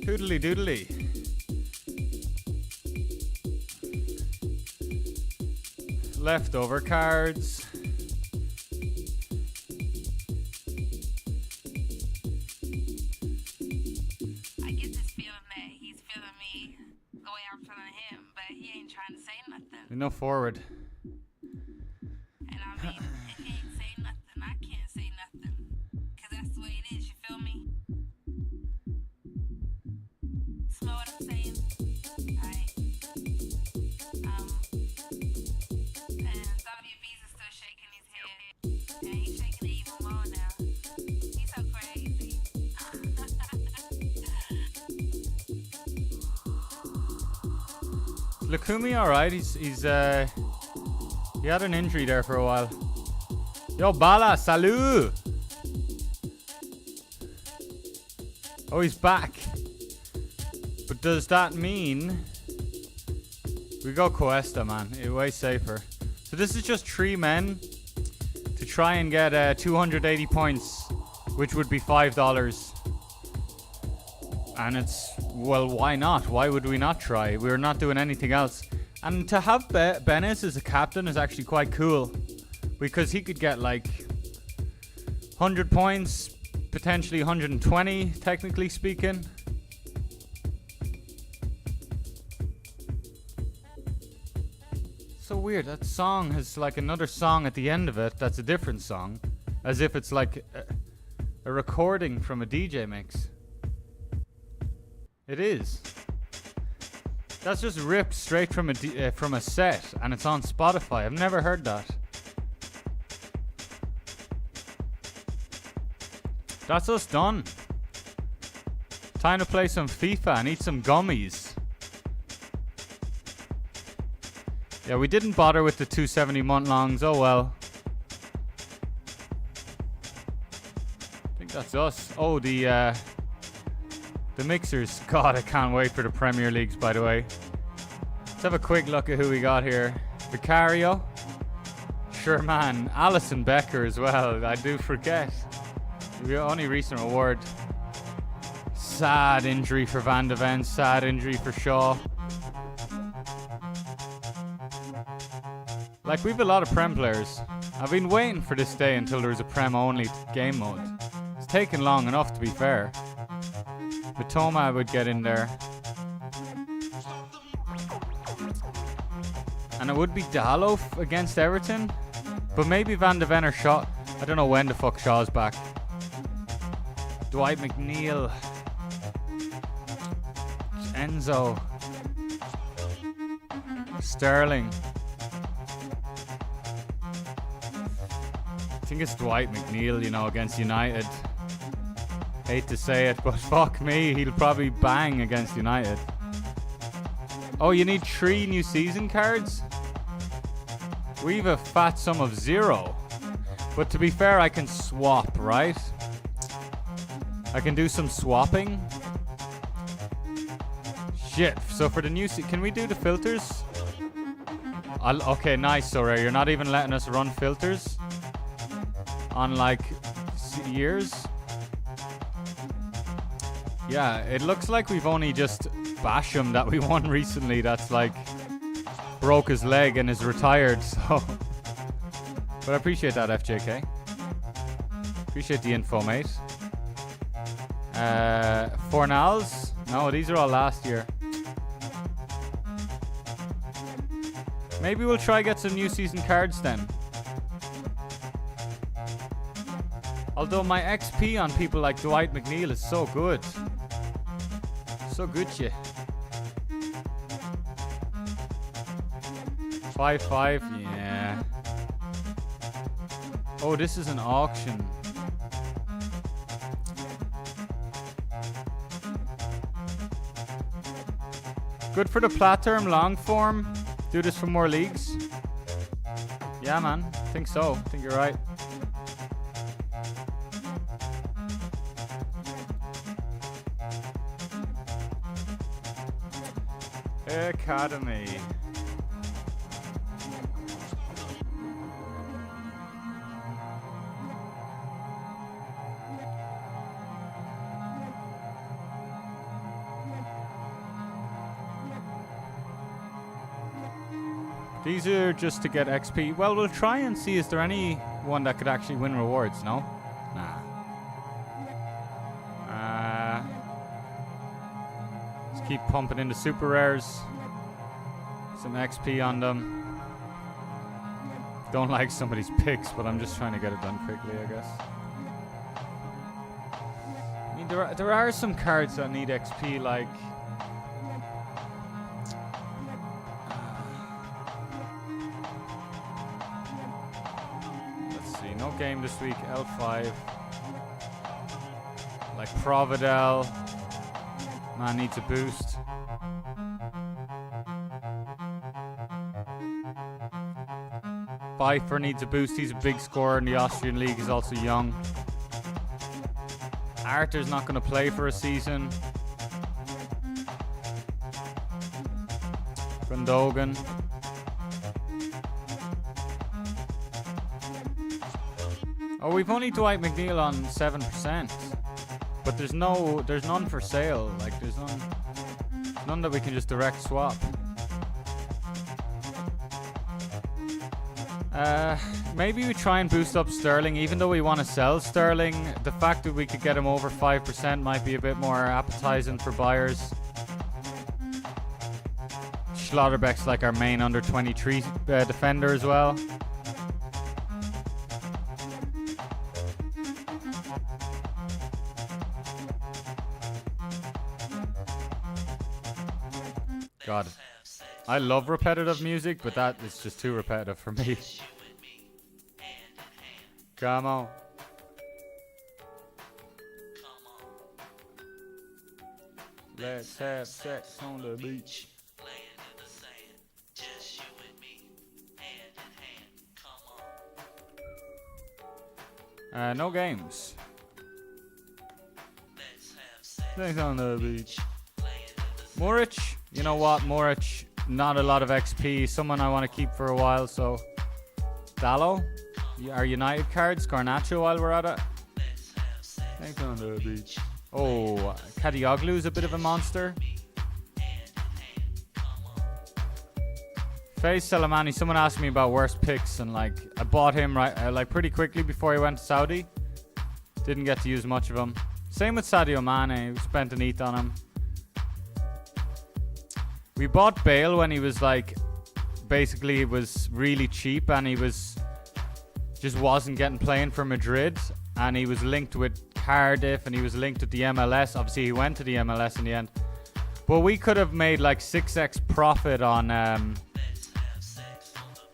Hoodly doodly. Leftover cards. I get this feeling that he's feeling me the way I'm feeling him, but he ain't trying to say nothing. No forward. And I mean, if he ain't say nothing, I can't say nothing. Cause that's the way it is, you feel me? Smell what I'm saying? Alright. And Xavier V's still shaking his head. And he's shaking it even more now. He's so crazy. Lakumi alright, he had an injury there for a while. Yo, Bala, salut! Oh, he's back. But does that mean we go Cuesta, man? It's way safer. So this is just 3 men to try and get 280 points, which would be $5. And it's, well, why not? Why would we not try? We're not doing anything else. And to have Benes as a captain is actually quite cool, because he could get like 100 points, potentially 120, technically speaking. So weird, that song has like another song at the end of it that's a different song, as if it's like a recording from a DJ mix. It is. That's just ripped straight from a set, and it's on Spotify. I've never heard that. That's us done. Time to play some FIFA and eat some gummies. Yeah, we didn't bother with the 270 month-longs. Oh well. I think that's us. Oh, the mixers. God, I can't wait for the Premier Leagues, by the way. Let's have a quick look at who we got here. Vicario. Sherman. Alison Becker as well. I do forget. The only recent award. Sad injury for Van de Ven. Sad injury for Shaw. Like, we've a lot of Prem players. I've been waiting for this day until there was a Prem only game mode. It's taken long enough, to be fair. Matoma would get in there. And it would be Dallo against Everton. But maybe Van de Ven or Shaw. I don't know when the fuck Shaw's back. Dwight McNeil. Enzo. Sterling. I think it's Dwight McNeil, you know, against United. Hate to say it, but fuck me, he'll probably bang against United. Oh, you need 3 new season cards? We've a fat sum of 0. But to be fair, I can swap, right? I can do some swapping. Shit, so for the new can we do the filters? Okay, nice, Sorare. You're not even letting us run filters on like years. Yeah, it looks like we've only just Basham that we won recently. That's like broke his leg and is retired. So, but I appreciate that, FJK. Appreciate the info, mate. Fornals? No, these are all last year. Maybe we'll try get some new season cards then. Although my XP on people like Dwight McNeil is so good. So good, yeah. 5-5, yeah. Oh, this is an auction. Good for the platterm, long form. Do this for more leagues. Yeah, man. I think so. I think you're right. Academy. These are just to get XP. Well, we'll try and see. Is there any one that could actually win rewards? No? Nah. Let's keep pumping into super rares. Some XP on them. Don't like somebody's picks, but I'm just trying to get it done quickly, I guess. I mean, there are some cards that need XP, like... let's see, no game this week, L5. Like Providel. Man needs a boost. Pfeiffer needs a boost. He's a big scorer in the Austrian league. He's also young. Arthur's not going to play for a season. Gundogan. Oh, we've only Dwight McNeil on 7%. But there's none for sale. Like, there's none that we can just direct swap. Maybe we try and boost up Sterling, even though we want to sell Sterling. The fact that we could get him over 5% might be a bit more appetizing for buyers. Schlotterbeck's like our main under 23 defender as well. God, I love repetitive music, but that is just too repetitive for me. Come on. Let's have sex on the beach. No games. Sex on the beach. Muric, you know what, Muric, not a lot of XP, someone I want to keep for a while, so Dallo, our United cards, Garnacho while we're at it. Sex on the beach. Oh, Kadioglu's a bit of a monster. Faze Selemani, someone asked me about worst picks, and like I bought him like pretty quickly before he went to Saudi. Didn't get to use much of him. Same with Sadio Mane, we spent an ETH on him. We bought Bale when he was like, basically it was really cheap, and he was just wasn't getting playing for Madrid, and he was linked with Cardiff, and he was linked with the MLS. Obviously he went to the MLS in the end, but we could have made like 6x profit on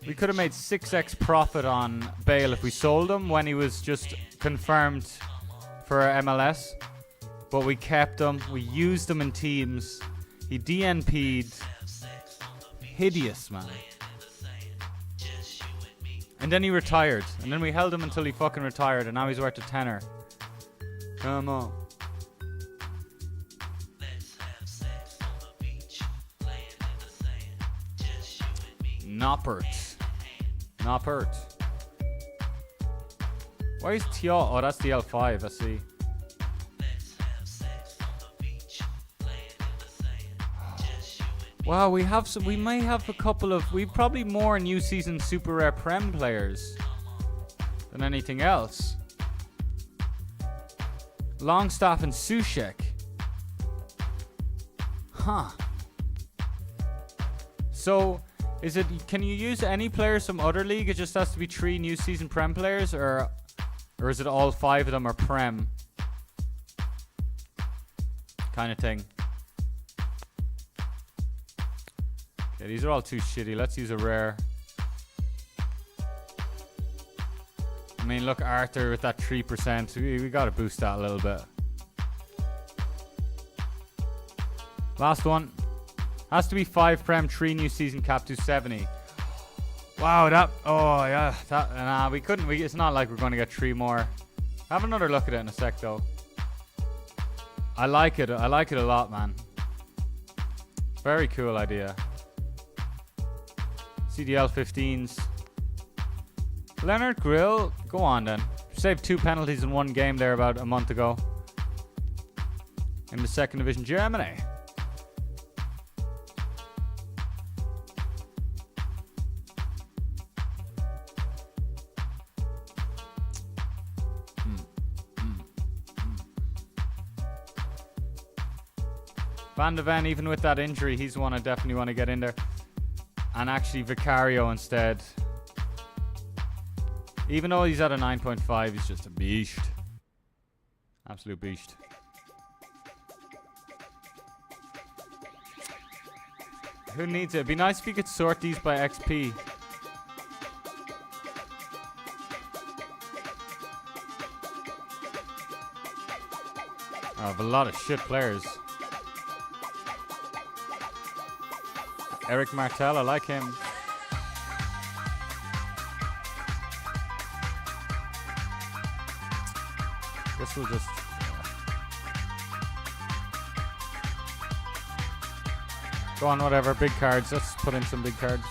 we could have made 6x profit on Bale if we sold him when he was just confirmed for MLS, but we kept him, we used him in teams. He DNP'd. Hideous, man. And then he retired. And then we held him until he fucking retired, and now he's worth a tenner. Come on. Noppert. Noppert. Why is Tio? Oh, that's the L5, I see. Wow, we have some. We may have a couple of. We've probably more new season super rare Prem players than anything else. Longstaff and Sushek. Huh. So, is it? Can you use any players from other league? It just has to be 3 new season Prem players, or is it all 5 of them are Prem? Kind of thing. Yeah, these are all too shitty. Let's use a rare. I mean, look, Arthur with that 3%. We gotta boost that a little bit. Last one. Has to be 5 Prem, 3 new season cap, 270. Wow, that. Oh, yeah. That. Nah, we couldn't. It's not like we're going to get 3 more. Have another look at it in a sec, though. I like it. I like it a lot, man. Very cool idea. CDL 15s. Leonard Grill, go on then. Saved 2 penalties in 1 game there about a month ago. In the 2nd Division, Germany. Van de Ven, even with that injury, he's one I definitely want to get in there. And actually Vicario instead. Even though he's at a 9.5, he's just a beast. Absolute beast. Who needs it? It'd be nice if you could sort these by XP. I have a lot of shit players. Eric Martel, I like him. Guess we'll just... Go on, whatever. Big cards. Let's put in some big cards.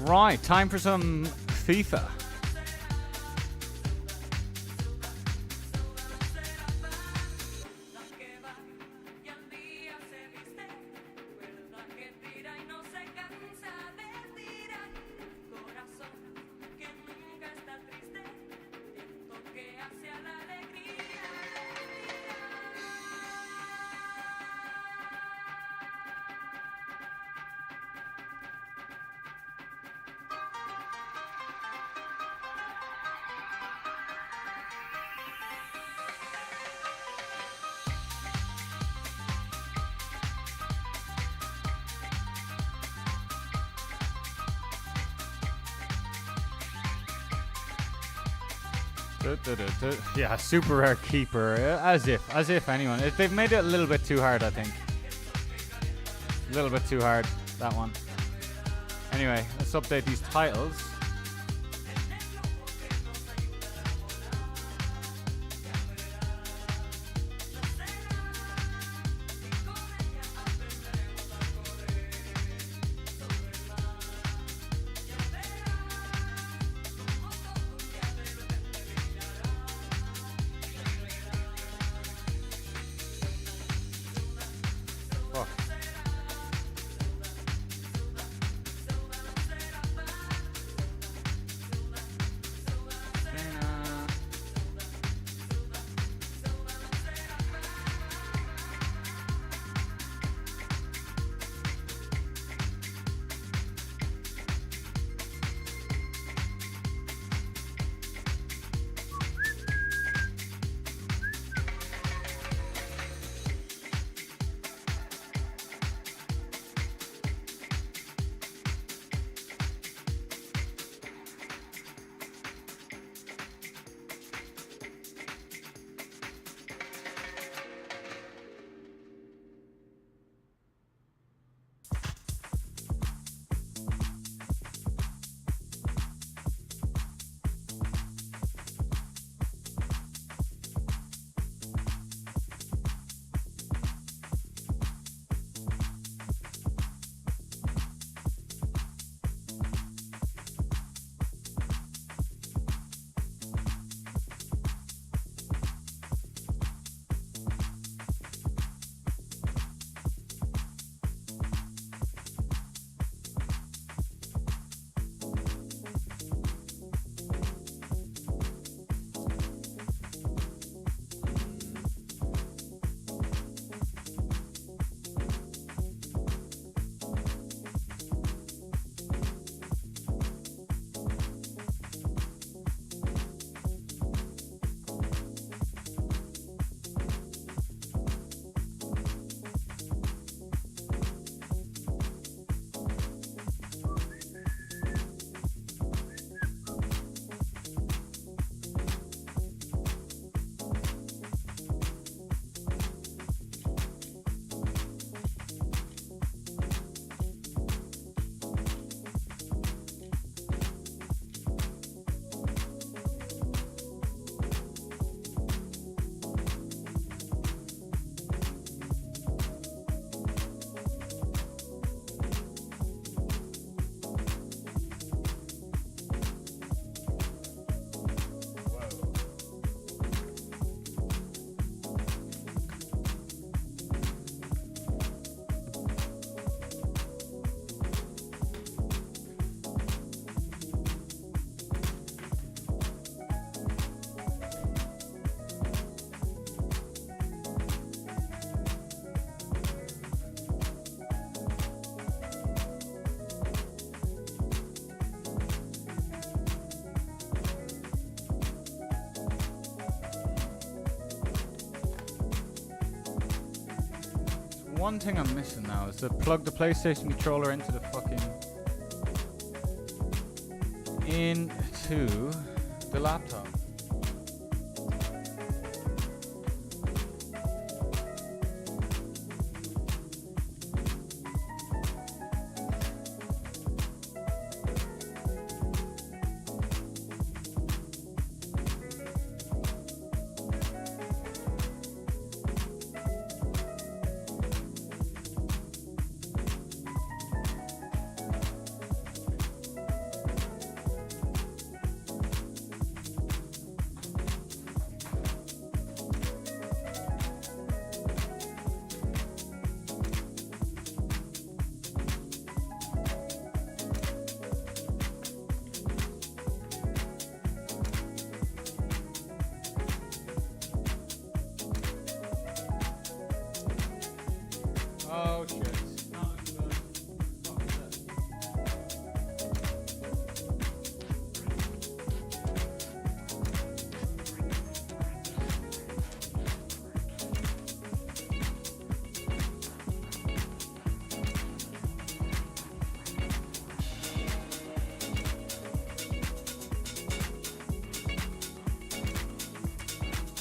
Right, time for some FIFA. Yeah, super rare keeper. As if anyone. They've made it a little bit too hard, I think. A little bit too hard, that one. Anyway, let's update these titles. one thing I'm missing now is to plug the PlayStation controller into the fucking into the laptop. Oh shit.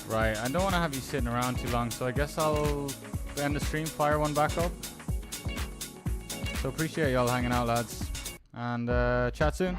Right, I don't want to have you sitting around too long, so I guess I'll end the stream, fire one back up. So appreciate y'all hanging out, lads, and chat soon.